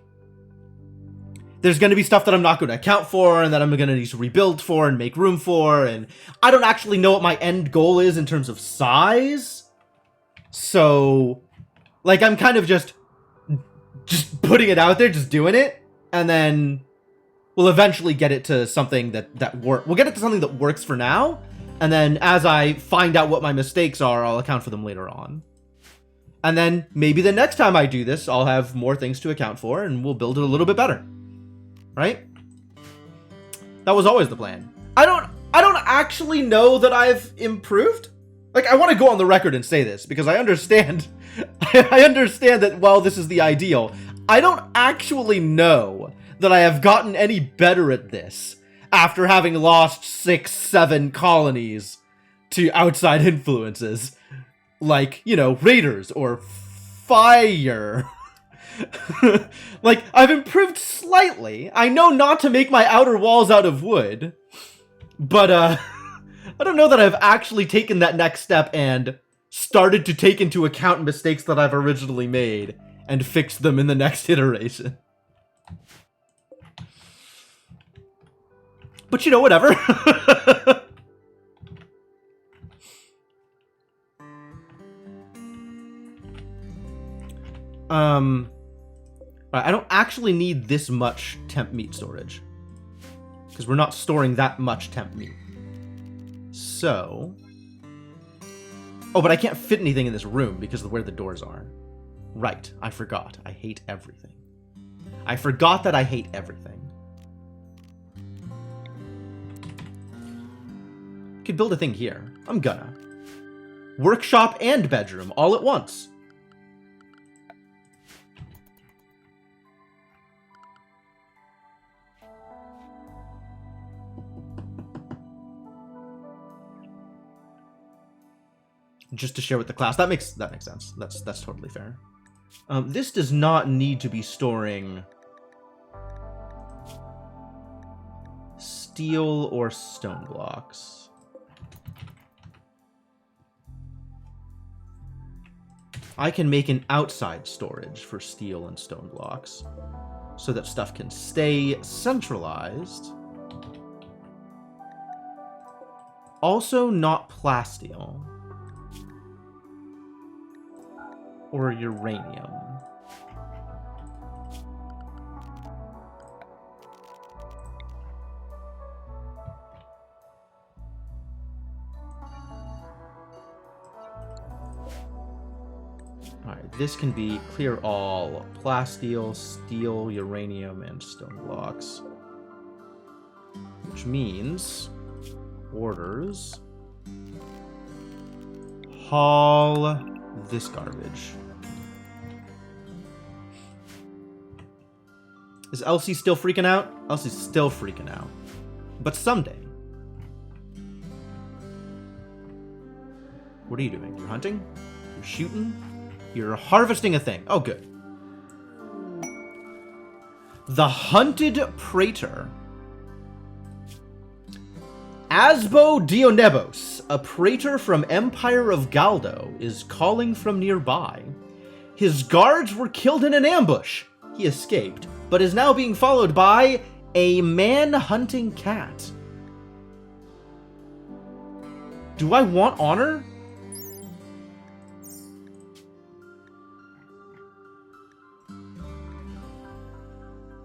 there's going to be stuff that I'm not going to account for and that I'm going to need to rebuild for and make room for, and I don't actually know what my end goal is in terms of size. So, like, I'm kind of just putting it out there, just doing it, and then we'll eventually get it to something that we'll get it to something that works for now, and then as I find out what my mistakes are, I'll account for them later on. And then maybe the next time I do this, I'll have more things to account for, and we'll build it a little bit better. Right? That was always the plan. I don't actually know that I've improved. Like, I want to go on the record and say this, because I understand I understand that while this is the ideal, I don't actually know that I have gotten any better at this after having lost 6, 7 colonies to outside influences. Like, you know, raiders or fire. Like, I've improved slightly. I know not to make my outer walls out of wood. But, I don't know that I've actually taken that next step and started to take into account mistakes that I've originally made and fix them in the next iteration. But, you know, whatever. I don't actually need this much temp meat storage, because we're not storing that much temp meat. So, oh, but I can't fit anything in this room because of where the doors are. Right, I forgot. I hate everything. I forgot that I hate everything. Could build a thing here. I'm gonna. Workshop and bedroom all at once. Just to share with the class. That makes sense. That's totally fair. This does not need to be storing steel or stone blocks. I can make an outside storage for steel and stone blocks so that stuff can stay centralized. Also not plasteel or uranium. Alright, this can be clear all plasteel, steel, uranium, and stone blocks. Which means orders haul this garbage. Is Elsie still freaking out? Elsie's still freaking out. But someday. What are you doing? You're hunting? You're shooting? You're harvesting a thing. Oh, good. The Hunted Praetor. Asbo Dionebos, a praetor from Empire of Galdo, is calling from nearby. His guards were killed in an ambush. He escaped, but is now being followed by a man-hunting cat. Do I want honor?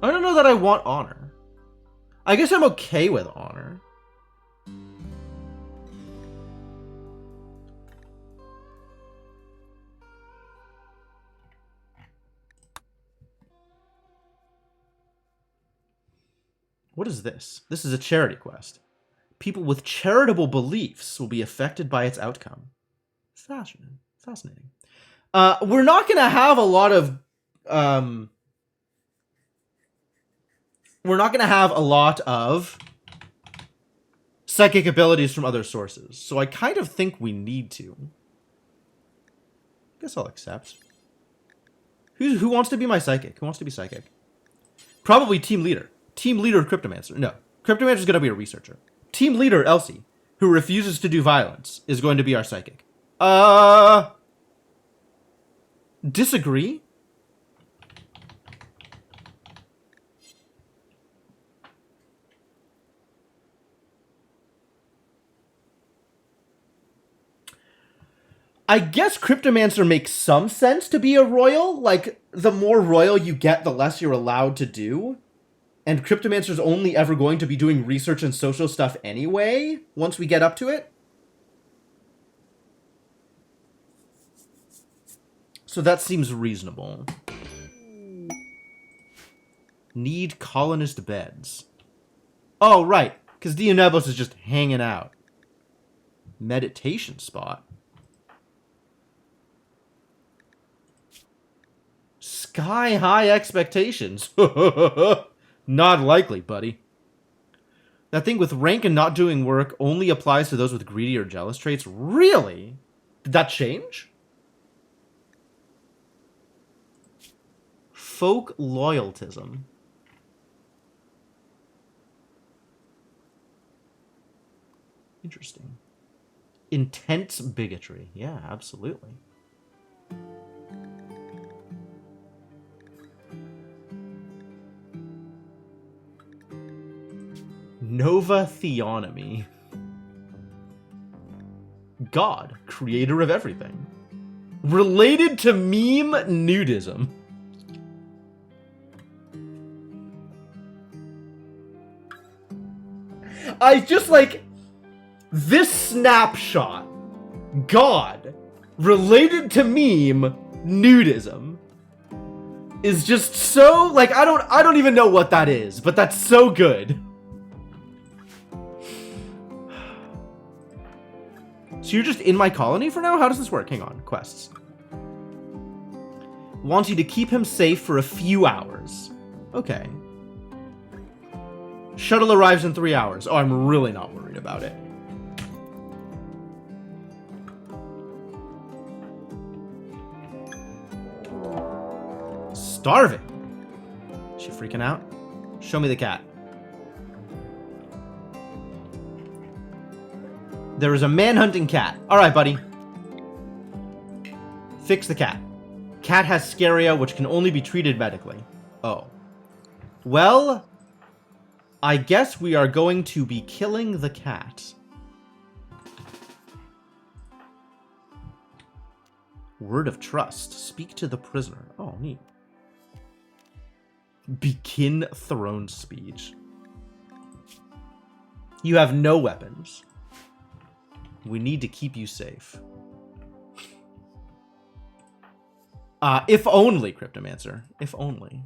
I don't know that I want honor. I guess I'm okay with honor. What is this? This is a charity quest. People with charitable beliefs will be affected by its outcome. Fascinating. Fascinating. We're not going to have a lot of... we're not going to have a lot of psychic abilities from other sources. So I kind of think we need to. I guess I'll accept. Who wants to be my psychic? Who wants to be psychic? Probably team leader. Team leader Cryptomancer. No. Cryptomancer's going to be a researcher. Team leader Elsie, who refuses to do violence, is going to be our psychic. Disagree? I guess Cryptomancer makes some sense to be a royal. Like, the more royal you get, the less you're allowed to do. And Cryptomancer's only ever going to be doing research and social stuff anyway, once we get up to it. So that seems reasonable. Need colonist beds. Oh, right, because Dionebos is just hanging out. Meditation spot. Sky high expectations. Not likely, buddy. That thing with rank and not doing work only applies to those with greedy or jealous traits. Really? Did that change? Folk loyaltism. Interesting. Intense bigotry. Yeah, absolutely. Nova Theonomy. God, creator of everything. Related to meme nudism. I just like this snapshot. God, related to meme nudism. Is just so like I don't even know what that is, but that's so good. So you're just in my colony for now? How does this work? Hang on. Quests. Wants you to keep him safe for a few hours. Okay. Shuttle arrives in 3 hours. Oh, I'm really not worried about it. Starving. Is she freaking out? Show me the cat. There is a man-hunting cat. All right, buddy. Fix the cat. Cat has scaria, which can only be treated medically. Oh. Well, I guess we are going to be killing the cat. Word of trust. Speak to the prisoner. Oh, neat. Begin throne speech. You have no weapons. We need to keep you safe. If only, Cryptomancer. If only.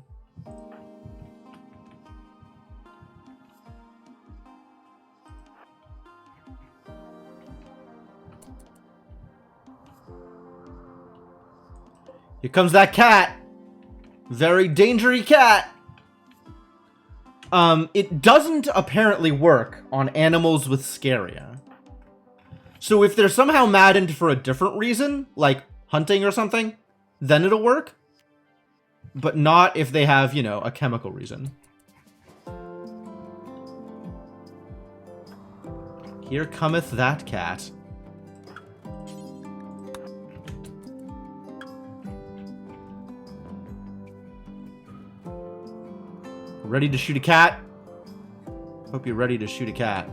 Here comes that cat. Very dangerous cat. It doesn't apparently work on animals with scaria. So if they're somehow maddened for a different reason, like hunting or something, then it'll work. But not if they have, you know, a chemical reason. Here cometh that cat. Ready to shoot a cat? Hope you're ready to shoot a cat.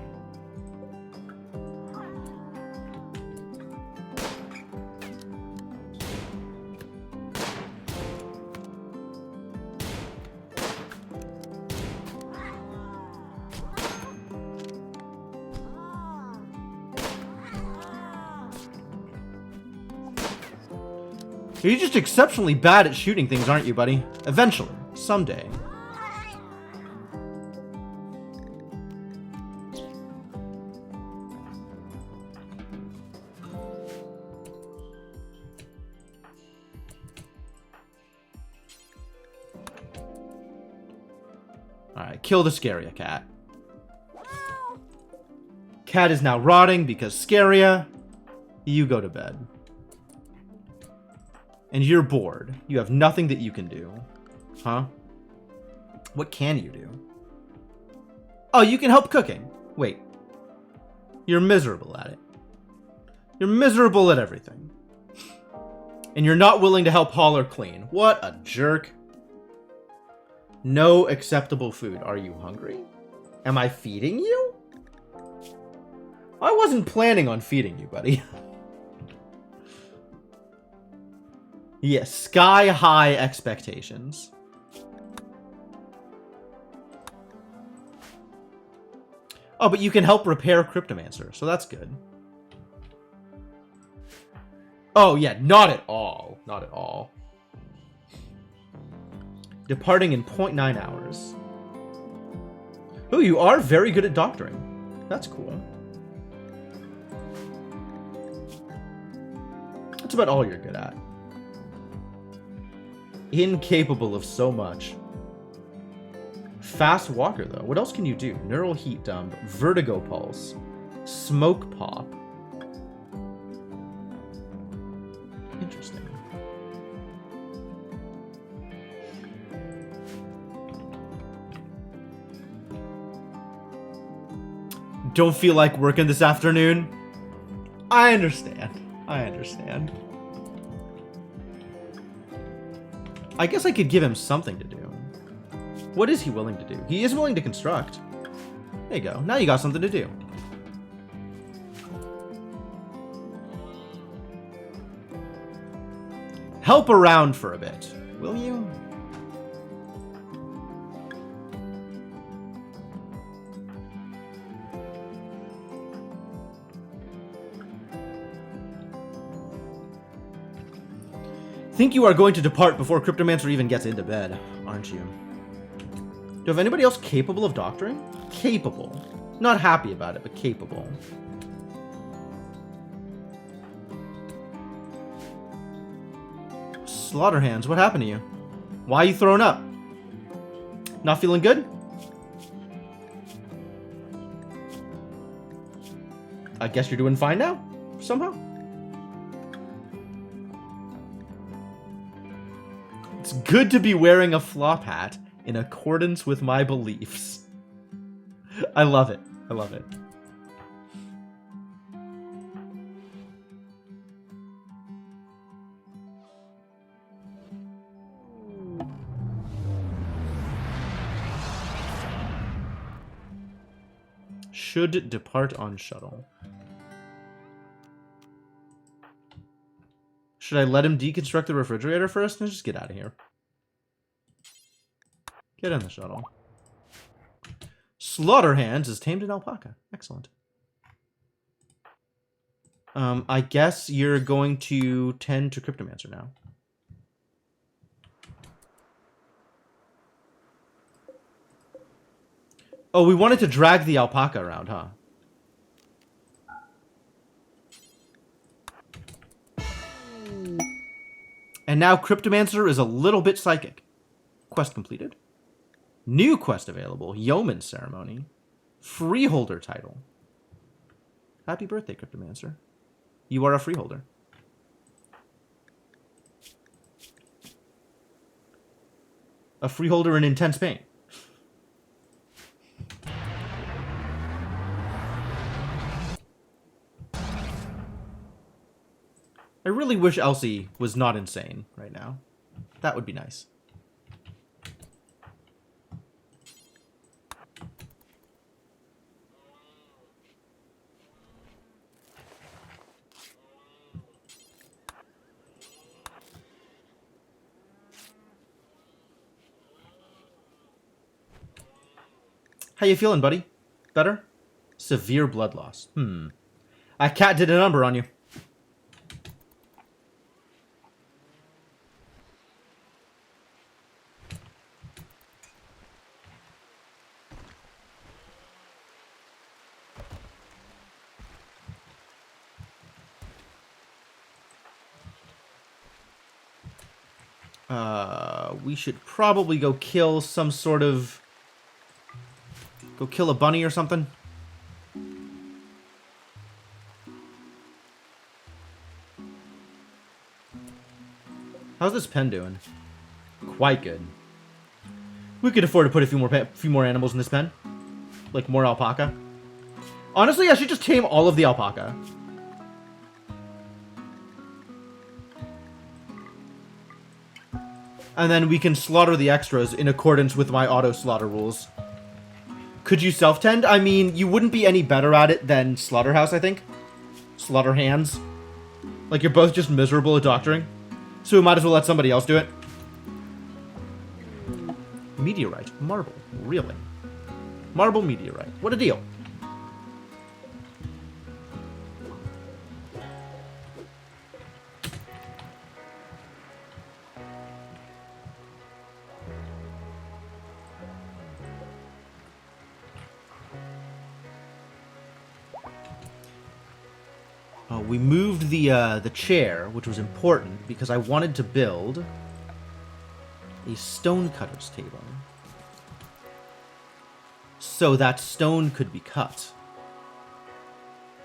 You're just exceptionally bad at shooting things, aren't you, buddy? Eventually. Someday. Alright, kill the Scaria cat. Cat is now rotting because Scaria. You go to bed. And you're bored. You have nothing that you can do. Huh? What can you do? Oh, you can help cooking. Wait. You're miserable at it. You're miserable at everything. And you're not willing to help haul or clean. What a jerk. No acceptable food. Are you hungry? Am I feeding you? I wasn't planning on feeding you, buddy. Yes, sky-high expectations. Oh, but you can help repair Cryptomancer, so that's good. Oh, yeah, not at all. Not at all. Departing in 0.9 hours. Oh, you are very good at doctoring. That's cool. That's about all you're good at. Incapable of so much. Fast walker, though. What else can you do? Neural heat dump, vertigo pulse, smoke pop. Interesting. Don't feel like working this afternoon? I understand. I understand. I guess I could give him something to do. What is he willing to do? He is willing to construct. There you go. Now you got something to do. Help around for a bit, will you? Think you are going to depart before Cryptomancer even gets into bed, aren't you? Do you have anybody else capable of doctoring? Capable. Not happy about it, but capable. Slaughterhands, what happened to you? Why are you throwing up? Not feeling good? I guess you're doing fine now, somehow. It's good to be wearing a flop hat in accordance with my beliefs. I love it. I love it. should depart on shuttle. Should I let him deconstruct the refrigerator first? No, just get out of here. Get in the shuttle. Slaughterhands is tamed an alpaca. Excellent. I guess you're going to tend to Cryptomancer now. Oh, we wanted to drag the alpaca around, huh? And now Cryptomancer is a little bit psychic. Quest completed. New quest available. Yeoman Ceremony. Freeholder title. Happy birthday, Cryptomancer. You are a freeholder. A freeholder in intense pain. I really wish Elsie was not insane right now. That would be nice. How you feeling, buddy? Better? Severe blood loss. A cat did a number on you. We should probably go kill some sort of... Go kill a bunny or something. How's this pen doing? Quite good. We could afford to put a few more animals in this pen. Like more alpaca. Honestly, I should just tame all of the alpaca. And then we can slaughter the extras in accordance with my auto-slaughter rules. Could you self-tend? I mean, you wouldn't be any better at it than Slaughterhouse, I think. Slaughter hands. Like, you're both just miserable at doctoring. So we might as well let somebody else do it. Meteorite. Marble. Really? Marble meteorite. What a deal. We moved the chair, which was important because I wanted to build a stonecutter's table so that stone could be cut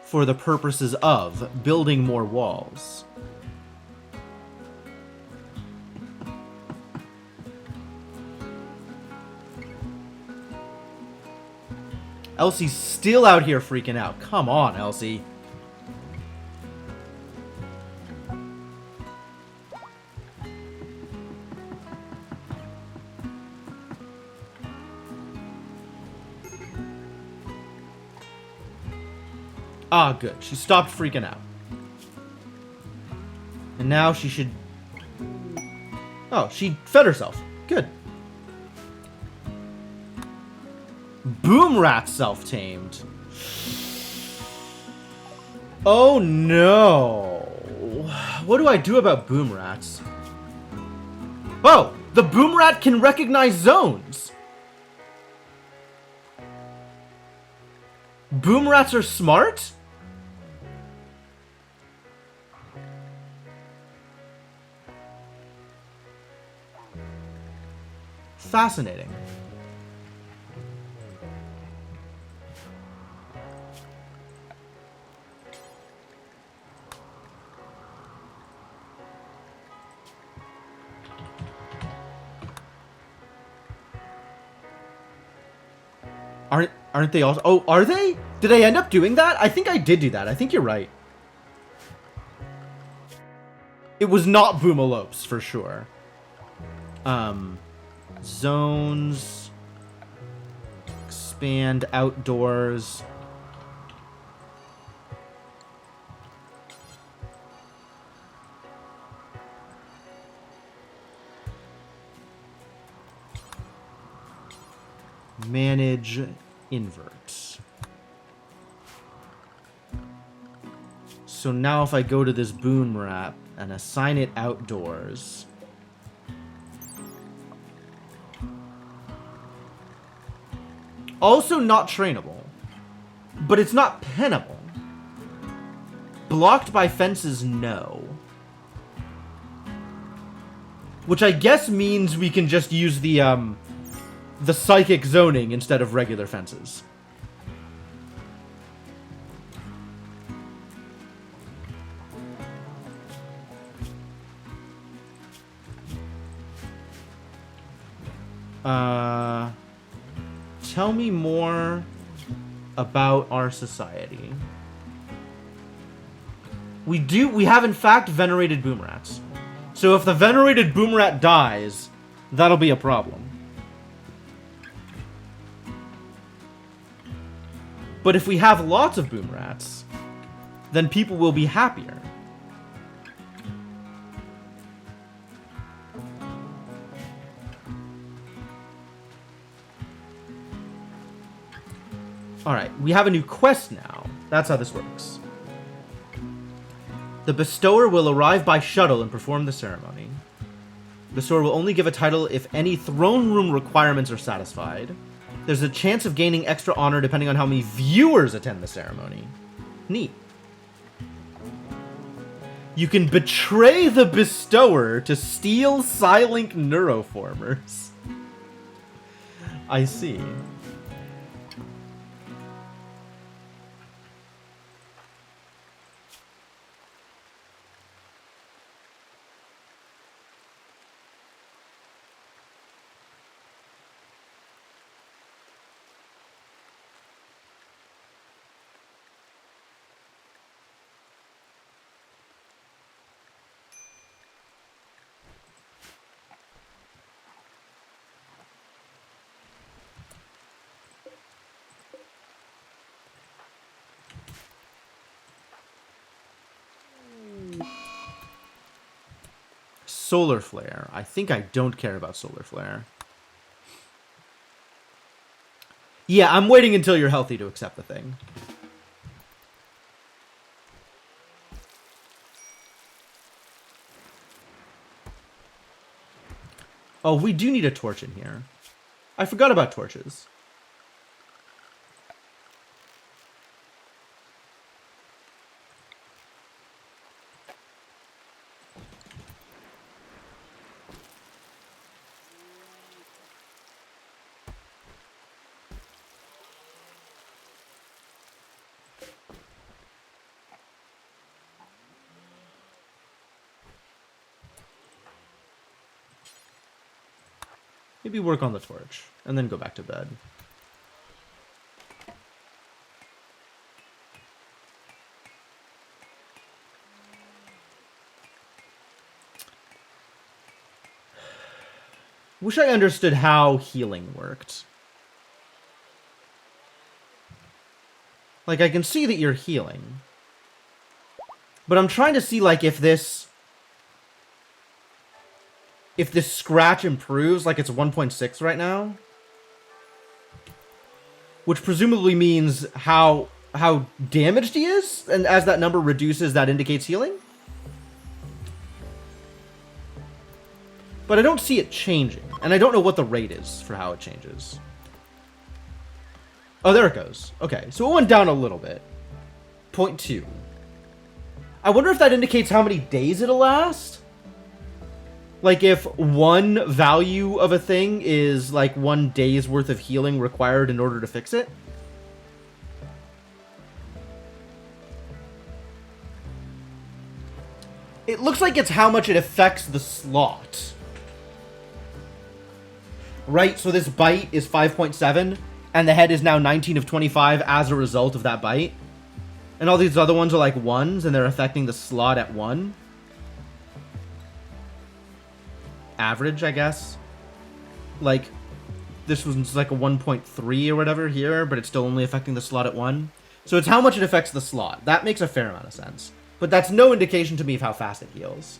for the purposes of building more walls. Elsie's still out here freaking out. Come on, Elsie. Ah, good. She stopped freaking out. And now she should... Oh, she fed herself. Good. Boom Rat self-tamed. Oh, no. What do I do about Boom Rats? Oh, the Boom Rat can recognize zones. Boom Rats are smart? Fascinating. Aren't they also... Oh, are they? Did I end up doing that? I think I did do that. I think you're right. It was not Boomalopes, for sure. Zones. Expand outdoors. Manage invert. So now if I go to this boom wrap and assign it outdoors... Also not trainable. But it's not pennable. Blocked by fences, no. Which I guess means we can just use the psychic zoning instead of regular fences. Tell me more about our society. We have in fact venerated boom rats. So if the venerated boom rat dies, that'll be a problem. But if we have lots of boom rats, then people will be happier. Alright, we have a new quest now. That's how this works. The bestower will arrive by shuttle and perform the ceremony. The bestower will only give a title if any throne room requirements are satisfied. There's a chance of gaining extra honor depending on how many viewers attend the ceremony. Neat. You can betray the bestower to steal Psylink neuroformers. I see. Solar flare. I think I don't care about solar flare. Yeah, I'm waiting until you're healthy to accept the thing. Oh, we do need a torch in here. I forgot about torches. Maybe work on the torch, and then go back to bed. Wish I understood how healing worked. Like, I can see that you're healing. But I'm trying to see, like, if this scratch improves, like it's 1.6 right now. Which presumably means how damaged he is, and as that number reduces, that indicates healing. But I don't see it changing, and I don't know what the rate is for how it changes. Oh, there it goes. Okay, so it went down a little bit. 0.2. I wonder if that indicates how many days it'll last? Like, if one value of a thing is, like, 1 day's worth of healing required in order to fix it? It looks like it's how much it affects the slot. Right, so this bite is 5.7, and the head is now 19 of 25 as a result of that bite. And all these other ones are, like, 1s, and they're affecting the slot at 1. Average, I guess. Like, this was like a 1.3 or whatever here, but it's still only affecting the slot at 1. So it's how much it affects the slot. That makes a fair amount of sense. But that's no indication to me of how fast it heals.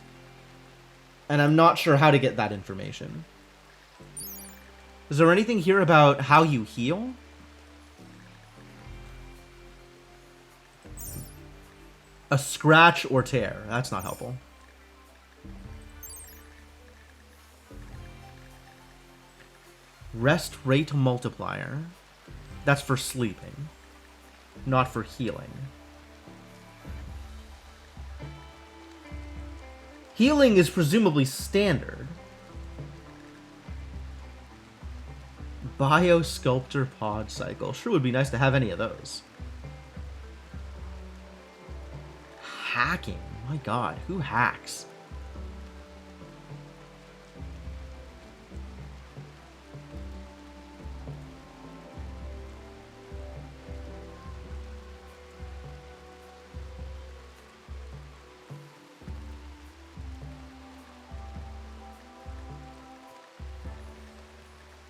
And I'm not sure how to get that information. Is there anything here about how you heal? A scratch or tear. That's not helpful. Rest rate multiplier. That's for sleeping, not for healing. Healing is presumably standard. Biosculptor pod cycle. Sure would be nice to have any of those. Hacking. My god, who hacks?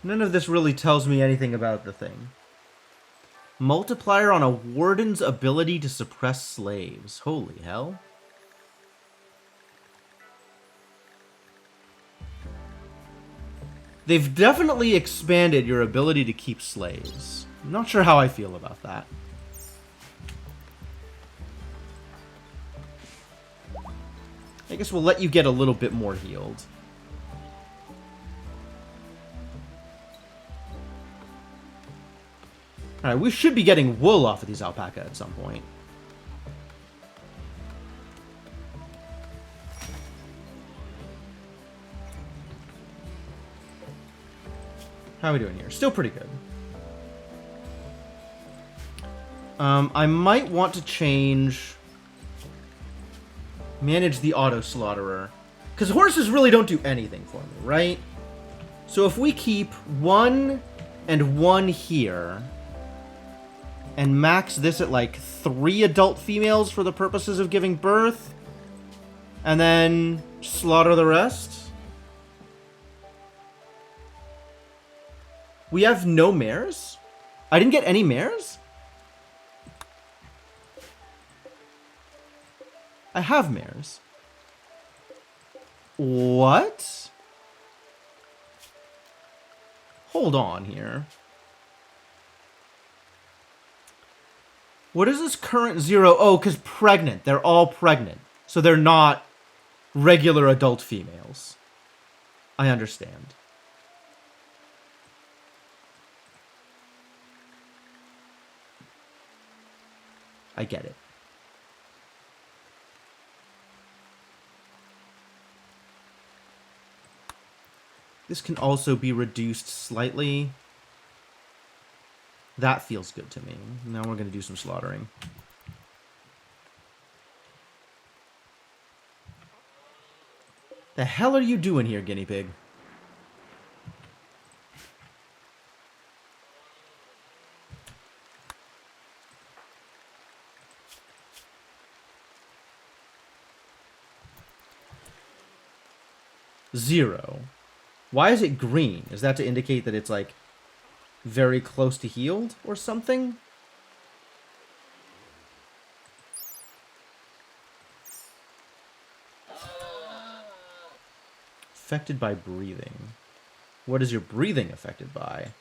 None of this really tells me anything about the thing. Multiplier on a warden's ability to suppress slaves. Holy hell. They've definitely expanded your ability to keep slaves. I'm not sure how I feel about that. I guess we'll let you get a little bit more healed. Alright, we should be getting wool off of these alpaca at some point. How are we doing here? Still pretty good. I might want to manage the auto slaughterer. Because horses really don't do anything for me, right? So if we keep 1 and 1 here, and max this at like 3 adult females for the purposes of giving birth, and then slaughter the rest. We have no mares? I didn't get any mares? I have mares. What? Hold on here. What is this current 0? Oh, because pregnant. They're all pregnant. So they're not regular adult females. I understand. I get it. This can also be reduced slightly. That feels good to me. Now we're going to do some slaughtering. The hell are you doing here, guinea pig? Zero. Why is it green? Is that to indicate that it's like very close to healed or something? Affected by breathing. What is your breathing affected by?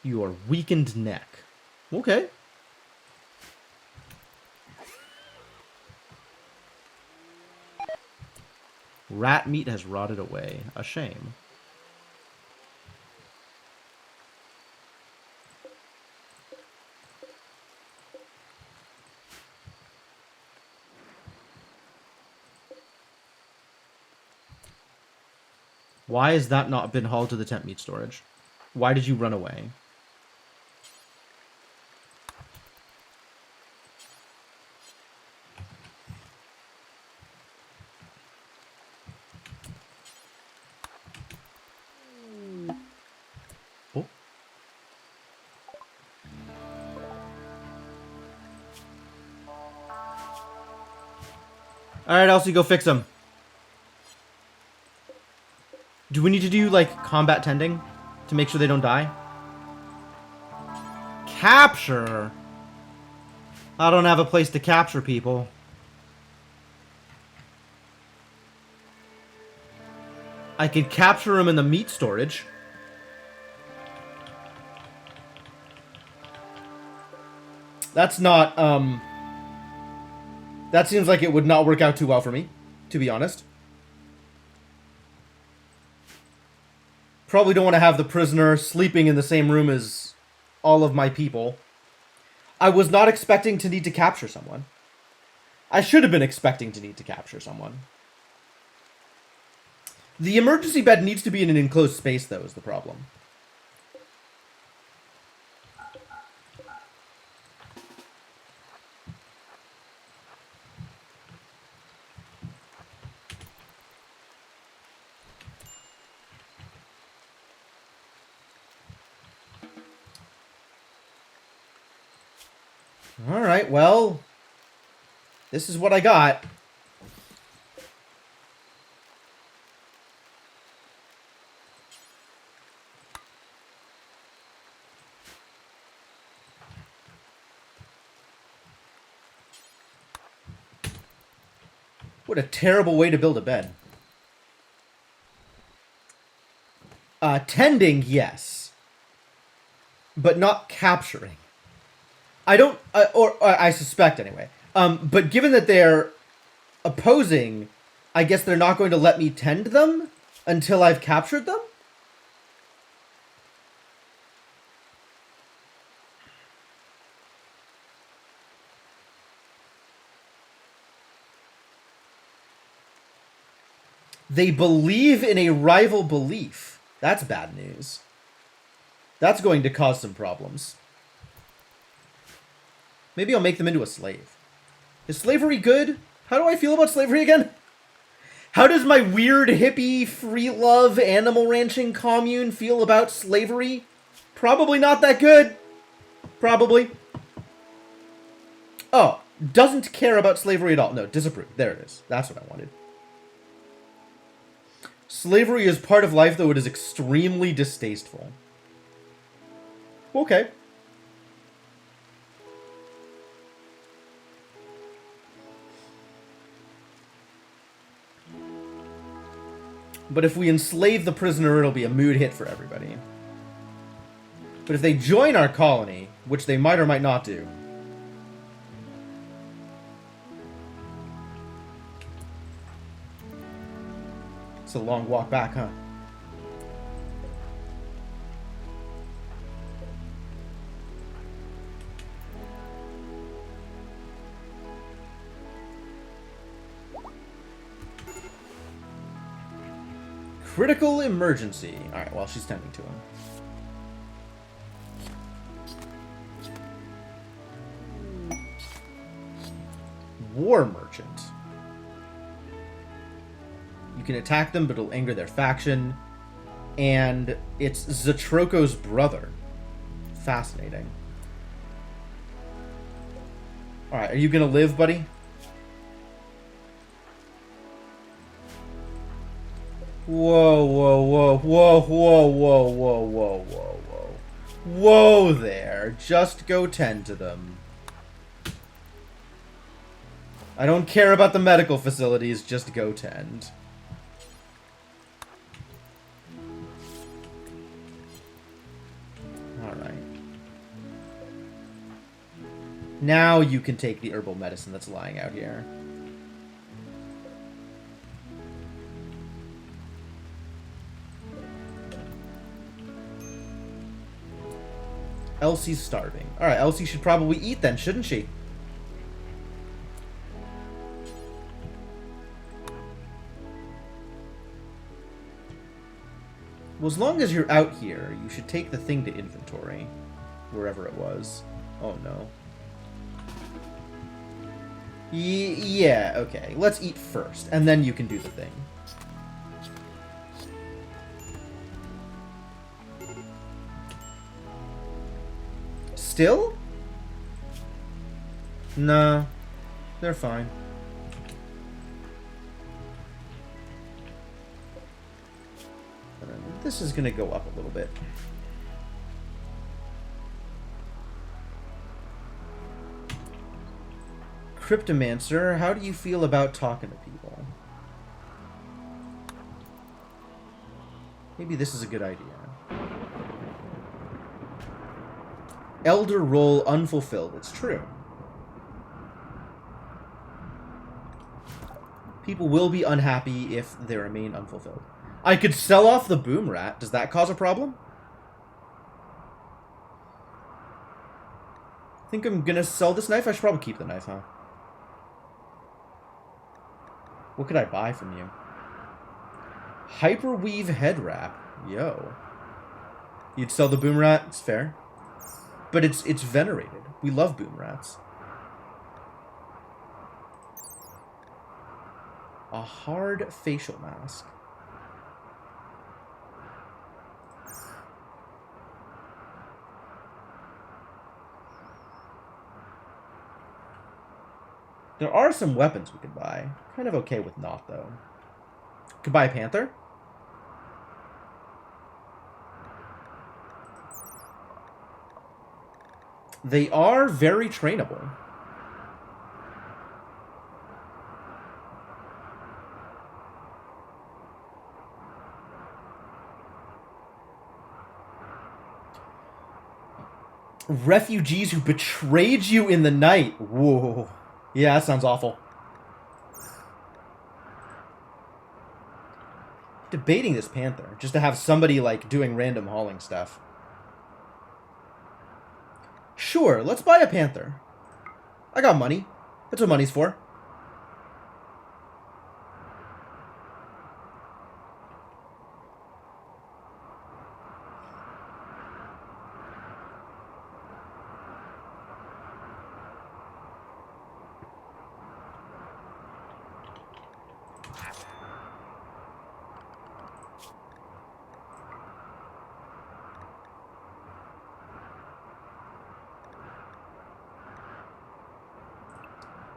Your weakened neck. Okay. Rat meat has rotted away. A shame. Why has that not been hauled to the temp meat storage? Why did you run away? Oh. Alright, Elsie, go fix them. Do we need to do, like, combat tending to make sure they don't die? Capture? I don't have a place to capture people. I could capture them in the meat storage. That's not, that seems like it would not work out too well for me, to be honest. Probably don't want to have the prisoner sleeping in the same room as all of my people. I was not expecting to need to capture someone. I should have been expecting to need to capture someone. The emergency bed needs to be in an enclosed space, though, is the problem. Alright, well, this is what I got. What a terrible way to build a bed. Tending, yes. But not capturing. I don't, or I suspect anyway. But given that they're opposing, I guess they're not going to let me tend them until I've captured them? They believe in a rival belief. That's bad news. That's going to cause some problems. Maybe I'll make them into a slave. Is slavery good? How do I feel about slavery again? How does my weird hippie free love animal ranching commune feel about slavery? Probably not that good. Probably. Oh, doesn't care about slavery at all. No, disapprove. There it is. That's what I wanted. Slavery is part of life, though it is extremely distasteful. Okay. But if we enslave the prisoner, it'll be a mood hit for everybody. But if they join our colony, which they might or might not do... It's a long walk back, huh? Critical emergency. Alright, well, she's tending to him. War merchant. You can attack them, but it'll anger their faction. And it's Zatroko's brother. Fascinating. Alright, are you gonna live, buddy? Whoa, whoa, whoa, whoa, whoa, whoa, whoa, whoa, whoa, whoa. Whoa there. Just go tend to them. I don't care about the medical facilities, just go tend. Alright. Now you can take the herbal medicine that's lying out here. Elsie's starving. Alright, Elsie should probably eat then, shouldn't she? Well, as long as you're out here, you should take the thing to inventory. Wherever it was. Oh, no. Yeah, okay. Let's eat first, and then you can do the thing. Still? Nah. They're fine. This is going to go up a little bit. Cryptomancer, how do you feel about talking to people? Maybe this is a good idea. Elder role unfulfilled. It's true. People will be unhappy if they remain unfulfilled. I could sell off the boom rat. Does that cause a problem? I think I'm gonna sell this knife. I should probably keep the knife, huh? What could I buy from you? Hyperweave head wrap. Yo. You'd sell the boom rat? It's fair. But it's venerated. We love boom rats. A hard facial mask. There are some weapons we could buy. Kind of okay with not, though. Could buy a panther? They are very trainable. Refugees who betrayed you in the night. Whoa. Yeah, that sounds awful. Debating this panther, just to have somebody, like, doing random hauling stuff. Sure, let's buy a panther. I got money. That's what money's for.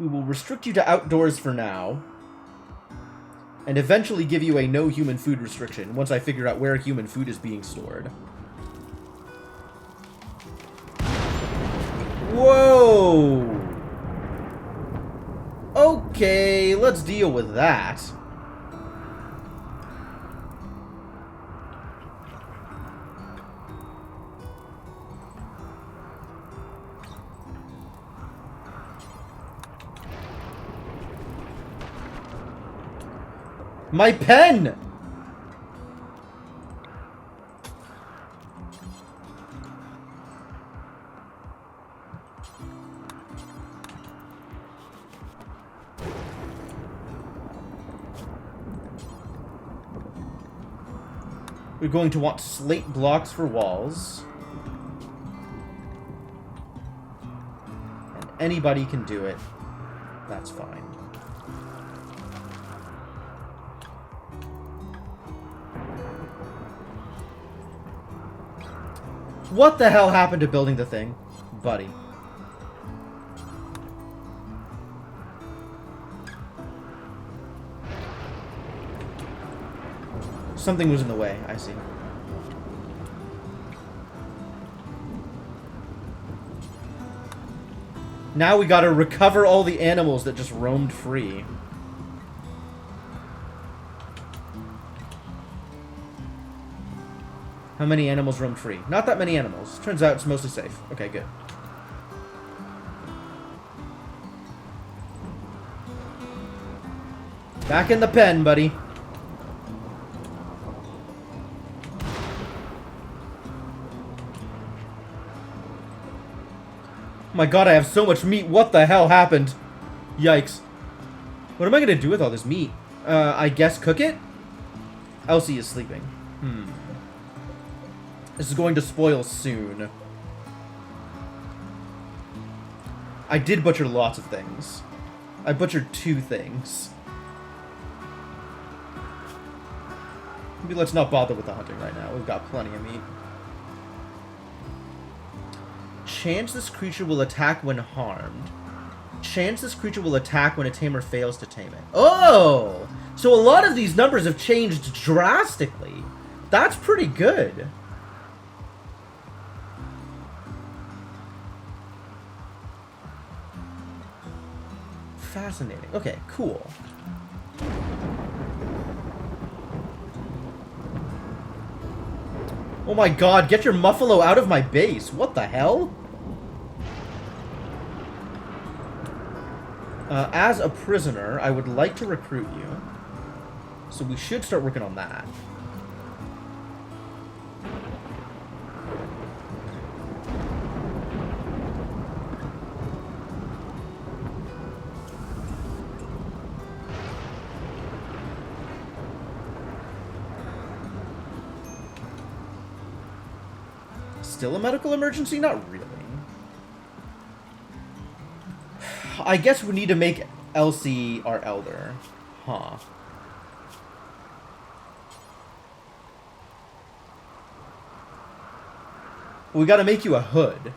We will restrict you to outdoors for now. And eventually give you a no human food restriction once I figure out where human food is being stored. Whoa! Okay, let's deal with that. My pen! We're going to want slate blocks for walls. And anybody can do it. That's fine. What the hell happened to building the thing? Buddy. Something was in the way, I see. Now we gotta recover all the animals that just roamed free. How many animals roamed free? Not that many animals. Turns out it's mostly safe. Okay, good. Back in the pen, buddy. Oh my god, I have so much meat. What the hell happened? Yikes. What am I gonna do with all this meat? I guess cook it? Elsie is sleeping. This is going to spoil soon. I did butcher lots of things. I butchered 2 things. Maybe let's not bother with the hunting right now. We've got plenty of meat. Chance this creature will attack when harmed. Chance this creature will attack when a tamer fails to tame it. Oh! So a lot of these numbers have changed drastically. That's pretty good. Fascinating. Okay, cool. Oh my god, get your Muffalo out of my base. What the hell? As a prisoner, I would like to recruit you. So we should start working on that. Still a medical emergency? Not really. I guess we need to make Elsie our elder. Huh. We gotta make you a hood.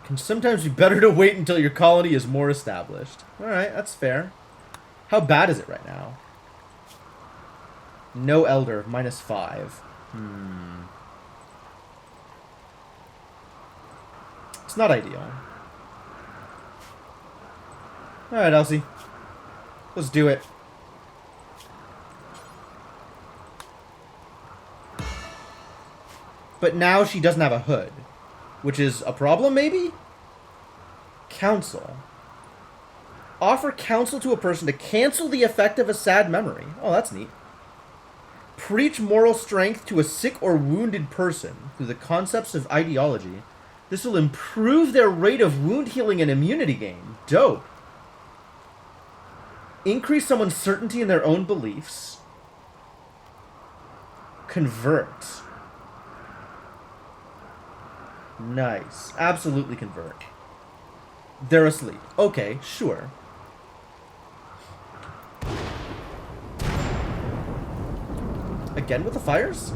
Can sometimes be better to wait until your colony is more established. Alright, that's fair. How bad is it right now? No elder, -5. It's not ideal. Alright, Elsie. Let's do it. But now she doesn't have a hood. Which is a problem, maybe? Counsel. Offer counsel to a person to cancel the effect of a sad memory. Oh, that's neat. Preach moral strength to a sick or wounded person through the concepts of ideology. This will improve their rate of wound healing and immunity gain. Dope. Increase someone's certainty in their own beliefs. Convert. Nice. Absolutely convert. They're asleep. Okay, sure. Again with the fires?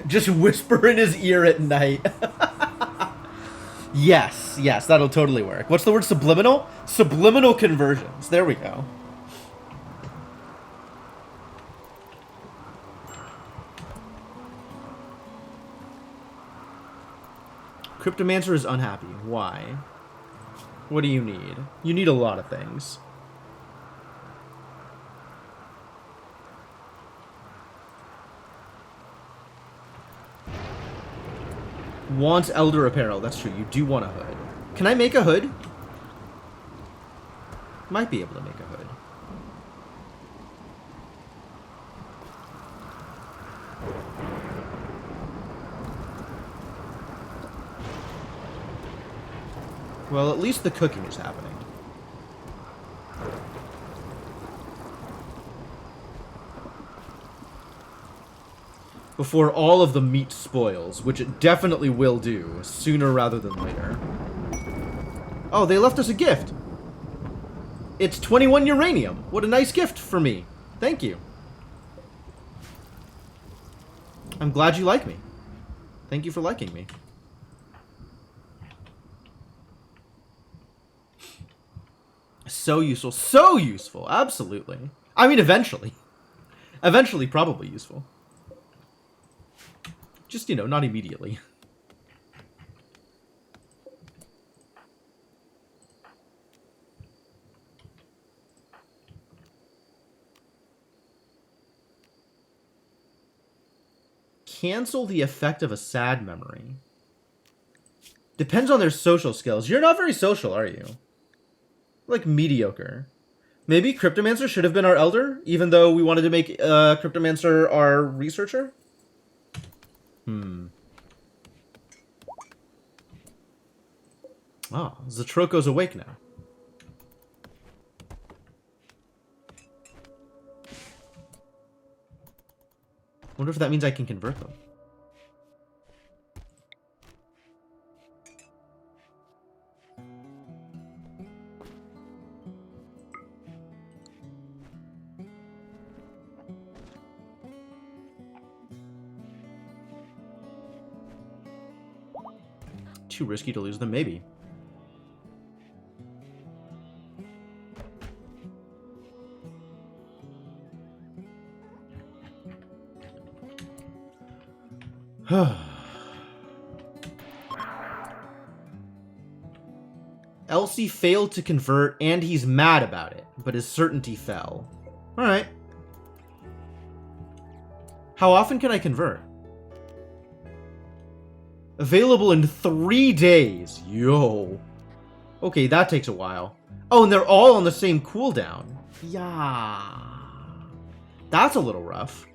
Just whisper in his ear at night. Yes, yes, that'll totally work. What's the word? Subliminal? Subliminal conversions. There we go. Cryptomancer is unhappy. Why? What do you need? You need a lot of things. Wants elder apparel. That's true. You do want a hood. Can I make a hood? Might be able to make a hood. Well, at least the cooking is happening. Before all of the meat spoils, which it definitely will do, sooner rather than later. Oh, they left us a gift. It's 21 uranium. What a nice gift for me. Thank you. I'm glad you like me. Thank you for liking me. So useful. So useful. Absolutely. I mean, eventually. Eventually, probably useful. Just, you know, not immediately. Cancel the effect of a sad memory. Depends on their social skills. You're not very social, are you? Like, mediocre. Maybe Cryptomancer should have been our elder, even though we wanted to make Cryptomancer our researcher? Oh, Zatroko's awake now. Wonder if that means I can convert them. Too risky to lose them, maybe. Elsie failed to convert, and he's mad about it, but his certainty fell. Alright. How often can I convert? Available in 3 days. Yo. Okay, that takes a while. Oh, and they're all on the same cooldown. Yeah. That's a little rough.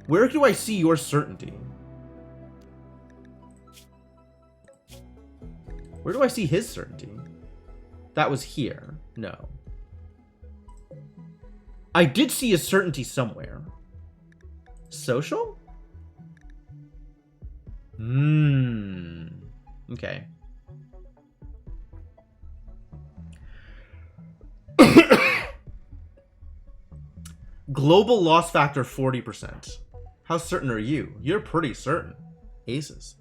Where do I see your certainty? Where do I see his certainty? That was here. No. I did see his certainty somewhere. Social? Okay. Global loss factor 40%. How certain are you? You're pretty certain. Aces.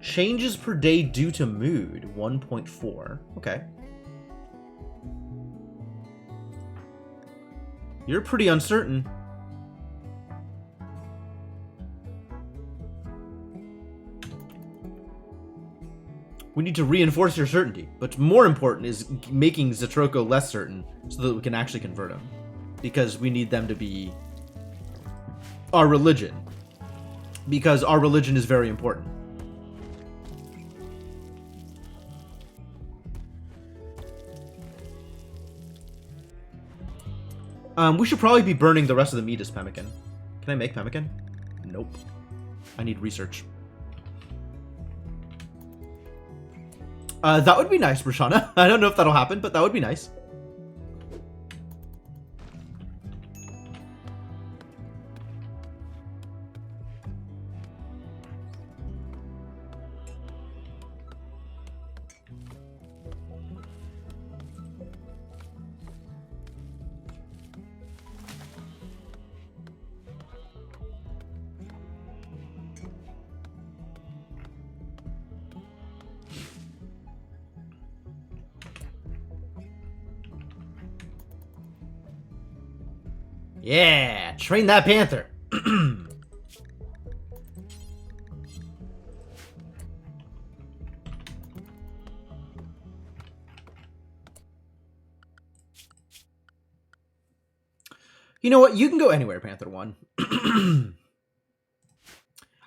Changes per day due to mood, 1.4. Okay. You're pretty uncertain. We need to reinforce your certainty, but more important is making Zatroko less certain so that we can actually convert him. Because we need them to be our religion. Because our religion is very important. We should probably be burning the rest of the meat as pemmican. Can I make pemmican? Nope. I need research. That would be nice, Brashana. I don't know if that'll happen, but that would be nice. Yeah, train that panther. You know what? You can go anywhere, Panther 1.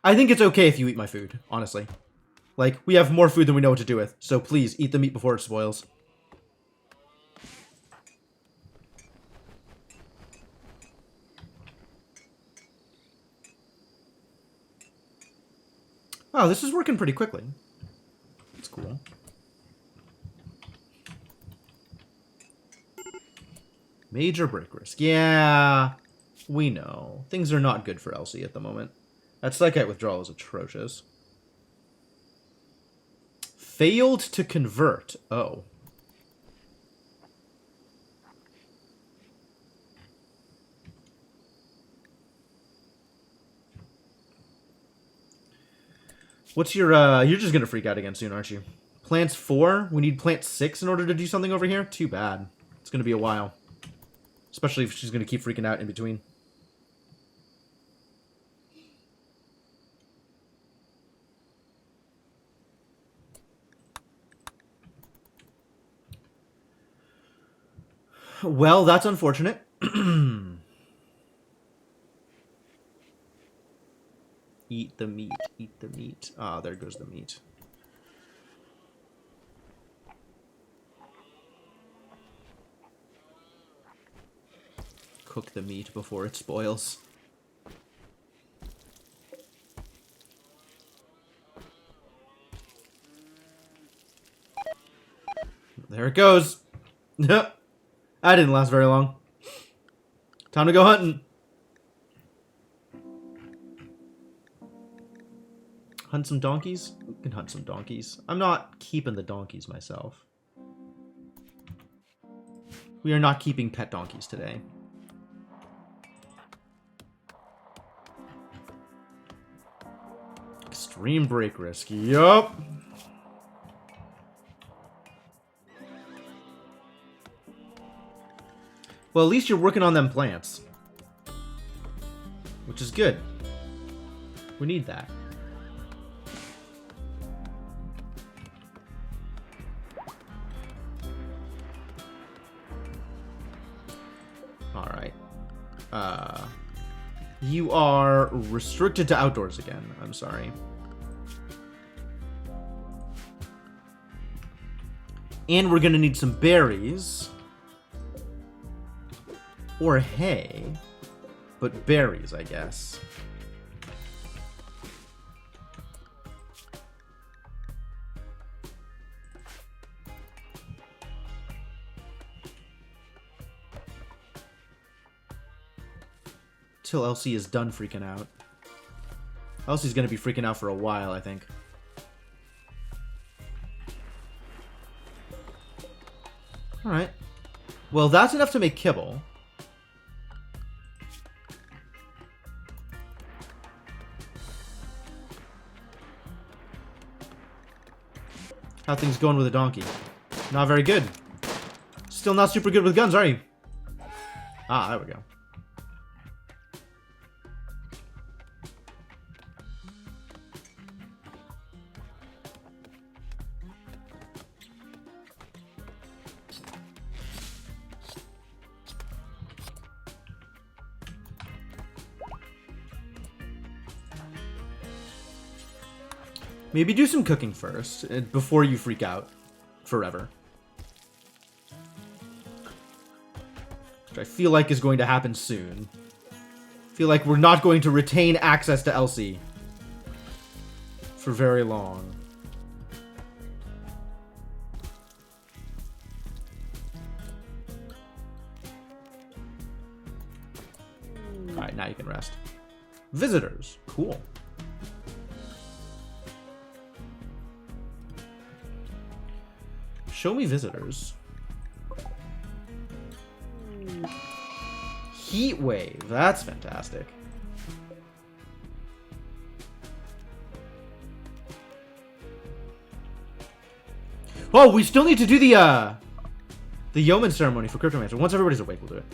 I think it's okay if you eat my food, honestly. Like, we have more food than we know what to do with, so please, eat the meat before it spoils. Wow, this is working pretty quickly. That's cool. Major break risk. Yeah, we know. Things are not good for Elsie at the moment. That Psychite withdrawal is atrocious. Failed to convert. Oh. What's your, you're just gonna freak out again soon, aren't you? Plants 4? We need plant 6 in order to do something over here? Too bad. It's gonna be a while. Especially if she's gonna keep freaking out in between. Well, that's unfortunate. Eat the meat. Eat the meat. Ah, there goes the meat. Cook the meat before it spoils. There it goes. That didn't last very long. Time to go hunting. Hunt some donkeys? We can hunt some donkeys. I'm not keeping the donkeys myself. We are not keeping pet donkeys today. Extreme break risk. Yup. Well, at least you're working on them plants. Which is good. We need that. Alright. You are restricted to outdoors again. I'm sorry. And we're gonna need some berries. Or hay. But berries, I guess. Till Elsie is done freaking out. Elsie's gonna be freaking out for a while, I think. Alright. Well, that's enough to make kibble. How things going with a donkey? Not very good. Still not super good with guns, are you? Ah, there we go. Maybe do some cooking first, before you freak out forever. Which I feel like is going to happen soon. I feel like we're not going to retain access to Elsie for very long. Alright, now you can rest. Visitors. Cool. Show me visitors. Heat wave. That's fantastic. Oh, we still need to do the yeoman ceremony for Cryptomancer. Once everybody's awake, we'll do it.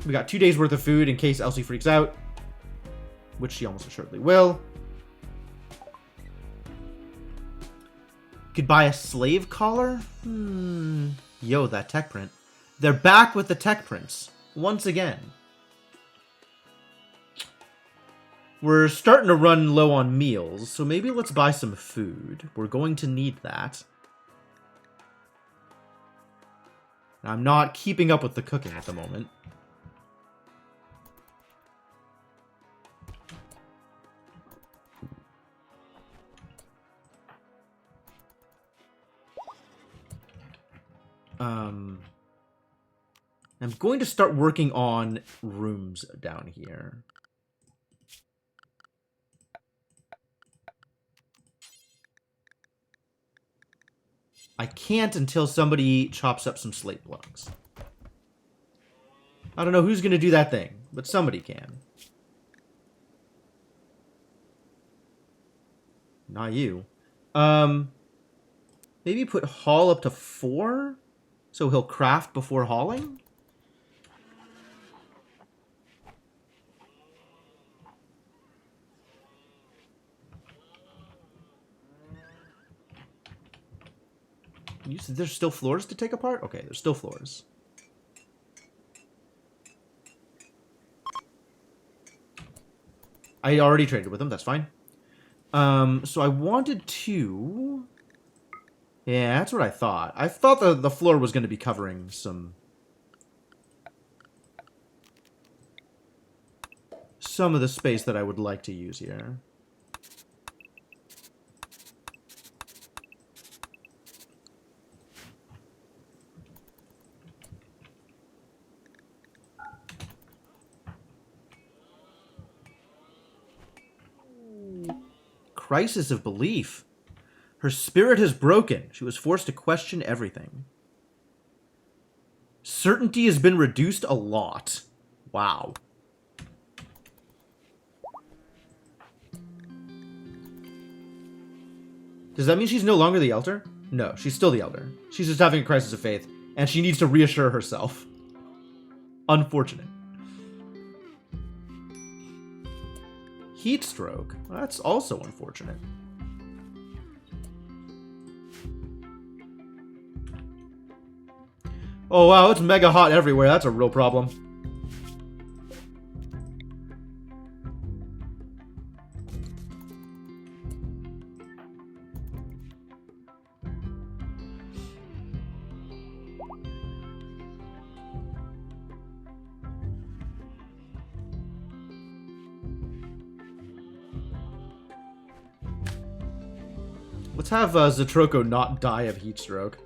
We got 2 days worth of food in case Elsie freaks out. Which she almost assuredly will. Could buy a slave collar? Yo, that tech print. They're back with the tech prints. Once again. We're starting to run low on meals, so maybe let's buy some food. We're going to need that. I'm not keeping up with the cooking at the moment. I'm going to start working on rooms down here. I can't until somebody chops up some slate blocks. I don't know who's going to do that thing, but somebody can. Not you. Maybe put haul up to 4, so he'll craft before hauling? You said there's still floors to take apart? Okay, there's still floors. I already traded with him, that's fine. So I wanted to... Yeah, that's what I thought. I thought the floor was going to be covering some of the space that I would like to use here. crisis of belief. Her spirit has broken. She was forced to question everything. Certainty has been reduced a lot. Wow. Does that mean she's no longer the Elder? No, she's still the Elder. She's just having a crisis of faith, and she needs to reassure herself. Unfortunate. Heat stroke. That's also unfortunate. Oh wow, it's mega hot everywhere. That's a real problem. Let's have Zatroko not die of heat stroke.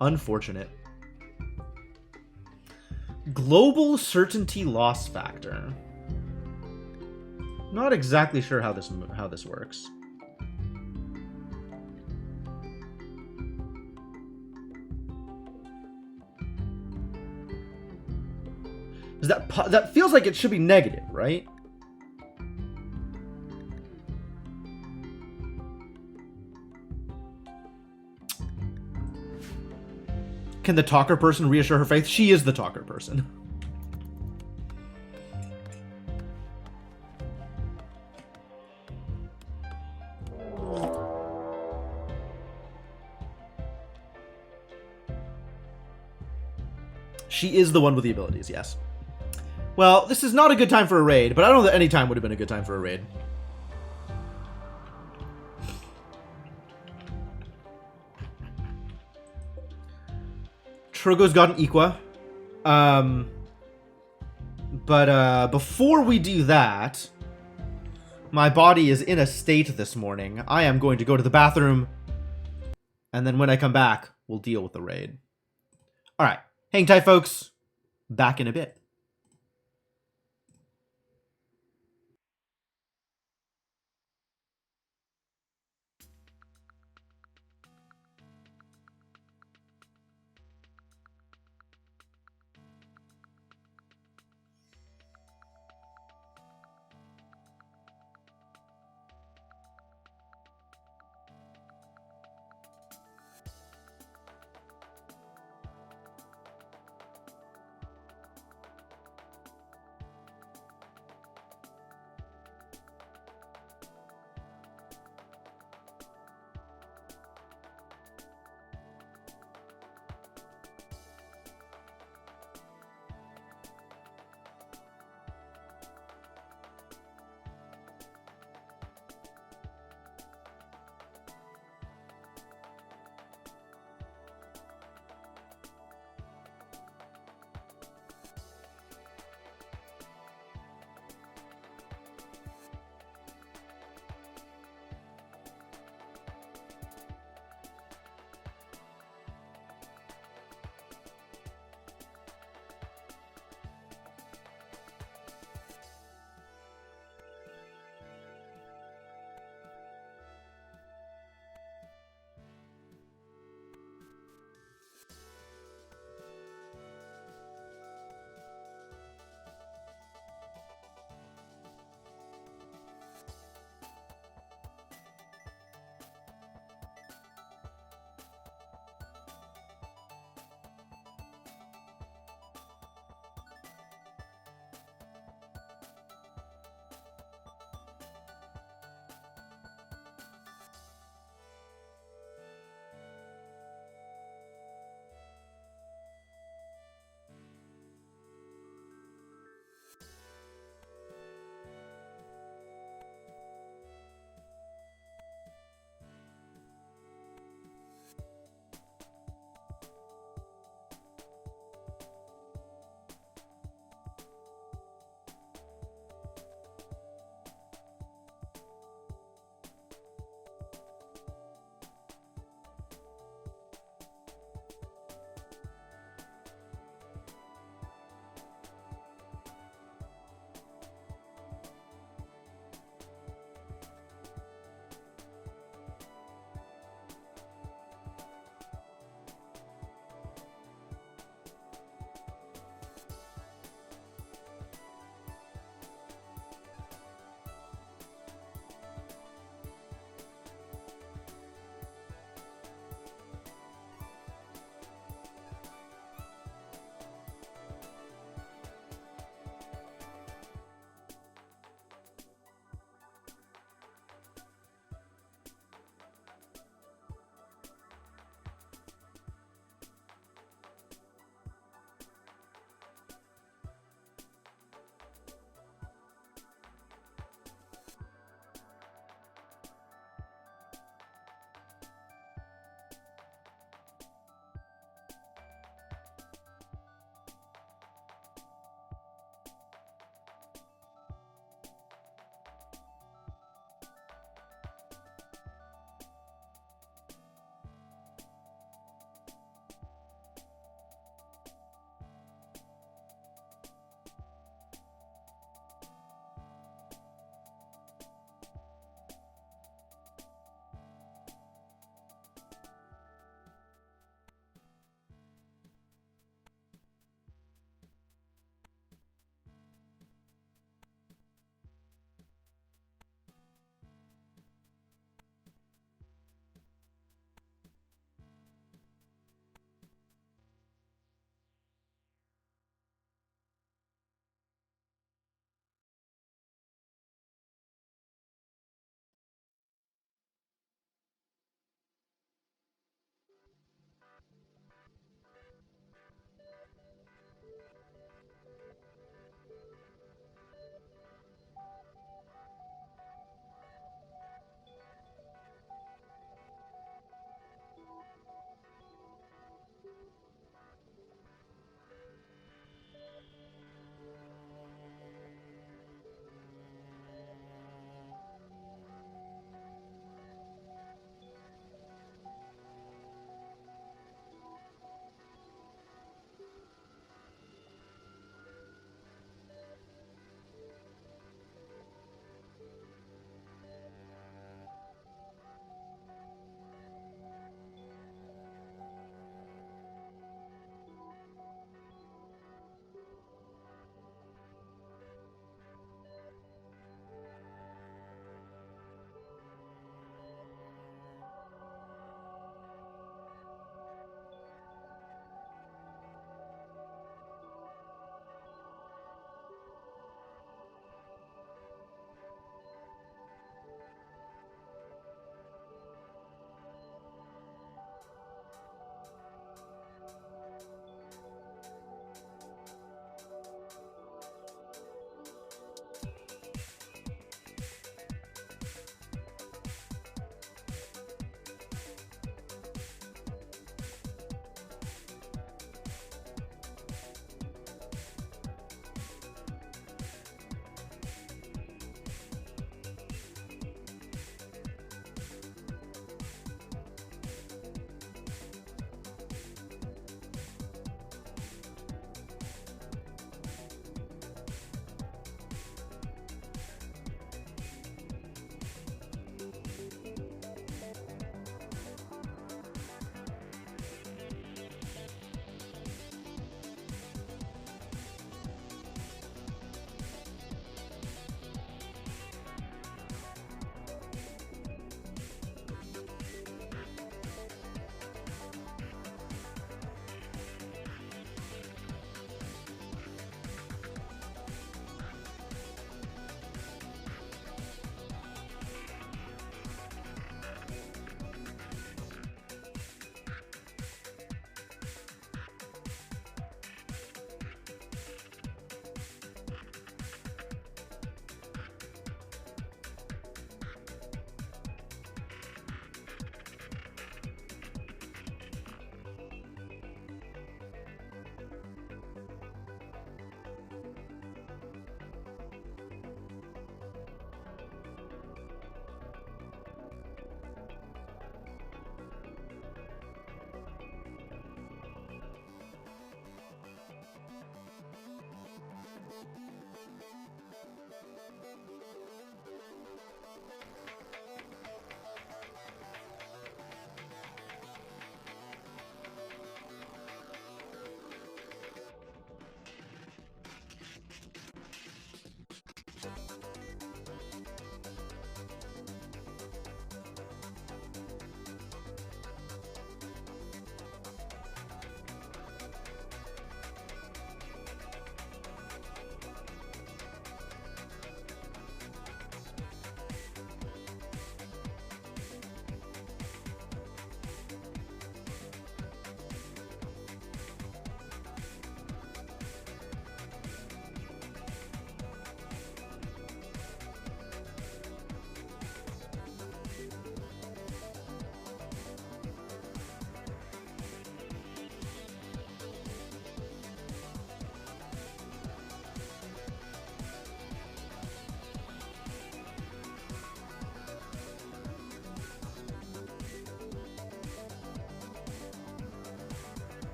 Unfortunate. Global certainty loss factor. Not exactly sure how this works. That feels like it should be negative, right? Can the talker person reassure her faith? She is the talker person. She is the one with the abilities, yes. Well, this is not a good time for a raid, but I don't know that any time would have been a good time for a raid. Trogo's got an Equa. But before we do that, my body is in a state this morning. I am going to go to the bathroom, and then when I come back, we'll deal with the raid. Alright, hang tight, folks. Back in a bit.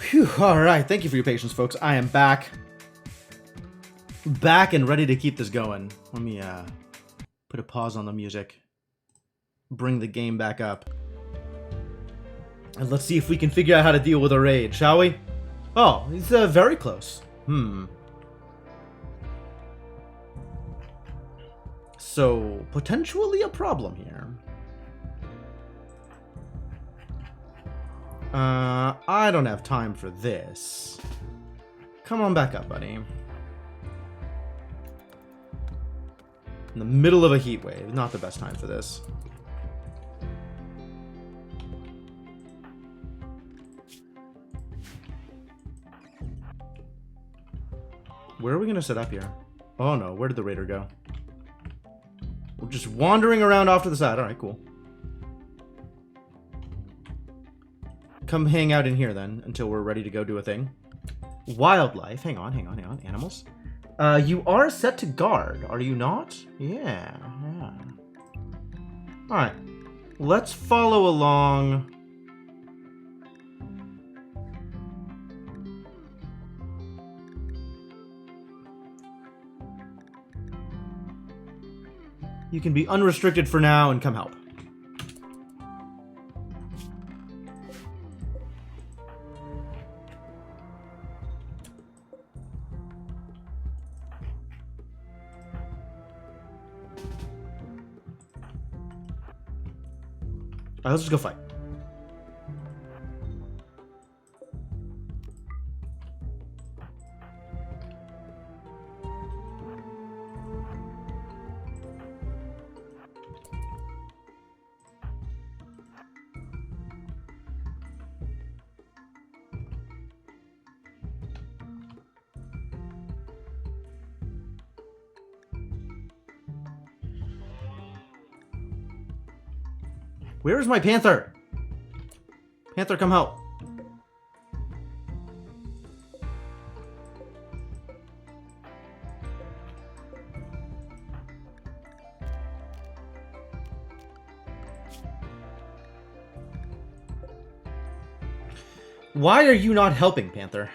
Phew, alright, thank you for your patience, folks. I am back. Back and ready to keep this going. Let me, put a pause on the music. Bring the game back up. And let's see if we can figure out how to deal with a raid, shall we? Oh, he's, very close. So, potentially a problem here. I don't have time for this. Come on back up, buddy. In the middle of a heat wave. Not the best time for this. Where are we going to set up here? Oh no, where did the raider go? We're just wandering around off to the side. Alright, cool. Come hang out in here then, until we're ready to go do a thing. Wildlife. Hang on. Animals. You are set to guard, are you not? Yeah. Alright. Let's follow along. You can be unrestricted for now and come help. Alright, let's just go fight. Where is my panther? Panther, come help. Why are you not helping, Panther?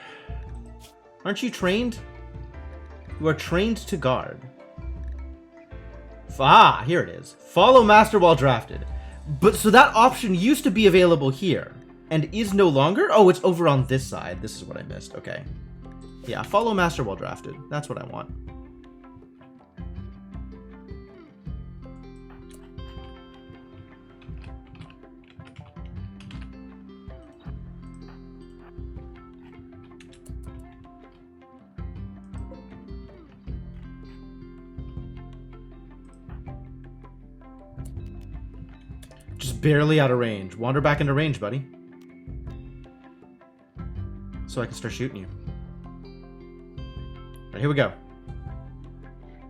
Aren't you trained? You are trained to guard. Ah, here it is. Follow master while drafted. But so that option used to be available here and is no longer? Oh, it's over on this side. This is what I missed. Okay. Yeah, follow master while drafted. That's what I want. Just barely out of range. Wander back into range, buddy. So I can start shooting you. Alright, here we go.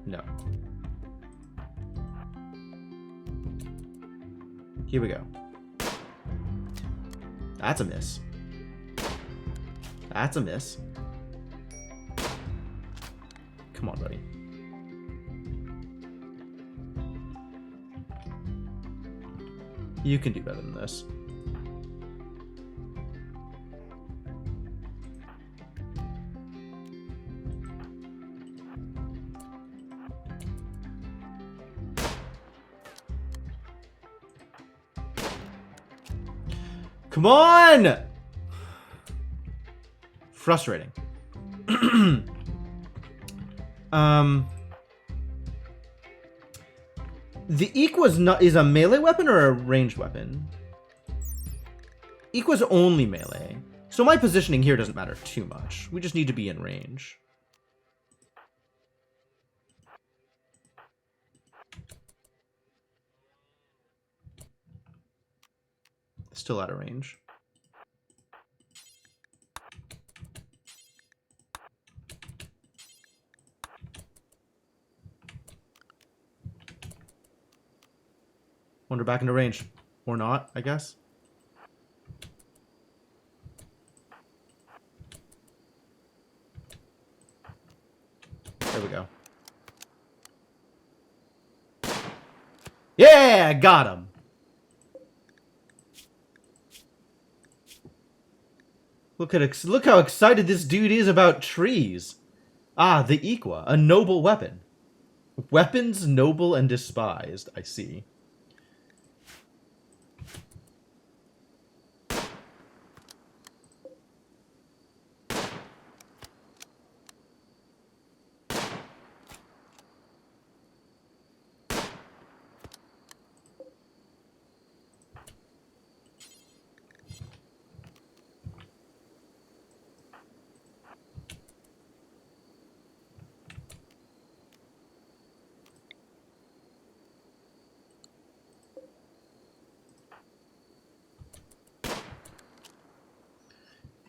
No. Here we go. That's a miss. That's a miss. Come on, buddy. You can do better than this. Come on! Frustrating. The Equa is a melee weapon or a ranged weapon? Equa's only melee. So my positioning here doesn't matter too much. We just need to be in range. Still out of range. Wander back into range. Or not, I guess. There we go. Yeah, got him. Look how excited this dude is about trees. Ah, the Equa, a noble weapon. Weapons noble and despised, I see.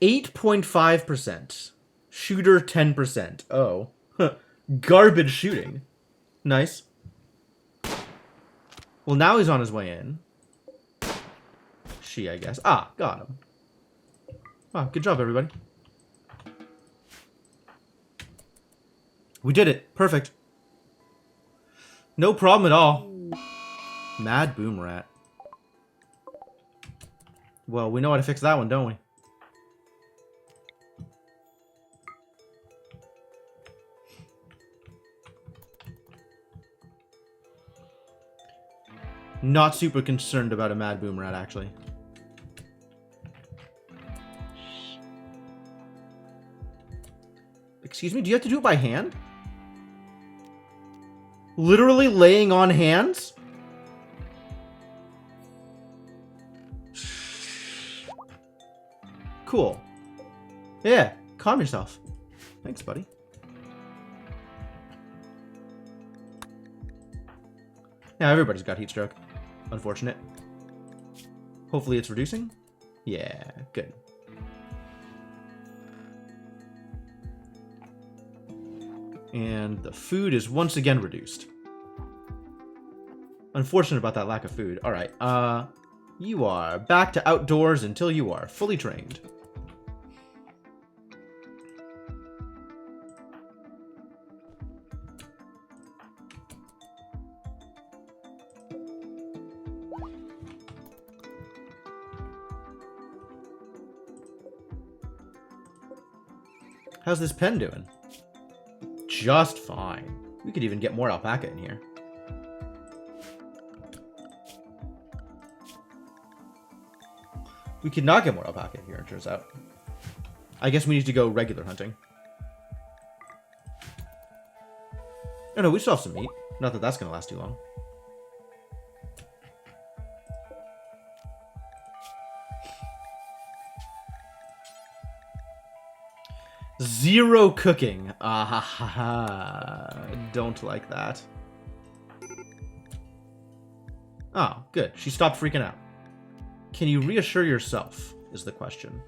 %8.5%. Shooter 10%. Oh. Garbage shooting. Nice. Well, now he's on his way in. She, I guess. Ah, got him. Wow, good job, everybody. We did it. Perfect. No problem at all. Mad Boom Rat. Well, we know how to fix that one, don't we? Not super concerned about a Mad Boom Rat, actually. Excuse me, do you have to do it by hand? Literally laying on hands? Cool. Yeah, calm yourself. Thanks, buddy. Now everybody's got heat stroke. Unfortunate. Hopefully it's reducing. Yeah, good. And the food is once again reduced. Unfortunate about that lack of food. Alright, you are back to outdoors until you are fully trained. How's this pen doing? Just fine. We could even get more alpaca in here. We could not get more alpaca in here, it turns out. I guess we need to go regular hunting. Oh no, we still have some meat. Not that that's going to last too long. Zero cooking. Ah ha ha ha. Don't like that. Oh, good. She stopped freaking out. Can you reassure yourself, is the question.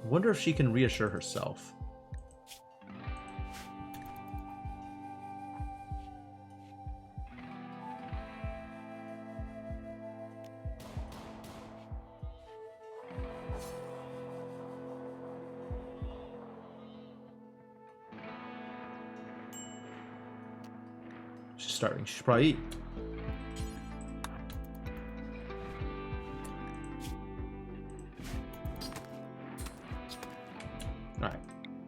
Wonder if she can reassure herself. She's starving. She should probably eat. Alright.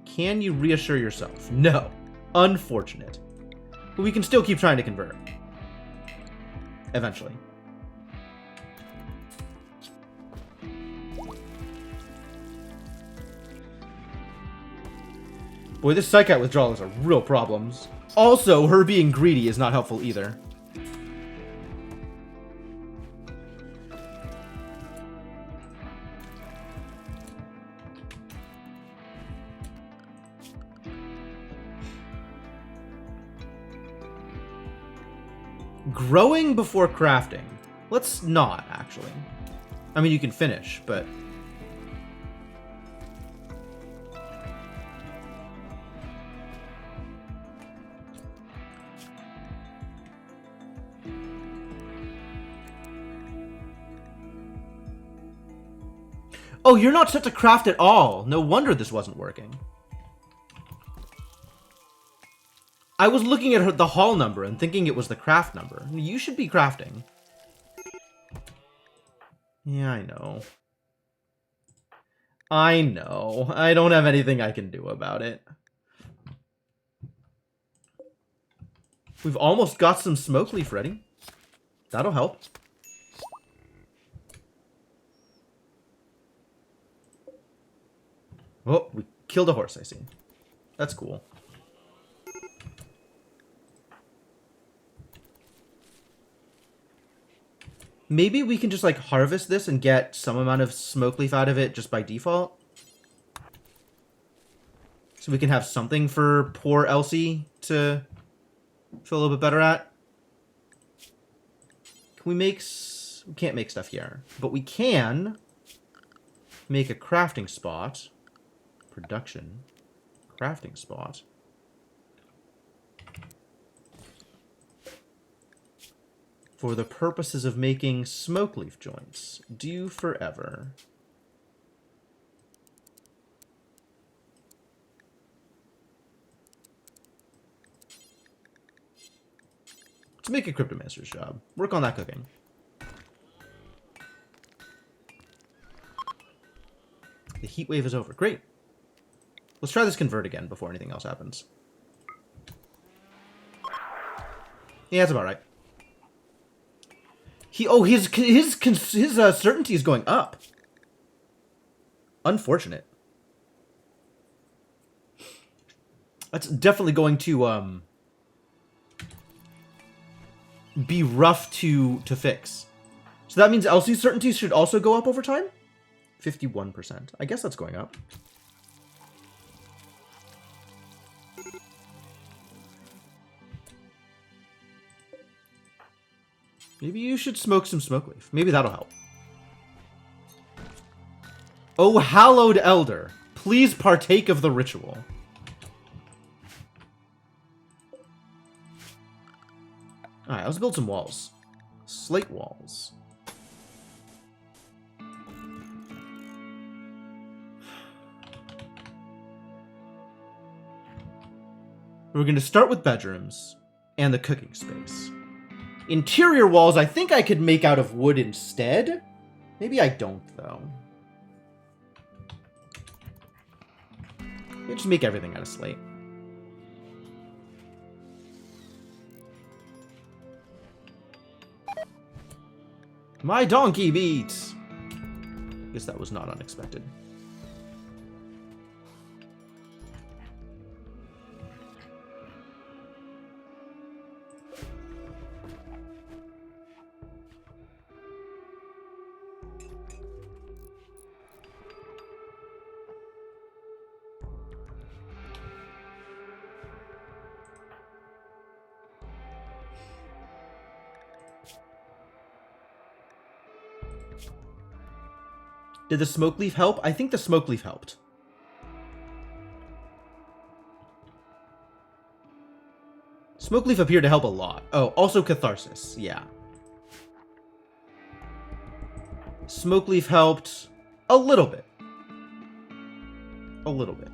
Can you reassure yourself? No. Unfortunate. But we can still keep trying to convert. Eventually. Boy, this psychite withdrawal is a real problem. Also, her being greedy is not helpful either. Growing before crafting. Let's not, actually. I mean, you can finish, but... Oh, you're not set to craft at all. No wonder this wasn't working. I was looking at the hall number and thinking it was the craft number. You should be crafting. Yeah, I know. I know. I don't have anything I can do about it. We've almost got some smoke leaf ready. That'll help. Oh, we killed a horse, I see. That's cool. Maybe we can just, like, harvest this and get some amount of smoke leaf out of it just by default. So we can have something for poor Elsie to feel a little bit better at. Can we make... We can't make stuff here. But we can make a crafting spot. Production. Crafting spot. For the purposes of making smoke leaf joints. Do forever. Let's make a cryptomancer's job. Work on that cooking. The heat wave is over. Great. Let's try this convert again before anything else happens. Yeah, that's about right. His certainty is going up. Unfortunate. That's definitely going to be rough to fix. So that means Elsie's certainty should also go up over time? 51%. I guess that's going up. Maybe you should smoke some smoke leaf. Maybe that'll help. Oh, hallowed elder, please partake of the ritual. Alright, let's build some walls. Slate walls. We're going to start with bedrooms and the cooking space. Interior walls, I think I could make out of wood instead. Maybe I don't, though. Maybe just make everything out of slate. My donkey beats! Guess that was not unexpected. Did the smoke leaf help? I think the smoke leaf helped. Smoke leaf appeared to help a lot. Oh, also catharsis. Yeah. Smoke leaf helped a little bit. A little bit.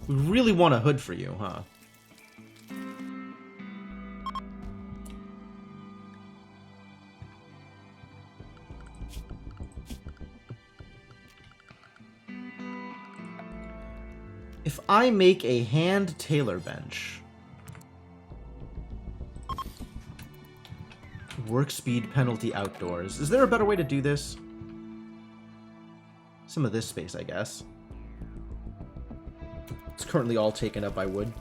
We really want a hood for you, huh? If I make a hand tailor bench, work speed penalty outdoors. Is there a better way to do this? Some of this space, I guess. It's currently all taken up by wood.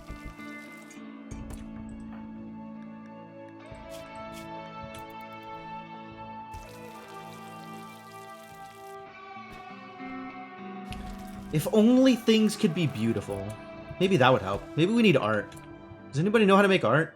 If only things could be beautiful. Maybe that would help. Maybe we need art. Does anybody know how to make art?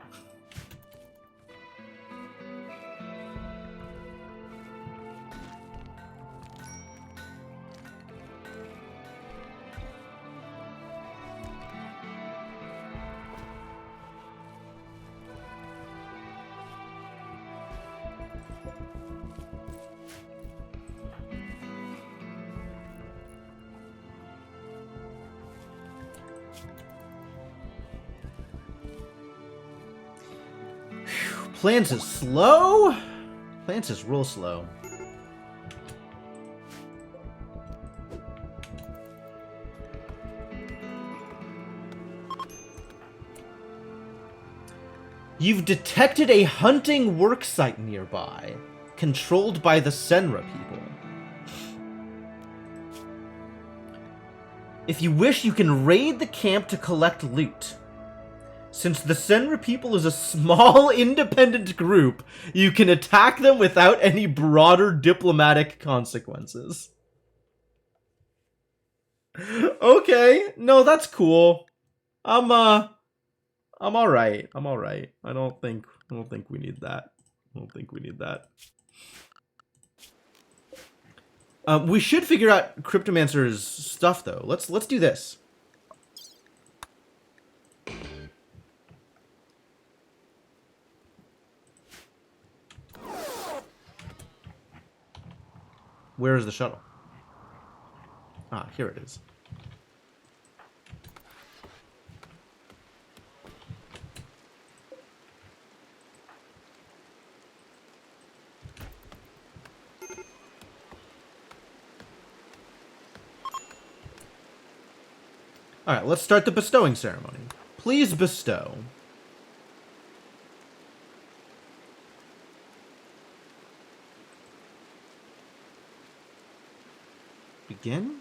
Plants is slow? Plants is real slow. You've detected a hunting worksite nearby, controlled by the Senra people. If you wish, you can raid the camp to collect loot. Since the Senra people is a small, independent group, you can attack them without any broader diplomatic consequences. Okay, no, that's cool. I'm alright. I'm alright. I don't think we need that. I don't think we need that. We should figure out Cryptomancer's stuff though. Let's do this. Where is the shuttle? Ah, here it is. Alright, let's start the bestowing ceremony. Please bestow. Begin?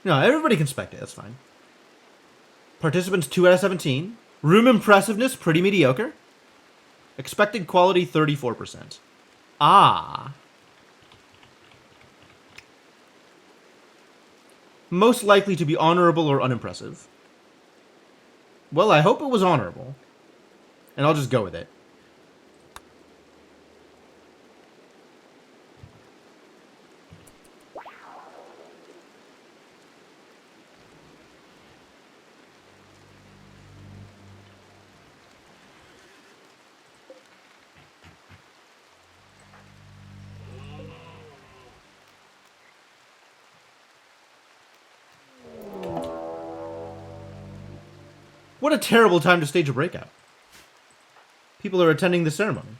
No, everybody can spectate, that's fine. Participants 2 out of 17. Room impressiveness, pretty mediocre. Expected quality, 34%. Ah. Most likely to be honorable or unimpressive. Well, I hope it was honorable. And I'll just go with it. What a terrible time to stage a breakout. People are attending the ceremony.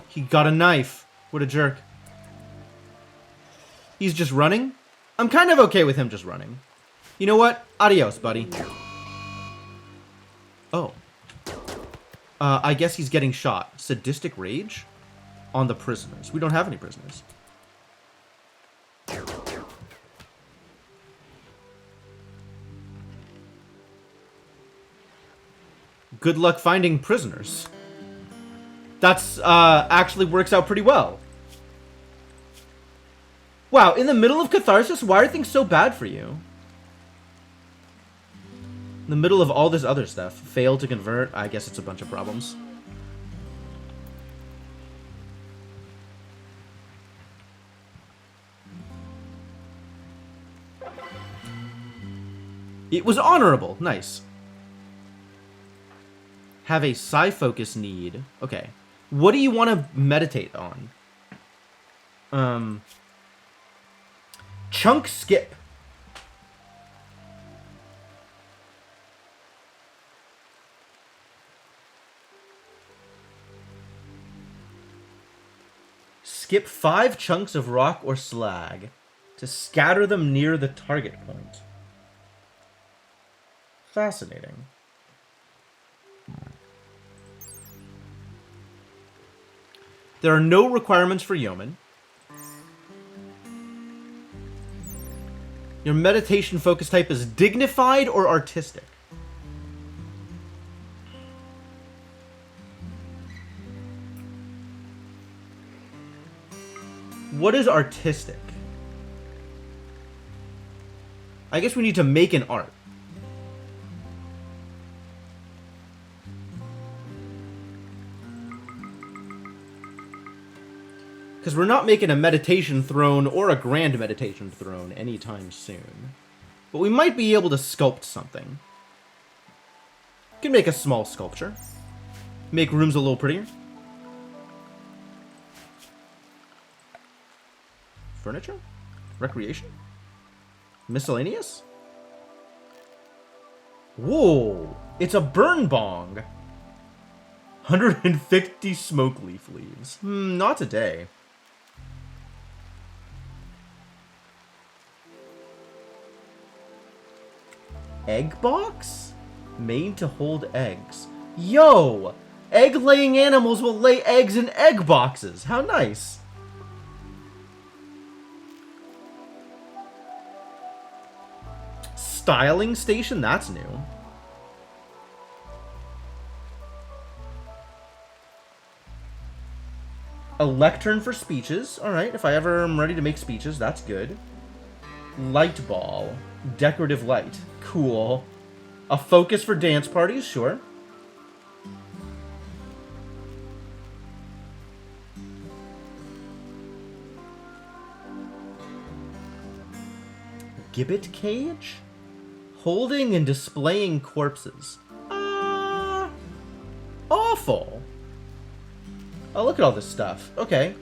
He got a knife. What a jerk. He's just running? I'm kind of okay with him just running. You know what? Adios, buddy. Oh. I guess he's getting shot. Sadistic rage? On the prisoners. We don't have any prisoners. Good luck finding prisoners. That's, actually works out pretty well. Wow, in the middle of catharsis, why are things so bad for you? In the middle of all this other stuff. Fail to convert. I guess it's a bunch of problems. It was honorable. Nice. Have a psi focus need. Okay. What do you want to meditate on? Chunk skip. Skip 5 chunks of rock or slag to scatter them near the target point. Fascinating. There are no requirements for yeoman. Your meditation focus type is dignified or artistic. What is artistic? I guess we need to make an art. Because we're not making a meditation throne or a grand meditation throne anytime soon. But we might be able to sculpt something. We can make a small sculpture. Make rooms a little prettier. Furniture? Recreation? Miscellaneous? Whoa! It's a burn bong! 150 smoke leaf leaves. Not today. Egg box? Made to hold eggs. Yo! Egg-laying animals will lay eggs in egg boxes. How nice. Styling station? That's new. A lectern for speeches. Alright, if I ever am ready to make speeches, that's good. Light ball. Decorative light. Cool. A focus for dance parties? Sure. Gibbet cage? Holding and displaying corpses. Awful. Oh, look at all this stuff. Okay.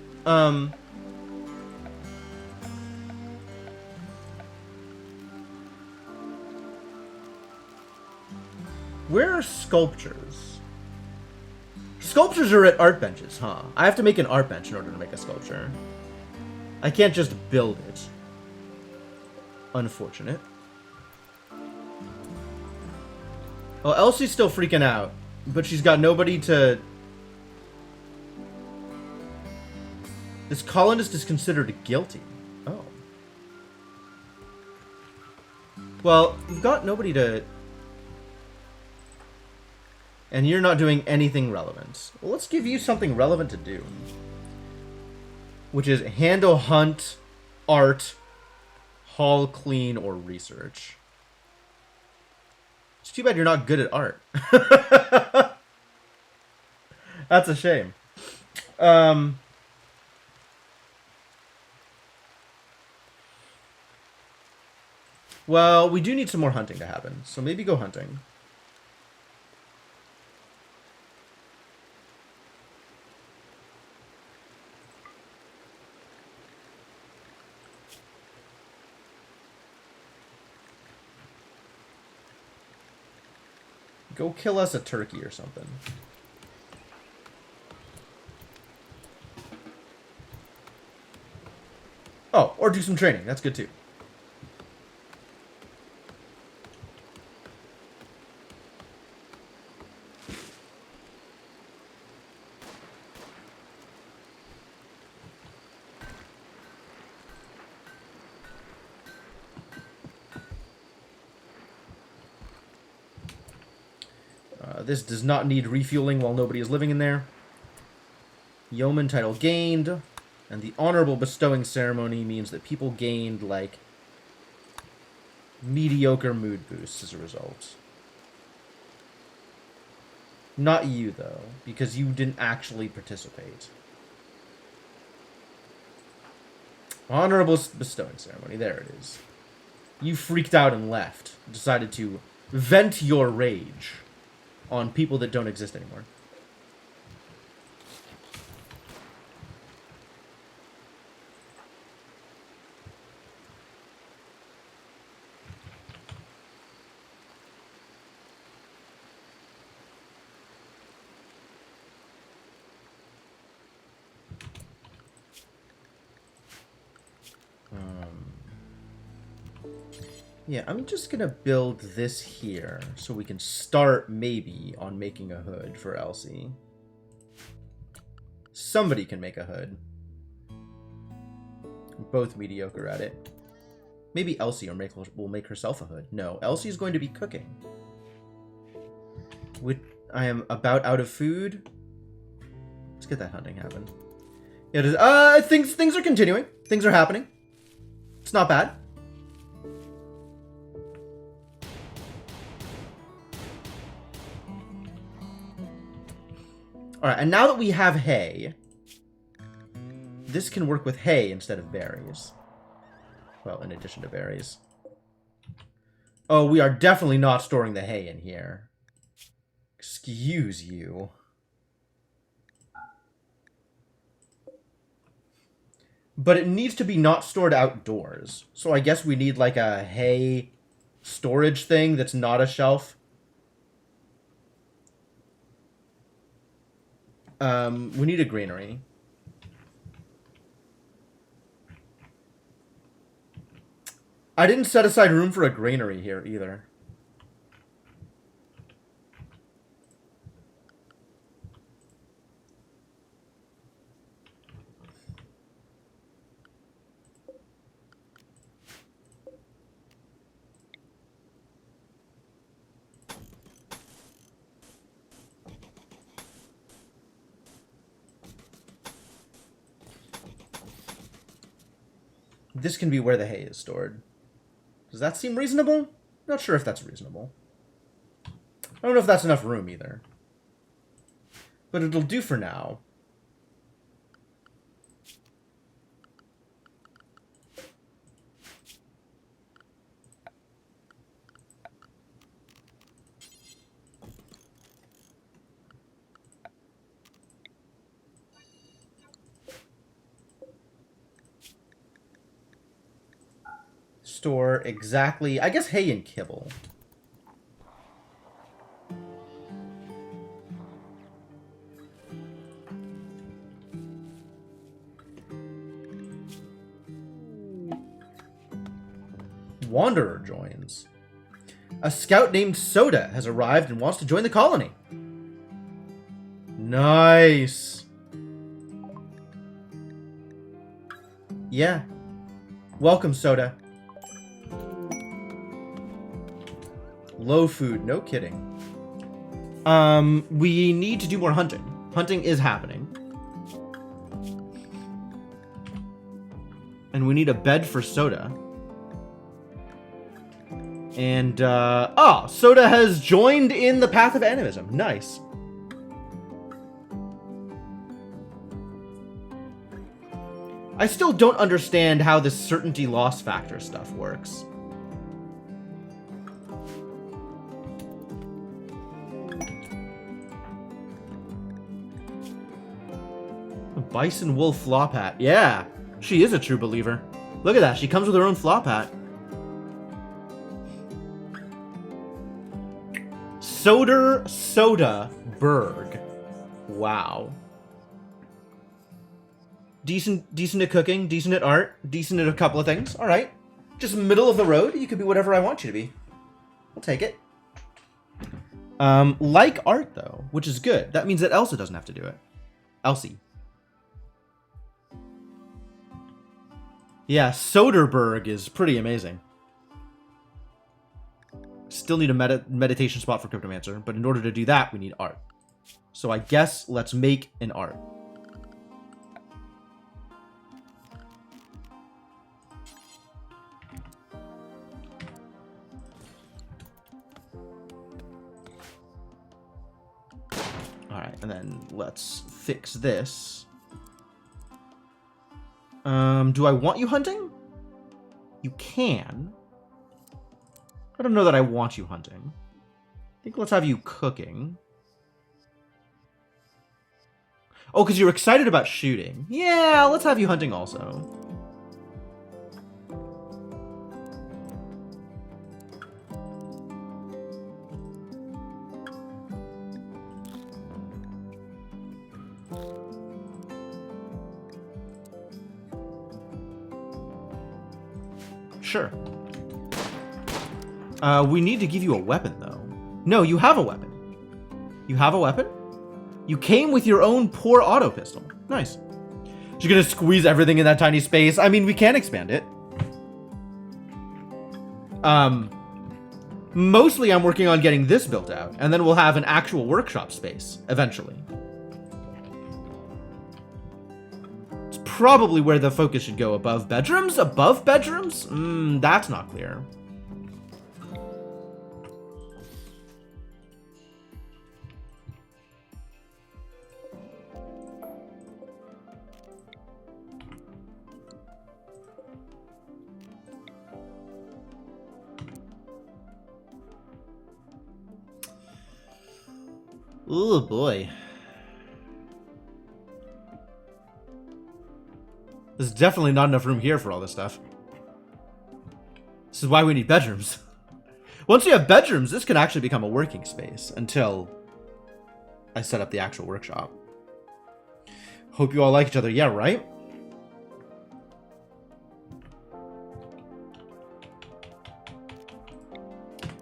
Where are sculptures? Sculptures are at art benches, huh? I have to make an art bench in order to make a sculpture. I can't just build it. Unfortunate. Well, Elsie's still freaking out, but she's got nobody to... This colonist is considered guilty. Oh. Well, you've got nobody to... And you're not doing anything relevant. Well, let's give you something relevant to do. Which is handle, hunt, art, haul, clean, or research. It's too bad you're not good at art. That's a shame. Well, we do need some more hunting to happen, so maybe go hunting. Go kill us a turkey or something. Oh, or do some training. That's good too. This does not need refueling while nobody is living in there. Yeoman title gained. And the honorable bestowing ceremony means that people gained, like, mediocre mood boosts as a result. Not you, though, because you didn't actually participate. Honorable bestowing ceremony. There it is. You freaked out and left. Decided to vent your rage on people that don't exist anymore. Yeah, I'm just gonna build this here so we can start maybe on making a hood for Elsie. Somebody can make a hood. We're both mediocre at it. Maybe Elsie will make herself a hood. No, Elsie's going to be cooking. I am about out of food. Let's get that hunting happen. It is. Things are continuing. Things are happening. It's not bad. Alright, and now that we have hay, this can work with hay instead of berries. Well, in addition to berries. Oh, we are definitely not storing the hay in here. Excuse you. But it needs to be not stored outdoors. So I guess we need like a hay storage thing that's not a shelf. We need a granary. I didn't set aside room for a granary here either. This can be where the hay is stored. Does that seem reasonable? Not sure if that's reasonable. I don't know if that's enough room either. But it'll do for now. Store exactly, I guess, hay and kibble. Wanderer joins. A scout named Soda has arrived and wants to join the colony. Nice. Yeah. Welcome, Soda. Low food, no kidding. We need to do more hunting. Hunting is happening. And we need a bed for Soda. And, Soda has joined in the path of animism. Nice. I still don't understand how this certainty loss factor stuff works. Bison wolf flop hat. Yeah, she is a true believer. Look at that. She comes with her own flop hat. Soda Berg. Wow. Decent at cooking, decent at art, decent at a couple of things. All right. Just middle of the road. You could be whatever I want you to be. I'll take it. Like art, though, which is good. That means that Elsa doesn't have to do it. Elsie. Yeah, Soderbergh is pretty amazing. Still need a meditation spot for Cryptomancer, but in order to do that, we need art. So I guess let's make an art. Alright, and then let's fix this. Do I want you hunting? You can. I don't know that I want you hunting. I think let's have you cooking. Oh, because you're excited about shooting. Yeah, let's have you hunting also. Sure. We need to give you a weapon, though. No, you have a weapon. You have a weapon? You came with your own poor auto pistol. Nice. You're gonna squeeze everything in that tiny space. I mean, we can expand it. Mostly I'm working on getting this built out, and then we'll have an actual workshop space, eventually. It's probably where the focus should go. Above bedrooms? Above bedrooms? That's not clear. Oh boy. There's definitely not enough room here for all this stuff. This is why we need bedrooms. Once you have bedrooms, this can actually become a working space until I set up the actual workshop. Hope you all like each other. Yeah, right?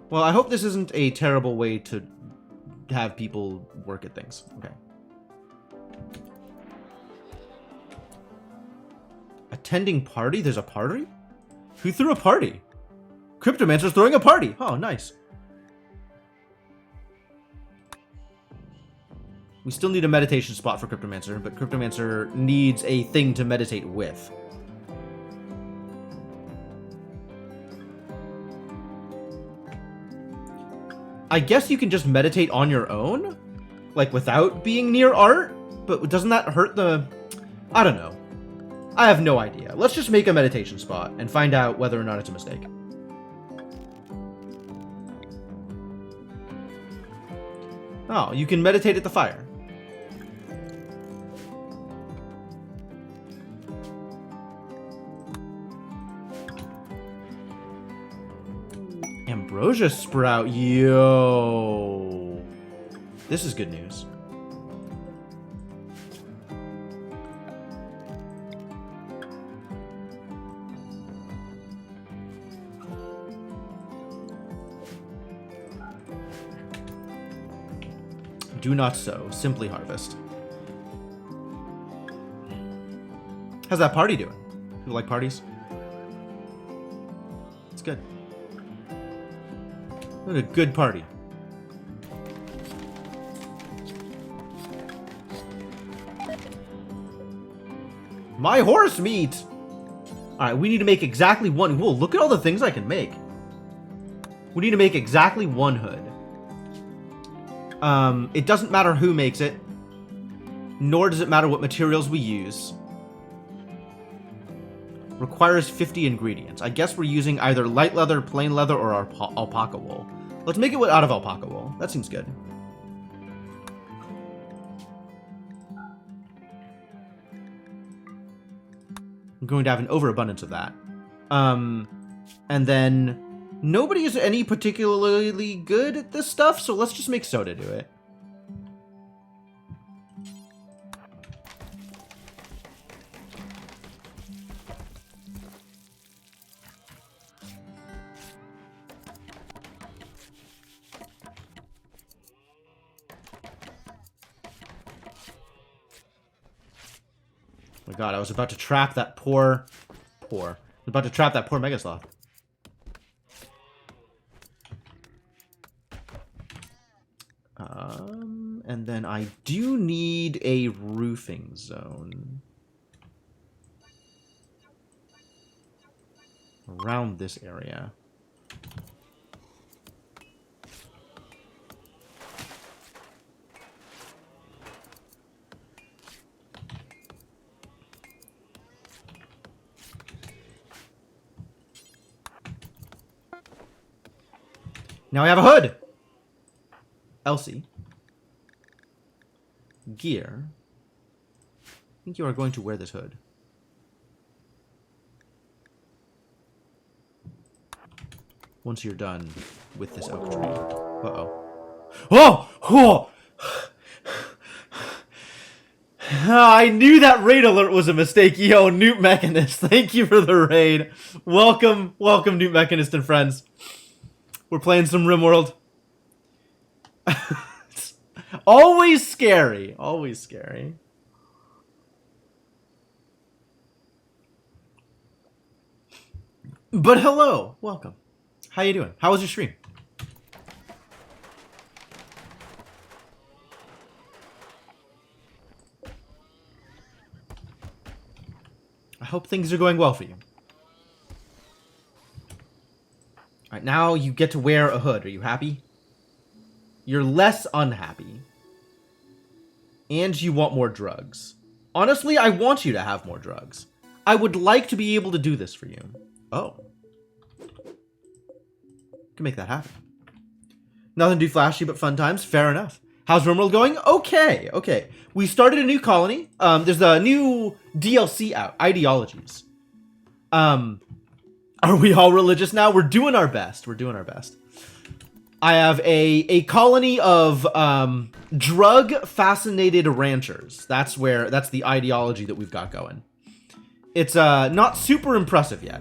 Well, I hope this isn't a terrible way to have people work at things. Okay. Attending party? There's a party? Who threw a party? Cryptomancer's throwing a party. Oh, nice. We still need a meditation spot for Cryptomancer, but Cryptomancer needs a thing to meditate with. I guess you can just meditate on your own? Like, without being near art? But doesn't that hurt the... I don't know. I have no idea. Let's just make a meditation spot and find out whether or not it's a mistake. Oh, you can meditate at the fire. Ambrosia sprout. Yo. This is good news. Do not sow, simply harvest. How's that party doing? People like parties? It's good. What a good party. My horse meat! Alright, we need to make exactly one. Whoa, look at all the things I can make. We need to make exactly one hood. It doesn't matter who makes it, nor does it matter what materials we use. Requires 50 ingredients. I guess we're using either light leather, plain leather, or alpaca wool. Let's make it out of alpaca wool. That seems good. I'm going to have an overabundance of that. And then... Nobody is any particularly good at this stuff, so let's just make soda do it. Oh my god, I was about to trap that poor... I was about to trap that poor Megasloth. And then I do need a roofing zone. Around this area. Now I have a hood! Elsie. Gear. I think you are going to wear this hood. Once you're done with this oak tree. Uh-oh. Oh! Oh! I knew that raid alert was a mistake. Yo, Newt Mechanist, thank you for the raid. Welcome, welcome, Newt Mechanist and friends. We're playing some RimWorld. Always scary. Always scary. But hello. Welcome. How you doing? How was your stream? I hope things are going well for you. Alright, now you get to wear a hood. Are you happy? You're less unhappy. And you want more drugs. Honestly, I want you to have more drugs. I would like to be able to do this for you. Oh. Can make that happen. Nothing too flashy but fun times. Fair enough. How's RimWorld going? Okay, okay. We started a new colony. There's a new DLC out, Ideologies. Are we all religious now? We're doing our best. We're doing our best. I have a colony of drug-fascinated ranchers. That's the ideology that we've got going. It's not super impressive yet.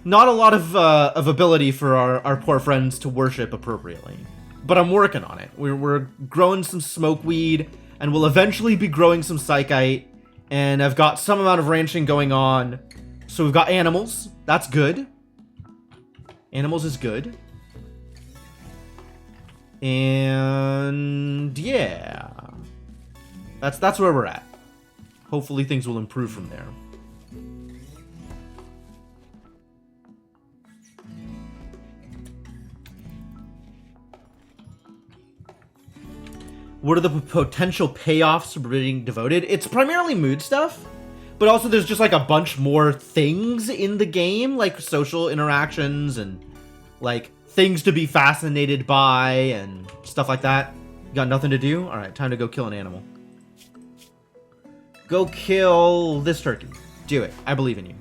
Not a lot of ability for our poor friends to worship appropriately. But I'm working on it. We're growing some smoke weed, and we'll eventually be growing some psychite. And I've got some amount of ranching going on. So we've got animals. That's good. Animals is good. And yeah. That's where we're at. Hopefully things will improve from there. What are the potential payoffs for being devoted? It's primarily mood stuff, but also there's just like a bunch more things in the game, like social interactions and like things to be fascinated by and stuff like that. You got nothing to do? All right, time to go kill an animal. Go kill this turkey. Do it. I believe in you.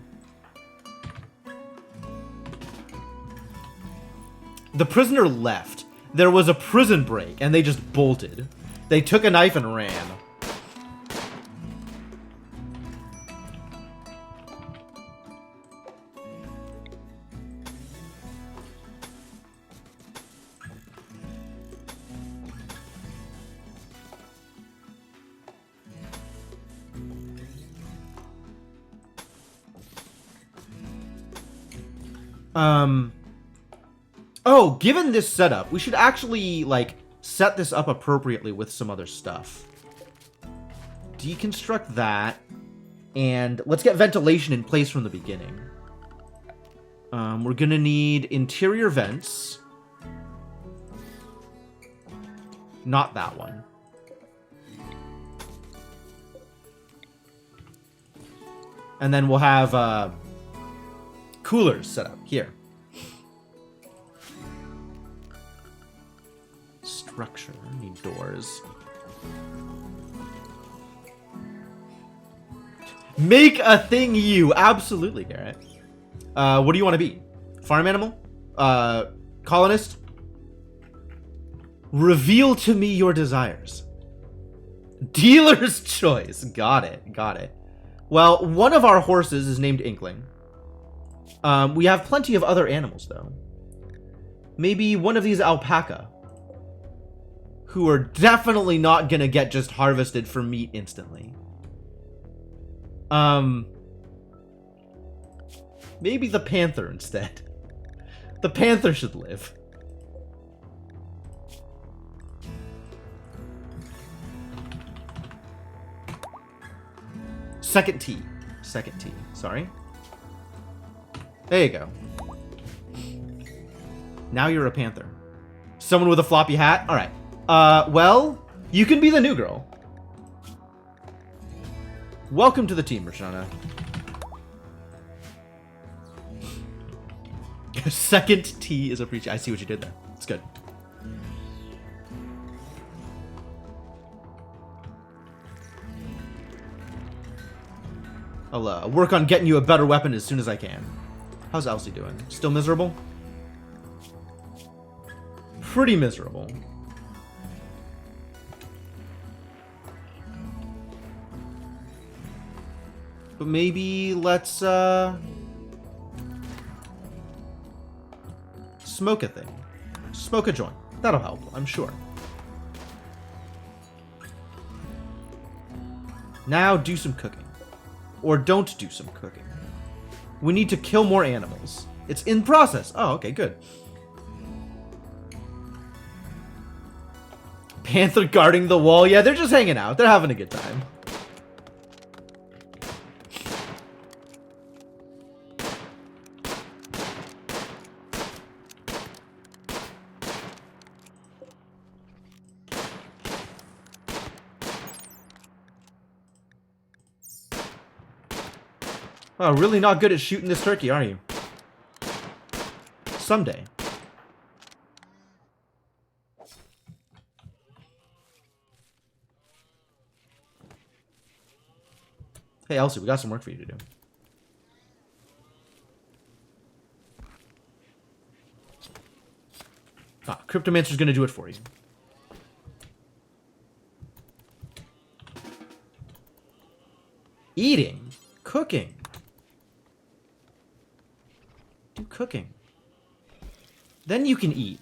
The prisoner left. There was a prison break and they just bolted. They took a knife and ran. Oh, given this setup, we should actually, like, set this up appropriately with some other stuff. Deconstruct that. And let's get ventilation in place from the beginning. We're gonna need interior vents. Not that one. And then we'll have, coolers set up here. Structure, need doors. Make a thing you. Absolutely, Garrett. What do you want to be? Farm animal? Colonist? Reveal to me your desires. Dealer's choice. Got it. Got it. Well, one of our horses is named Inkling. We have plenty of other animals, though. Maybe one of these alpaca. Who are definitely not gonna get just harvested for meat instantly. Maybe the panther instead. The panther should live. Second T. Second T. Sorry. There you go. Now you're a panther. Someone with a floppy hat? Alright. Well, you can be the new girl. Welcome to the team, Roshana. Second T is appreciated. I see what you did there. It's good. I'll work on getting you a better weapon as soon as I can. How's Elsie doing? Still miserable? Pretty miserable. But maybe let's, smoke a thing. Smoke a joint. That'll help, I'm sure. Now do some cooking. Or don't do some cooking. We need to kill more animals. It's in process. Oh, okay, good. Panther guarding the wall. Yeah, they're just hanging out. They're having a good time. Oh, really not good at shooting this turkey, are you? Someday. Hey, Elsie, we got some work for you to do. Ah, Cryptomancer's gonna do it for you. Eating. Cooking. Do cooking. Then you can eat.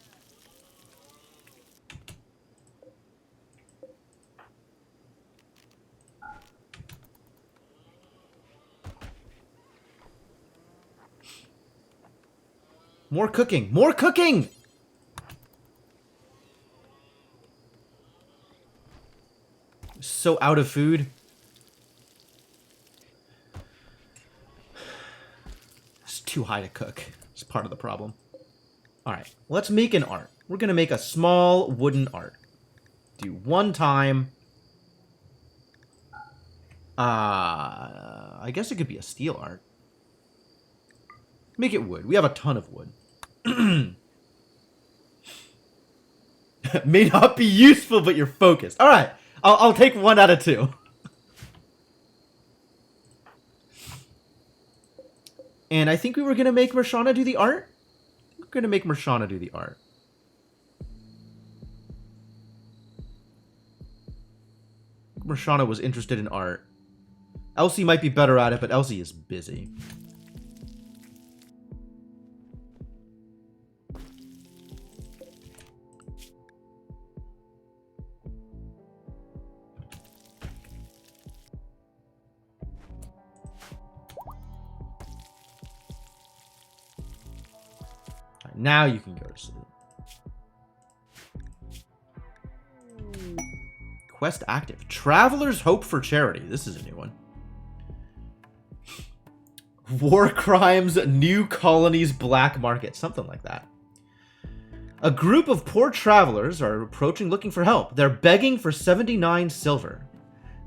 More cooking. More cooking! So out of food. It's too high to cook. It's part of the problem. Alright, let's make an art. We're gonna make a small wooden art. Do one time. I guess it could be a steel art. Make it wood. We have a ton of wood. May not be useful, but you're focused. Alright, I'll take 1 out of 2. And I think we were gonna make Mershana do the art. We're gonna make Mershana do the art. Mershana was interested in art. Elsie might be better at it, but Elsie is busy. Now you can go to sleep. Quest active. Traveler's Hope for Charity. This is a new one. War crimes, new colonies, black market. Something like that. A group of poor travelers are approaching looking for help. They're begging for 79 silver.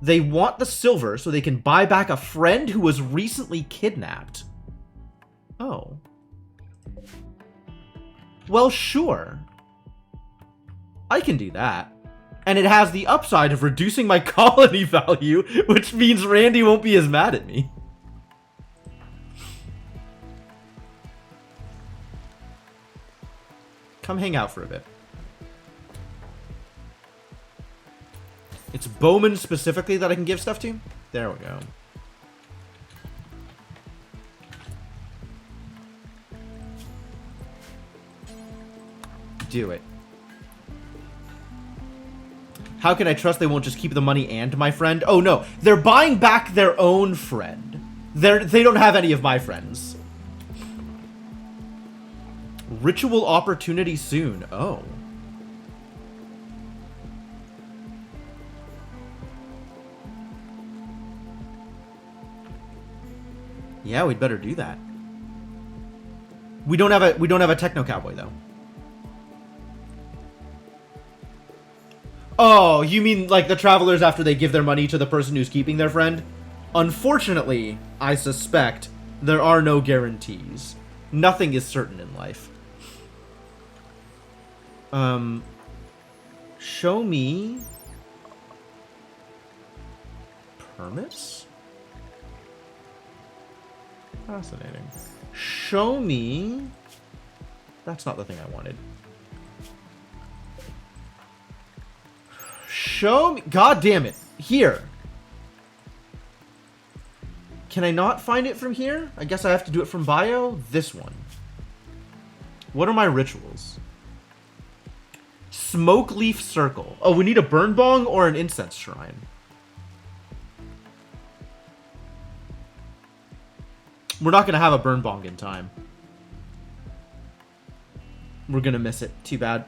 They want the silver so they can buy back a friend who was recently kidnapped. Oh. Well, sure. I can do that. And it has the upside of reducing my colony value, which means Randy won't be as mad at me. Come hang out for a bit. It's Bowman specifically that I can give stuff to? There we go. Do it. How can I trust they won't just keep the money and my friend? Oh no, they're buying back their own friend. They don't have any of my friends. Ritual opportunity soon. Oh. Yeah, we'd better do that. We don't have a techno cowboy though. Oh, you mean like the travelers after they give their money to the person who's keeping their friend? Unfortunately, I suspect there are no guarantees. Nothing is certain in life. Show me permits? Fascinating. Show me... That's not the thing I wanted. Show me... God damn it. Here. Can I not find it from here? I guess I have to do it from bio? This one. What are my rituals? Smoke leaf circle. Oh, we need a burn bong or an incense shrine. We're not going to have a burn bong in time. We're going to miss it. Too bad.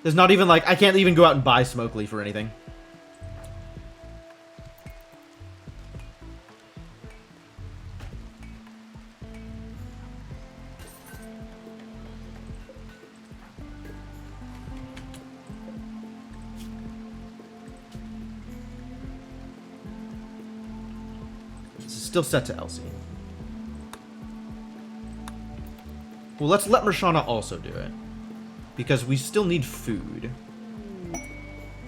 There's not even like, I can't even go out and buy smoke leaf or anything. This is still set to Elsie. Well, let's let Mershana also do it. Because we still need food.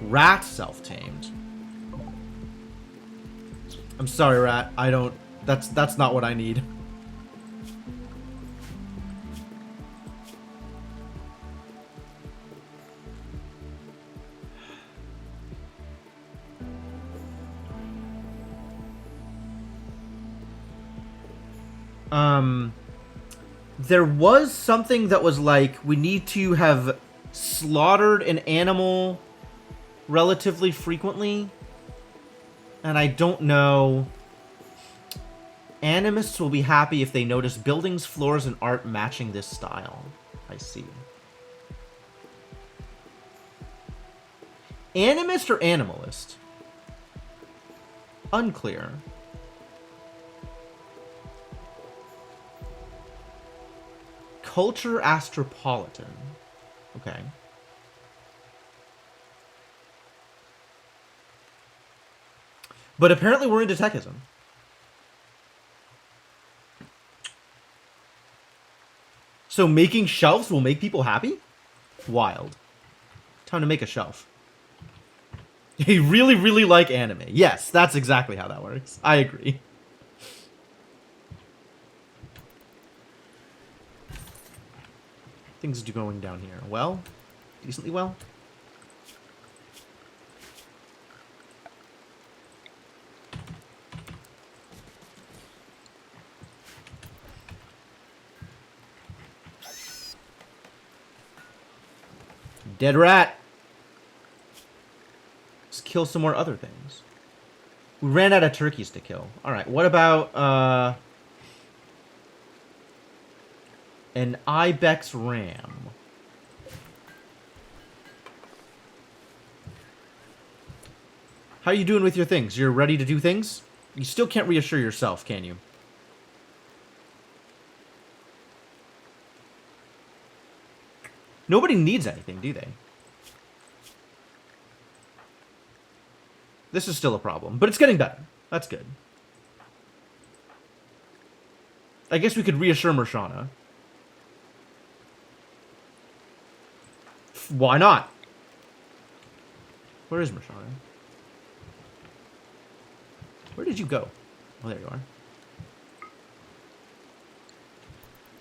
Rat self-tamed. I'm sorry, Rat. I don't... That's not what I need. There was something that was like, we need to have slaughtered an animal relatively frequently. And I don't know. Animists will be happy if they notice buildings, floors, and art matching this style. I see. Animist or animalist? Unclear. Culture astropolitan. Okay. But apparently we're into techism. So making shelves will make people happy? Wild. Time to make a shelf. You really, really like anime. Yes, that's exactly how that works. I agree. Things are going down here. Well? Decently well? Dead rat! Let's kill some more other things. We ran out of turkeys to kill. Alright, what about, an ibex ram? How are you doing with your things? You're ready to do things? You still can't reassure yourself, can you? Nobody needs anything, do they? This is still a problem, but it's getting better. That's good. I guess we could reassure Mershana. Why not? Where is Mershana? Where did you go? Oh, there you are.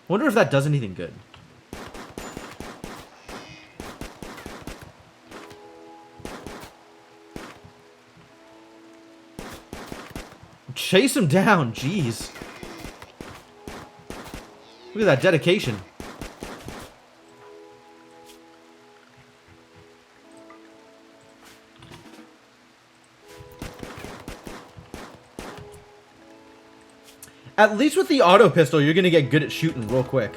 Wonder if that does anything good. Chase him down, jeez. Look at that dedication. At least with the auto pistol, you're gonna get good at shooting real quick.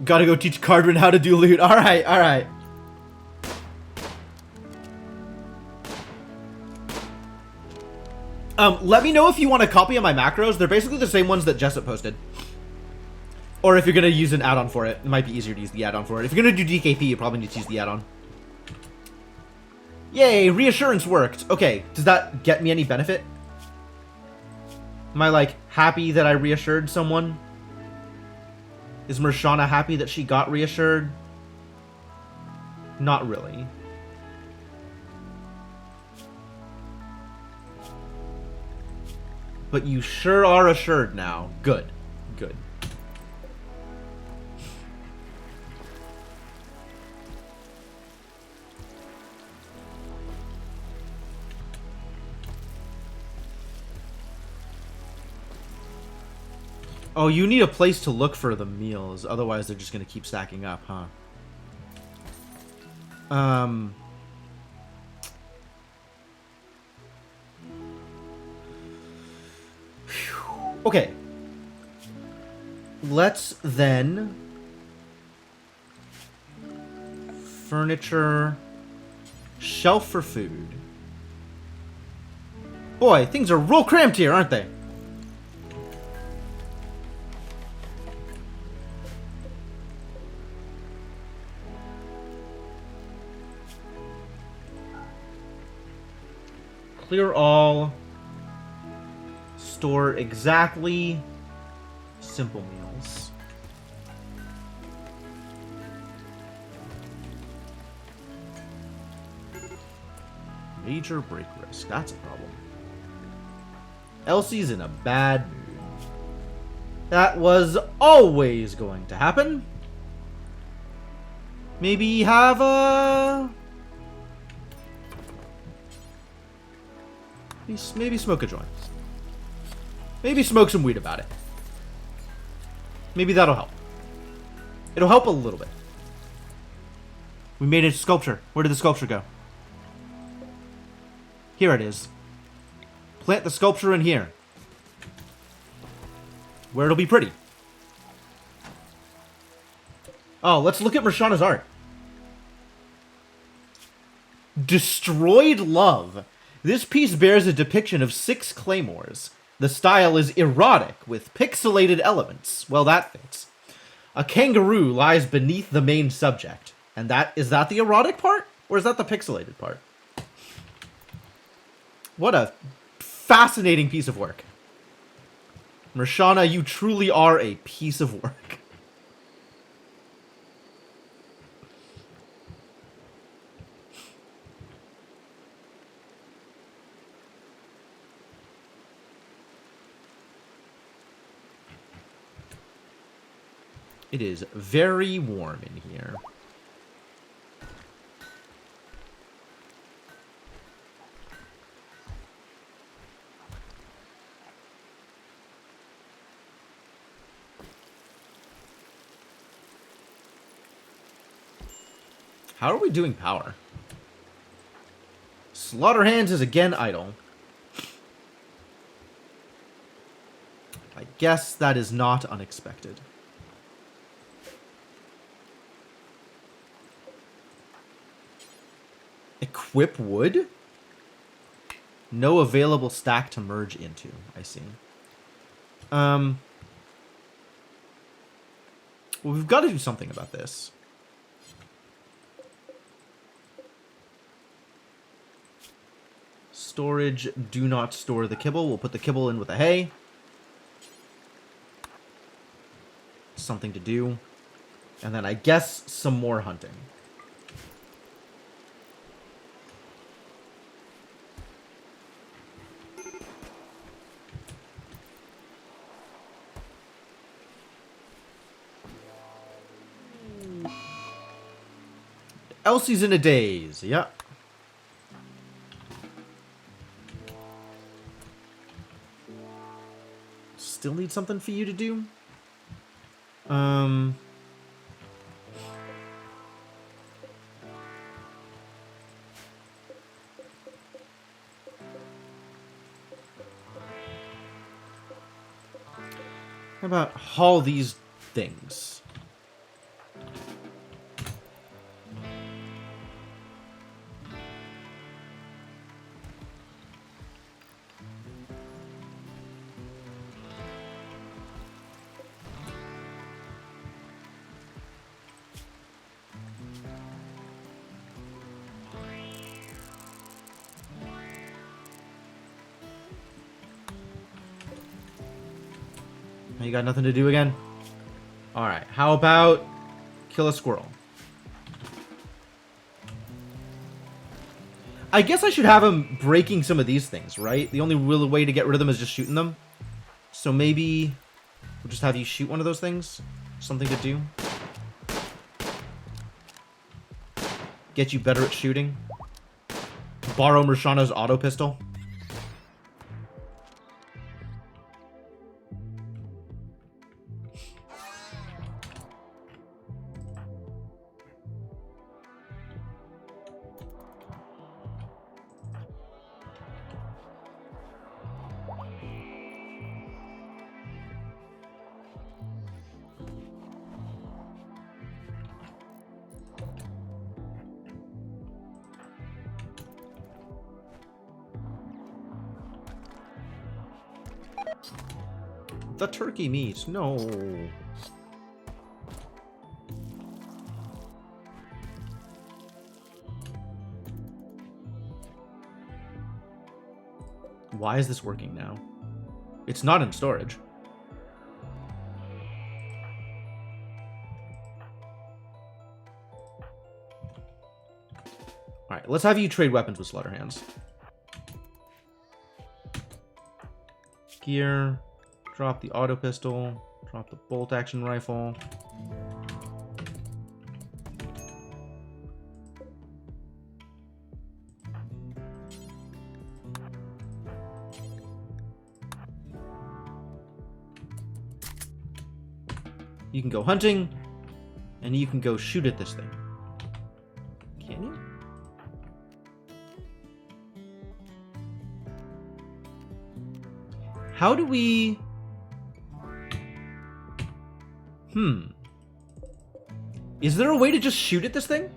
Gotta go teach Cardman how to do loot. Alright, alright. Let me know if you want a copy of my macros. They're basically the same ones that Jessup posted. Or if you're gonna use an add-on for it. It might be easier to use the add-on for it. If you're gonna do DKP, you probably need to use the add-on. Yay, reassurance worked. Okay, does that get me any benefit? Am I, like, happy that I reassured someone? Is Mershana happy that she got reassured? Not really. But you sure are assured now. Good. Good. Oh, you need a place to look for the meals. Otherwise, they're just going to keep stacking up, huh? Okay. Let's then... Furniture... Shelf for food. Boy, things are real cramped here, aren't they? Clear all. Store exactly. simple meals. Major break risk. That's a problem. Elsie's in a bad mood. That was always going to happen. Maybe have a... Maybe smoke a joint. Maybe smoke some weed about it. Maybe that'll help. It'll help a little bit. We made a sculpture. Where did the sculpture go? Here it is. Plant the sculpture in here. Where it'll be pretty. Oh, let's look at Mershana's art. Destroyed Love. This piece bears a depiction of 6 claymores. The style is erotic, with pixelated elements. Well, that fits. A kangaroo lies beneath the main subject. And is that the erotic part? Or is that the pixelated part? What a fascinating piece of work. Mershana, you truly are a piece of work. It is very warm in here. How are we doing power? Slaughterhands is again idle. I guess that is not unexpected. Equip wood? No available stack to merge into. I see. Well, we've got to do something about this. Storage, do not store the kibble. We'll put the kibble in with the hay. Something to do. And then I guess some more hunting. Elsie's in a daze. Yep. Still need something for you to do? How about haul these things? You got nothing to do again? Alright, how about kill a squirrel? I guess I should have him breaking some of these things, right? The only real way to get rid of them is just shooting them. So maybe we'll just have you shoot one of those things. Something to do. Get you better at shooting. Borrow Mershana's auto pistol. The turkey meat, no. Why is this working now? It's not in storage. Alright, let's have you trade weapons with Slaughterhands. Gear. Drop the auto pistol. Drop the bolt action rifle. You can go hunting, and you can go shoot at this thing. Can you? How do we... Is there a way to just shoot at this thing?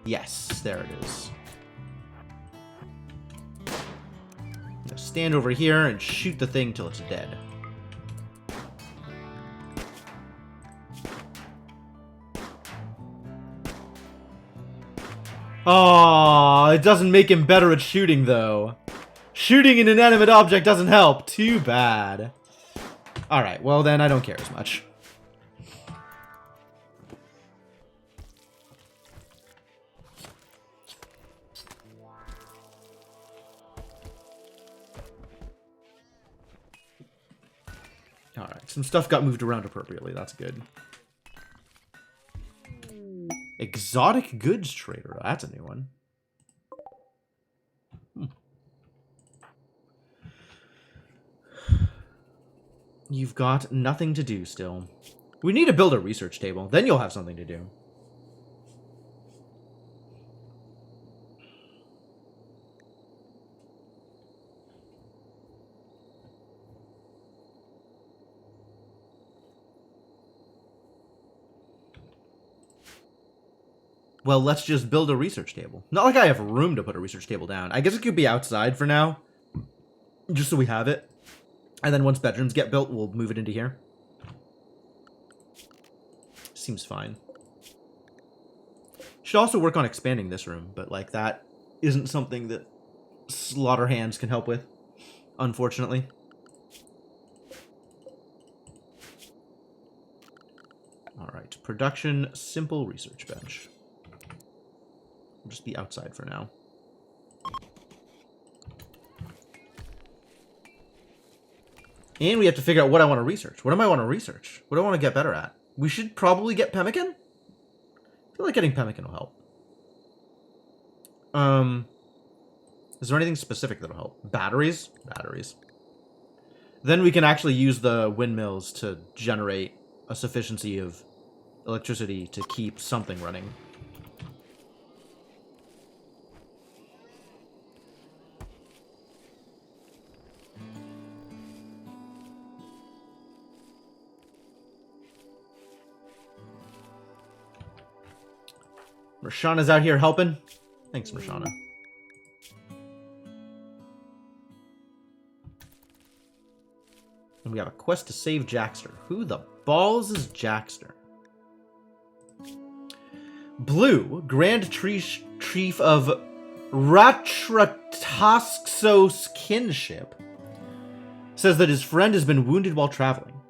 Yes, there it is. Now stand over here and shoot the thing till it's dead. Oh, it doesn't make him better at shooting, though. Shooting an inanimate object doesn't help. Too bad. Alright, well then I don't care as much. Alright, some stuff got moved around appropriately. That's good. Exotic goods trader. That's a new one. You've got nothing to do still. We need to build a research table. Then you'll have something to do. Well, let's just build a research table. Not like I have room to put a research table down. I guess it could be outside for now. Just so we have it. And then once bedrooms get built, we'll move it into here. Seems fine. Should also work on expanding this room, but like that isn't something that Slaughterhands can help with, unfortunately. Alright, production, simple research bench. We'll just be outside for now. And we have to figure out what I want to research. What do I want to research? What do I want to get better at? We should probably get pemmican? I feel like getting pemmican will help. Is there anything specific that'll help? Batteries? Batteries. Then we can actually use the windmills to generate a sufficiency of electricity to keep something running. Marshana's out here helping. Thanks, Marshana. And we have a quest to save Jackster. Who the balls is Jackster? Blue, Grand Chief of Ratratasksos kinship, says that his friend has been wounded while traveling.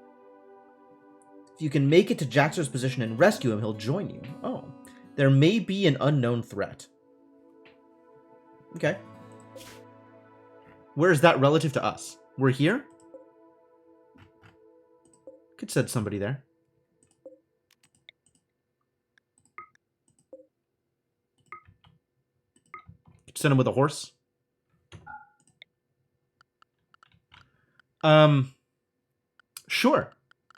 If you can make it to Jackster's position and rescue him, he'll join you. Oh. There may be an unknown threat. Okay. Where is that relative to us? We're here? Could send somebody there. Could send him with a horse. Sure.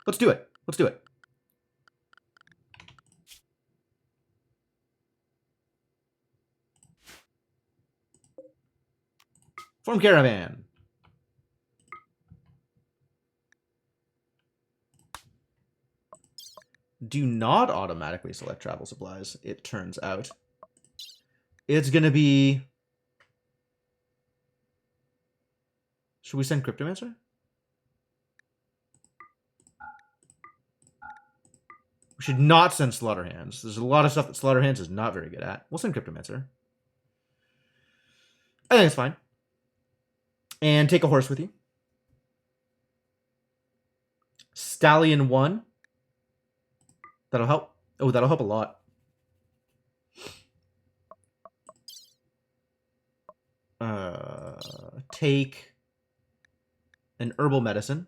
Let's do it. Let's do it. Form caravan. Do not automatically select travel supplies, it turns out. It's gonna be... Should we send Cryptomancer? We should not send Slaughterhands. There's a lot of stuff that Slaughterhands is not very good at. We'll send Cryptomancer. I think it's fine. And take a horse with you. Stallion 1. That'll help. Oh, that'll help a lot. Take an herbal medicine.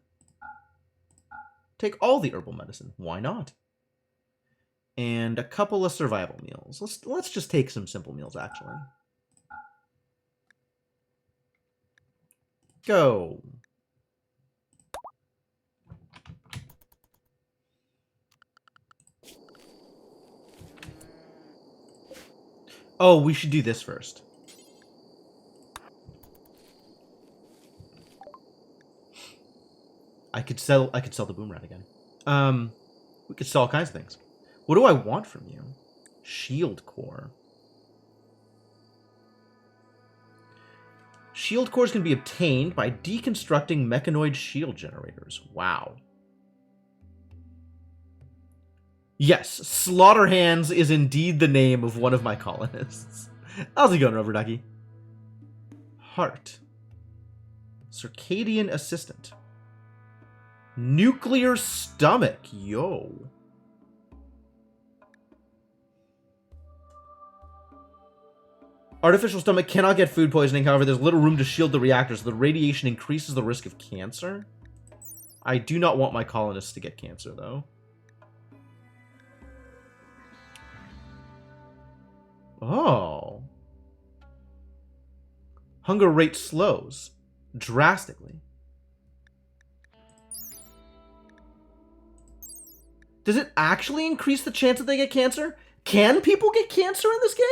Take all the herbal medicine. Why not? And a couple of survival meals. Let's just take some simple meals, actually. Go. Oh, we should do this first. I could sell the boom rat again. We could sell all kinds of things. What do I want from you? Shield core. Shield cores can be obtained by deconstructing mechanoid shield generators. Wow. Yes, Slaughterhands is indeed the name of one of my colonists. How's it going, Rubber Ducky? Heart. Circadian Assistant. Nuclear Stomach. Yo. Artificial stomach cannot get food poisoning. However, there's little room to shield the reactor, so the radiation increases the risk of cancer. I do not want my colonists to get cancer, though. Oh. Hunger rate slows drastically. Does it actually increase the chance that they get cancer? Can people get cancer in this game?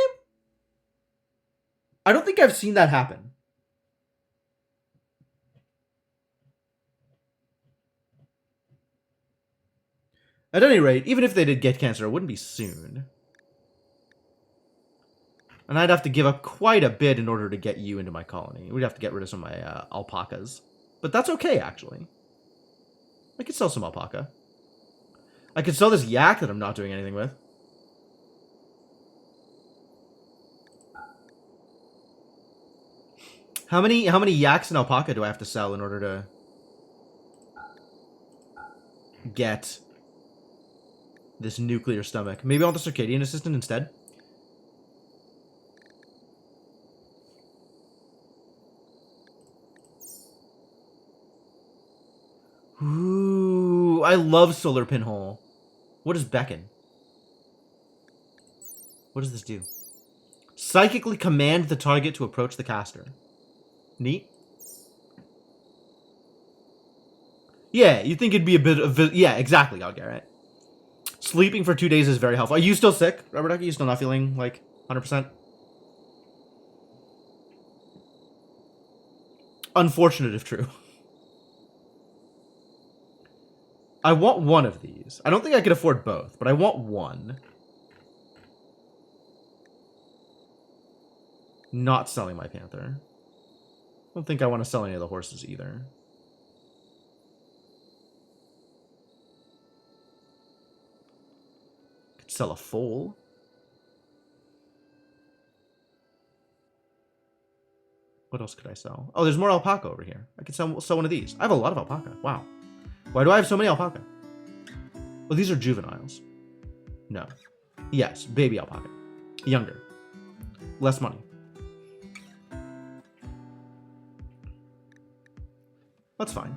I don't think I've seen that happen. At any rate, even if they did get cancer, it wouldn't be soon. And I'd have to give up quite a bit in order to get you into my colony. We'd have to get rid of some of my alpacas. But that's okay, actually. I could sell some alpaca. I could sell this yak that I'm not doing anything with. How many yaks and alpaca do I have to sell in order to get this nuclear stomach? Maybe I want the Circadian Assistant instead? Ooh, I love Solar Pinhole. What is Beckon? What does this do? Psychically command the target to approach the caster. Neat. Yeah, you think it'd be a bit of... Yeah, exactly, Garrett. Sleeping for 2 days is very helpful. Are you still sick, Rubber Ducky? You still not feeling, like, 100%? Unfortunate if true. I want one of these. I don't think I could afford both, but I want one. Not selling my panther. I don't think I want to sell any of the horses either. Could sell a foal. What else could I sell? Oh, there's more alpaca over here. I could sell one of these. I have a lot of alpaca. Wow. Why do I have so many alpaca? Well, these are juveniles. No. Yes, baby alpaca. Younger. Less money. That's fine.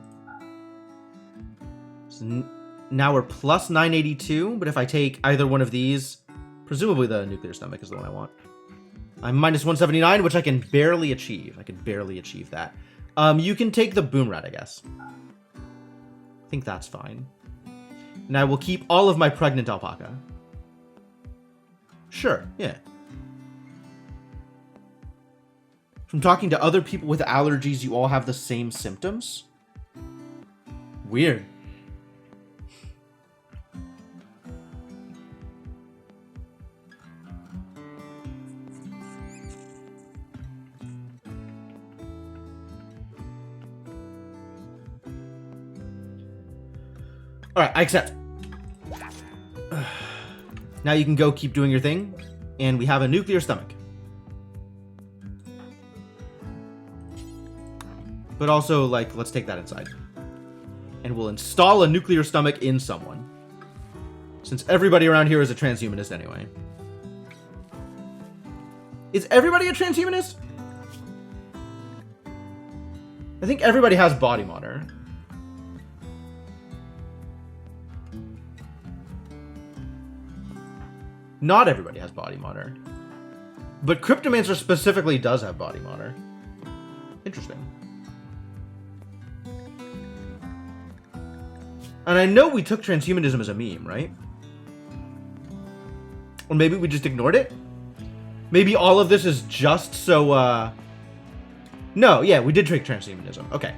So now we're plus 982, but if I take either one of these, presumably the nuclear stomach is the one I want. I'm minus 179, which I can barely achieve. I can barely achieve that. You can take the boom rat, I guess. I think that's fine. And I will keep all of my pregnant alpaca. Sure, yeah. From talking to other people with allergies, you all have the same symptoms? Weird. Alright, I accept. Now you can go keep doing your thing, and we have a nuclear stomach. But also, like, let's take that inside. And we'll install a nuclear stomach in someone. Since everybody around here is a transhumanist anyway. Is everybody a transhumanist? I think everybody has body matter. Not everybody has body matter. But Cryptomancer specifically does have body matter. Interesting. And I know we took transhumanism as a meme, right? Or maybe we just ignored it? Maybe all of this is just so, No, yeah, we did take transhumanism. Okay.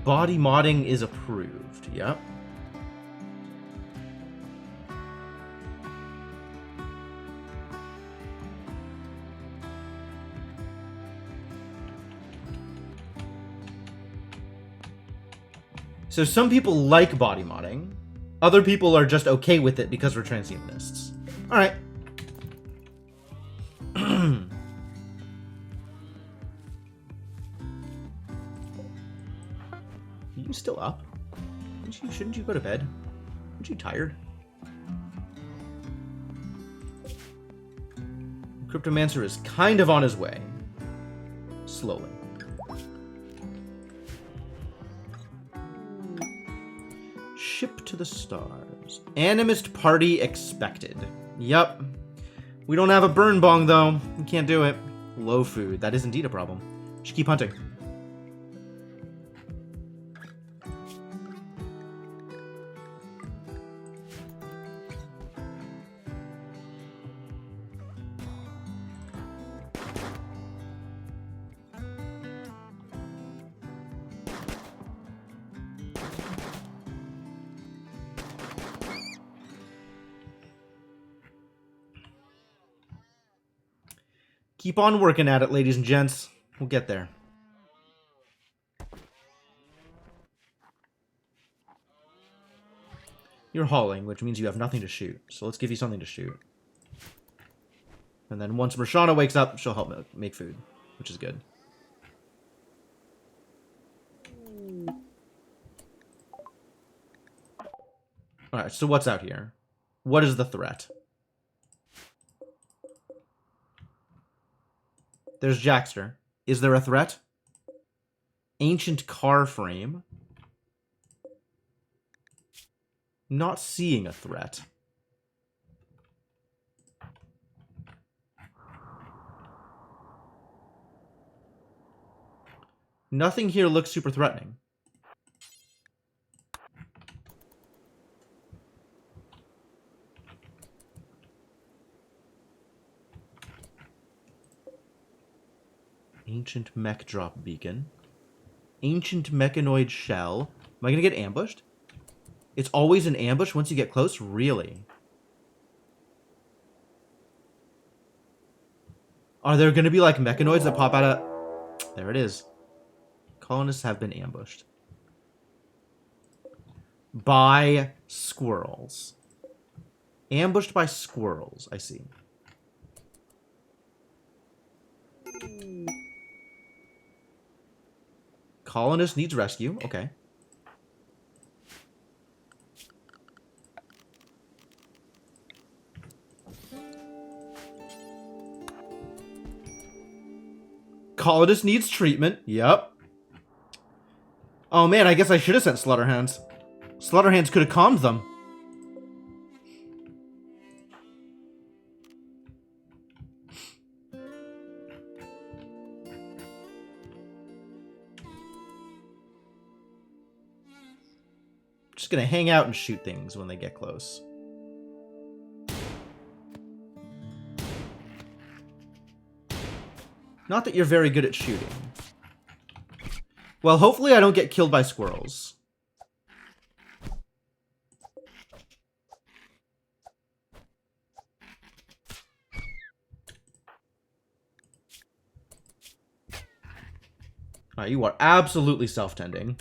Body modding is approved. Yep. So some people like body modding. Other people are just okay with it because we're transhumanists. All right. Are you still up? Shouldn't you go to bed? Aren't you tired? Cryptomancer is kind of on his way. Slowly. Ship to the stars. Animist party expected. Yup. We don't have a burn bong, though. We can't do it. Low food. That is indeed a problem. Should keep hunting. Keep on working at it, ladies and gents. We'll get there. You're hauling, which means you have nothing to shoot. So let's give you something to shoot. And then once Mershana wakes up, she'll help make food, which is good. Alright, so what's out here? What is the threat? There's Jackster. Is there a threat? Ancient car frame. Not seeing a threat. Nothing here looks super threatening. Ancient mech drop beacon. Ancient mechanoid shell. Am I gonna get ambushed? It's always an ambush once you get close? Really? Are there gonna be like mechanoids that pop out of... There it is. Colonists have been ambushed. By squirrels. Ambushed by squirrels, I see. Colonist needs rescue. Okay. Colonist needs treatment. Yep. Oh man, I guess I should have sent Slaughterhounds. Slaughterhounds could have calmed them. Just gonna hang out and shoot things when they get close. Not that you're very good at shooting. Well, hopefully I don't get killed by squirrels. Alright, you are absolutely self-tending.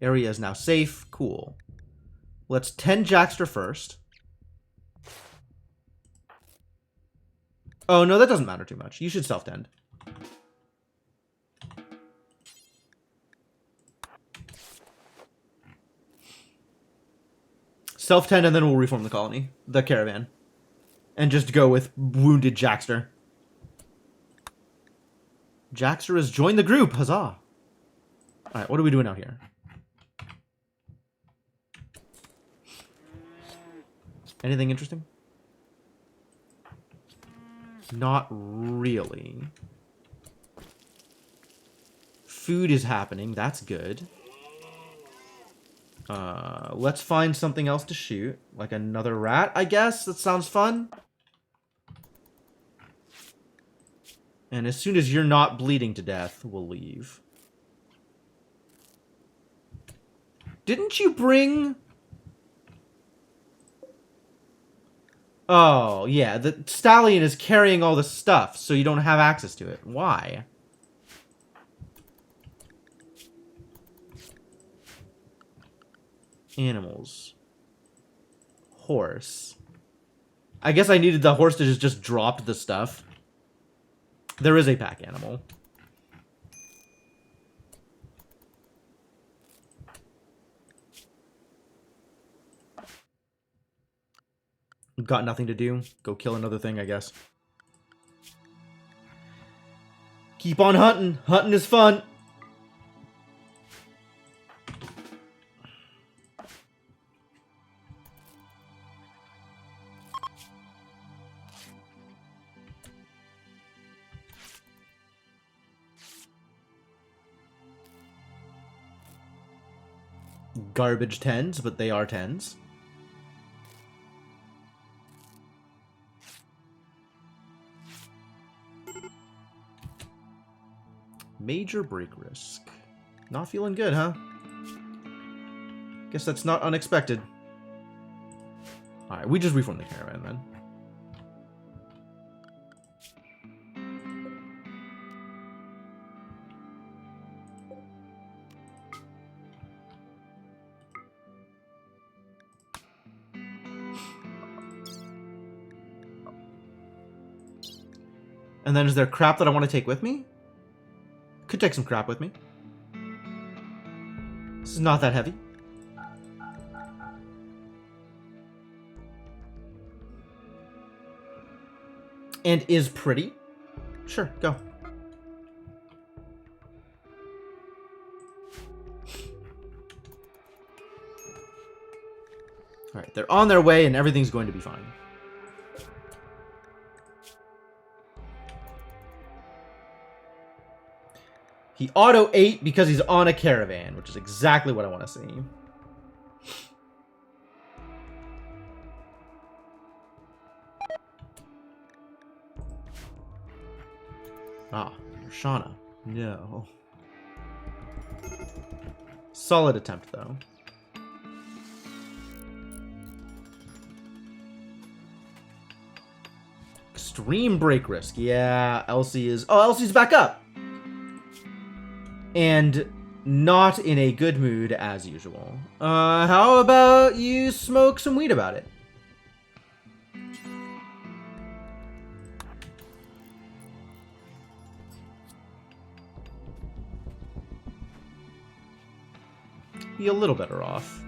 Area is now safe. Cool. Let's tend Jackster first. Oh, no, that doesn't matter too much. You should self-tend. Self-tend, and then we'll reform the colony. The caravan. And just go with wounded Jackster. Jackster has joined the group. Huzzah. Alright, what are we doing out here? Anything interesting? Not really. Food is happening. That's good. Let's find something else to shoot. Like another rat, I guess? That sounds fun. And as soon as you're not bleeding to death, we'll leave. Didn't you bring... Oh, yeah. The stallion is carrying all the stuff, so you don't have access to it. Why? Animals. Horse. I guess I needed the horse to just drop the stuff. There is a pack animal. Got nothing to do. Go kill another thing, I guess. Keep on hunting. Hunting is fun. Garbage 10s, but they are 10s. Major break risk. Not feeling good, huh? Guess that's not unexpected. Alright, we just reform the caravan then. And then is there crap that I want to take with me? Could take some crap with me. This is not that heavy. And is pretty. Sure, go. Alright, they're on their way and everything's going to be fine. He auto ate because he's on a caravan, which is exactly what I want to see. Ah, Shauna. No. Solid attempt, though. Extreme break risk. Yeah, Elsie is... Oh, Elsie's back up! And not in a good mood as usual. How about you smoke some weed about it? Be a little better off.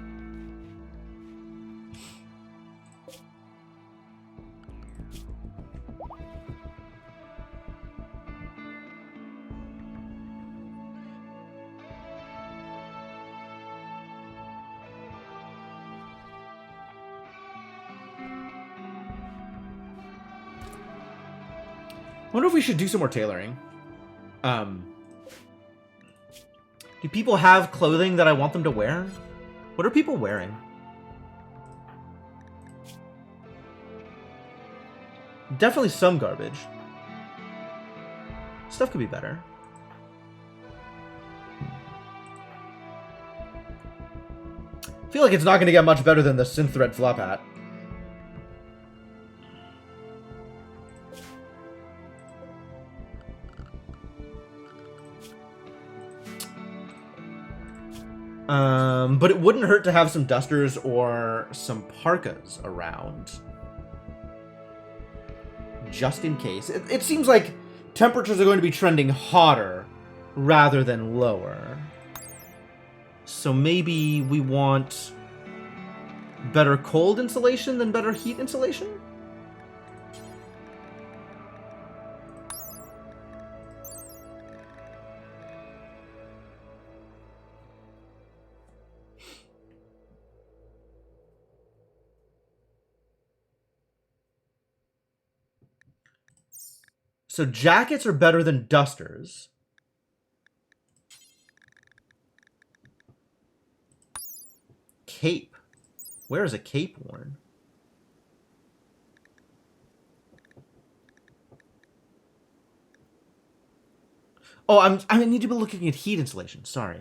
I wonder if we should do some more tailoring. Do people have clothing that I want them to wear? What are people wearing? Definitely some garbage. Stuff could be better. I feel like it's not going to get much better than the synth thread flop hat. But it wouldn't hurt to have some dusters or some parkas around. Just in case. It seems like temperatures are going to be trending hotter rather than lower. So maybe we want better cold insulation than better heat insulation? So jackets are better than dusters. Cape. Where is a cape worn? Oh, I need to be looking at heat insulation. Sorry.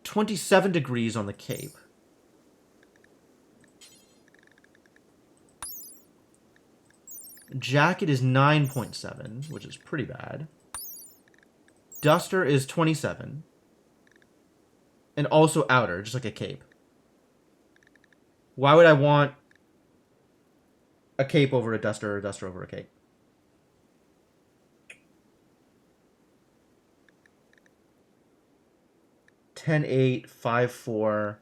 27 degrees on the cape. Jacket is 9.7, which is pretty bad. Duster is 27. And also outer, just like a cape. Why would I want a cape over a duster or a duster over a cape? Ten, 8, 5, 4.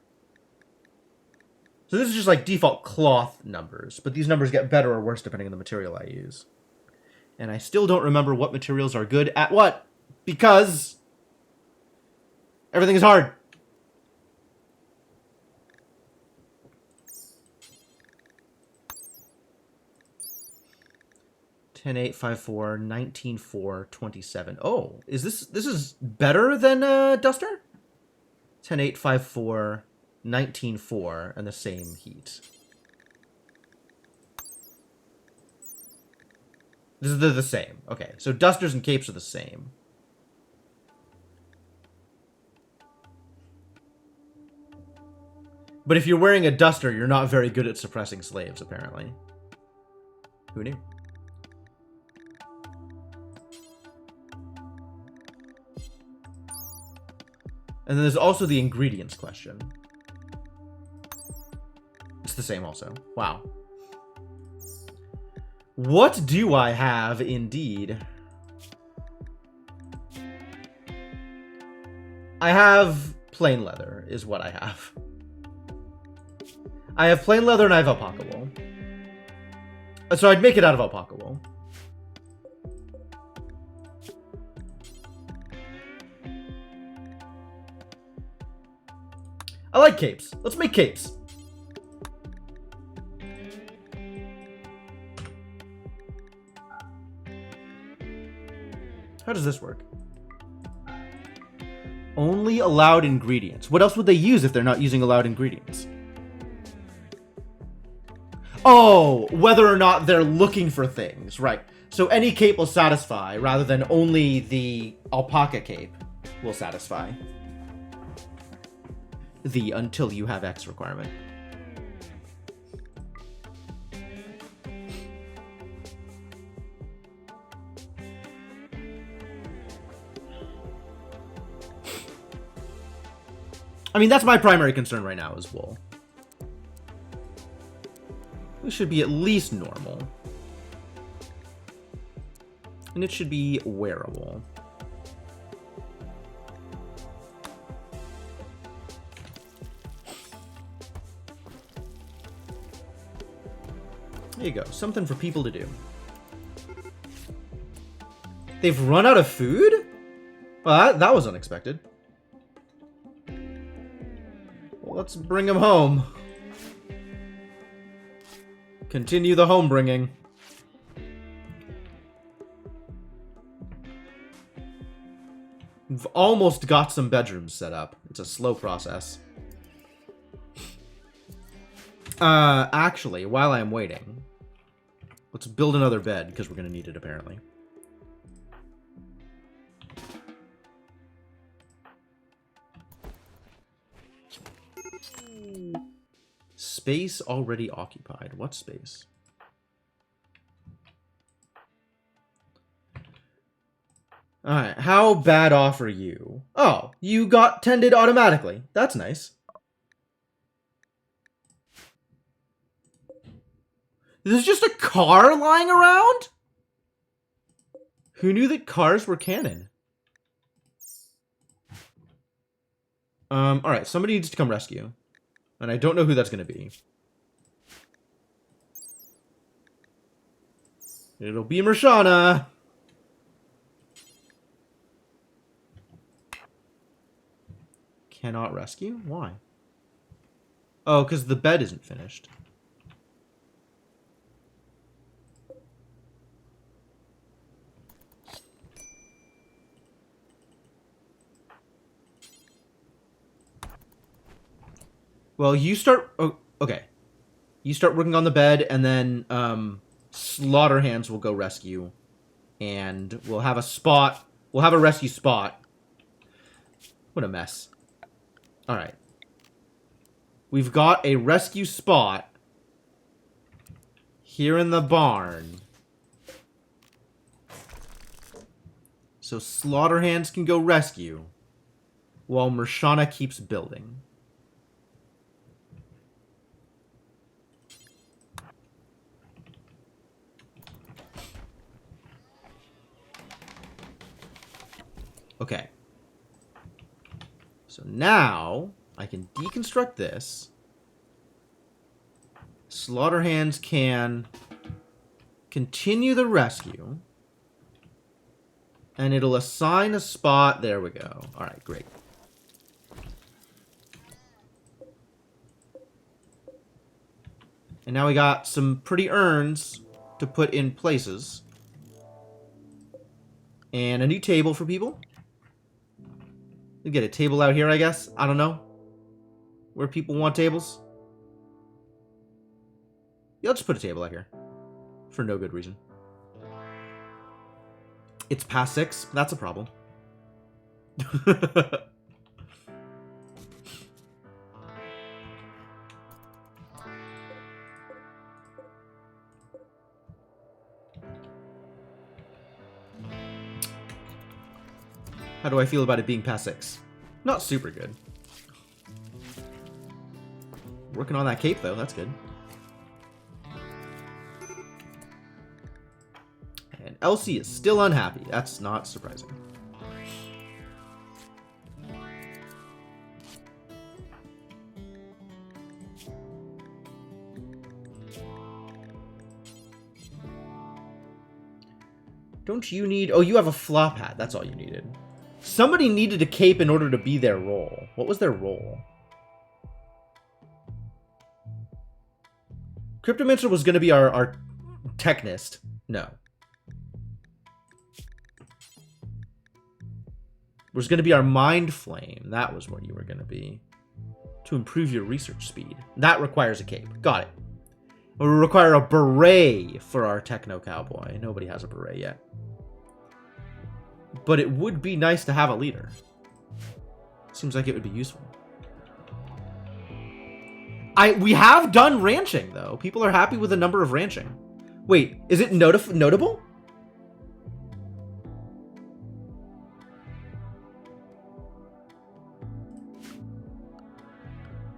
So this is just like default cloth numbers, but these numbers get better or worse depending on the material I use. And I still don't remember what materials are good at what, because everything is hard. Ten, 8, 5, 4, 19, 4, 27. Oh, is this is better than Duster? 10, 8, 5, 4, 19, 4, and the same heat. They're the same. Okay, so dusters and capes are the same. But if you're wearing a duster, you're not very good at suppressing slaves, apparently. Who knew? And then there's also the ingredients question. It's the same also. Wow. What do I have, indeed? I have plain leather, is what I have. I have plain leather and I have alpaca wool. So I'd make it out of alpaca wool. I like capes. Let's make capes. How does this work? Only allowed ingredients. What else would they use if they're not using allowed ingredients? Oh, whether or not they're looking for things. Right. So any cape will satisfy rather than only the alpaca cape will satisfy. The until you have X requirement. I mean, that's my primary concern right now is wool. We should be at least normal. And it should be wearable. There you go. Something for people to do. They've run out of food? Well, that was unexpected. Well, let's bring them home. Continue the home bringing. We've almost got some bedrooms set up. It's a slow process. Actually, while I'm waiting, let's build another bed, because we're going to need it, apparently. Space already occupied. What space? Alright, how bad off are you? Oh, you got tended automatically. That's nice. There's just a car lying around? Who knew that cars were canon? Alright, somebody needs to come rescue. And I don't know who that's gonna be. It'll be Mershana. Cannot rescue? Why? Oh, because the bed isn't finished. Well, you start... Oh, okay. You start working on the bed, and then Slaughterhands will go rescue. And we'll have a spot. We'll have a rescue spot. What a mess. Alright. We've got a rescue spot here in the barn. So Slaughterhands can go rescue while Mershana keeps building. Okay. So now I can deconstruct this. Slaughterhands can continue the rescue. And it'll assign a spot. There we go. Alright, great. And now we got some pretty urns to put in places. And a new table for people. We get a table out here, I guess. I don't know. Where people want tables. Yeah, let's put a table out here. For no good reason. It's past 6. That's a problem. How do I feel about it being past 6? Not super good. Working on that cape, though. That's good. And Elsie is still unhappy. That's not surprising. Don't you need... Oh, you have a flop hat. That's all you needed. Somebody needed a cape in order to be their role. What was their role? Cryptomancer was going to be our technist. No. Was going to be our mind flame. That was what you were going to be. To improve your research speed. That requires a cape. Got it. We require a beret for our techno cowboy. Nobody has a beret yet. But it would be nice to have a leader. Seems like it would be useful. We have done ranching, though. People are happy with the number of ranching. Wait, is it notable?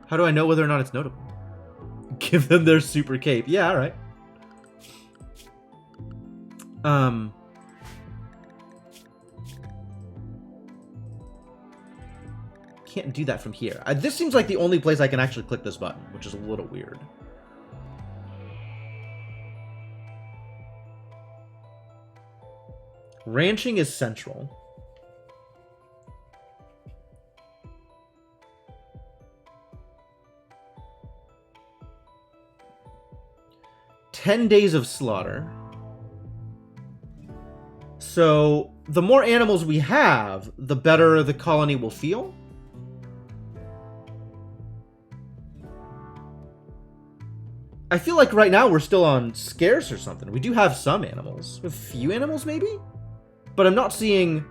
How do I know whether or not it's notable? Give them their super cape. Yeah, alright. Can't do that from here. This seems like the only place I can actually click this button, which is a little weird. Ranching is central. "10 days of slaughter." So, the more animals we have, the better the colony will feel. I feel like right now we're still on scarce or something. We do have some animals. A few animals, maybe? But I'm not seeing...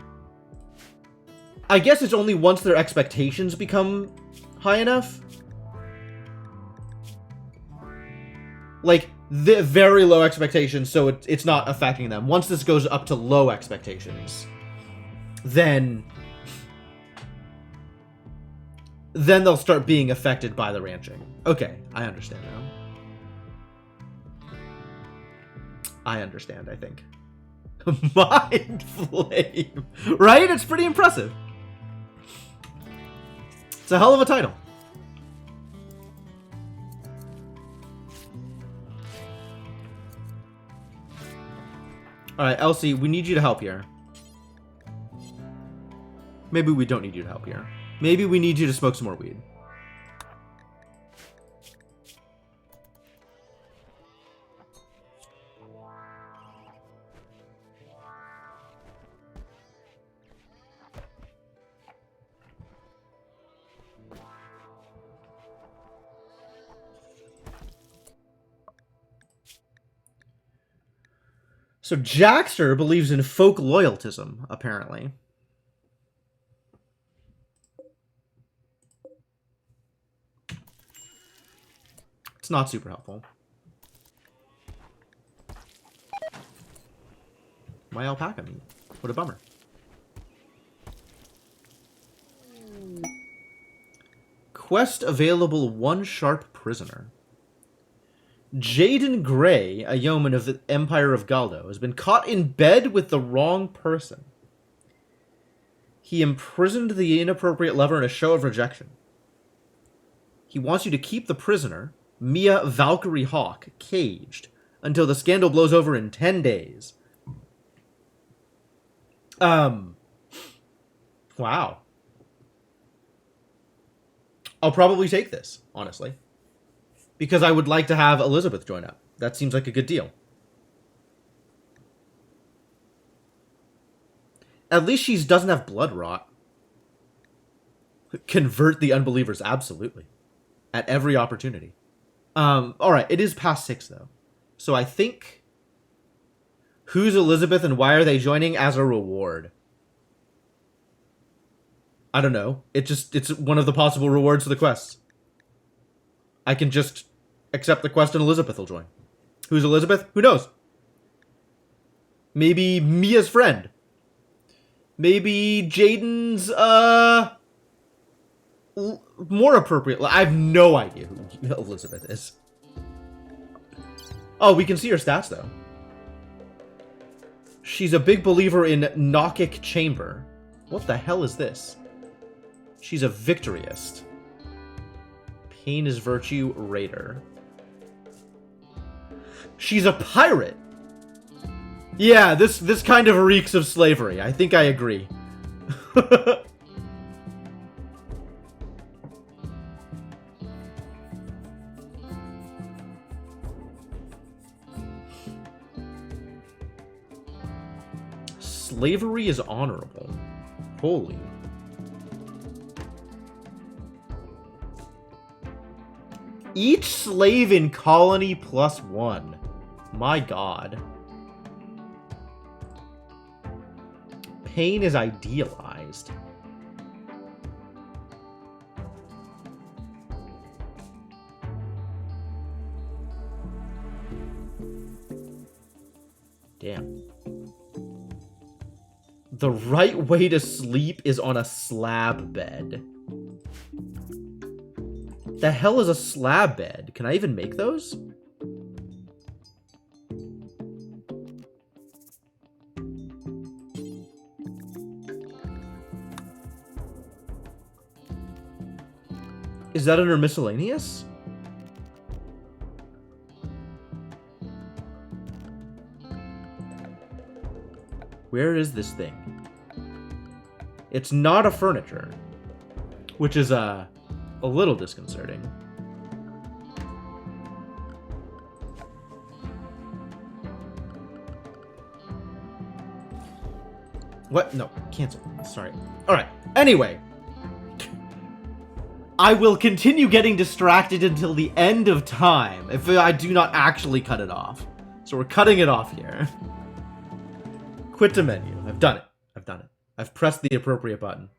I guess it's only once their expectations become high enough. Like, the very low expectations, so it's not affecting them. Once this goes up to low expectations, then then they'll start being affected by the ranching. Okay, I understand now. I understand, I think. Mind Flame. Right? It's pretty impressive. It's a hell of a title. Alright, Elsie, we need you to help here. Maybe we don't need you to help here. Maybe we need you to smoke some more weed. So Jackster believes in folk loyaltism, apparently. It's not super helpful. My alpaca meat. What a bummer. Quest available: one sharp prisoner. Jaden Gray, a yeoman of the Empire of Galdo, has been caught in bed with the wrong person. He imprisoned the inappropriate lover in a show of rejection. He wants you to keep the prisoner, Mia Valkyrie Hawk, caged until the scandal blows over in 10 days. Wow. I'll probably take this, honestly. Because I would like to have Elizabeth join up. That seems like a good deal. At least she doesn't have blood rot. Convert the unbelievers, absolutely. At every opportunity. Alright, it is past 6, though. So I think... Who's Elizabeth and why are they joining as a reward? I don't know. It's one of the possible rewards for the quests. I can just accept the quest and Elizabeth will join. Who's Elizabeth? Who knows? Maybe Mia's friend. Maybe Jaden's, more appropriate. I have no idea who Elizabeth is. Oh, we can see her stats, though. She's a big believer in Gnochic Chamber. What the hell is this? She's a victoryist. Pain is virtue, raider. She's a pirate. Yeah, this kind of reeks of slavery. I think I agree. Slavery is honorable. Holy. Each slave in colony +1. My god. Pain is idealized. Damn. The right way to sleep is on a slab bed. The hell is a slab bed? Can I even make those? Is that under miscellaneous? Where is this thing? It's not a furniture, which is a little disconcerting. What? No, cancel. Sorry. Alright, anyway. I will continue getting distracted until the end of time if I do not actually cut it off. So we're cutting it off here. Quit to menu. I've done it. I've done it. I've pressed the appropriate button.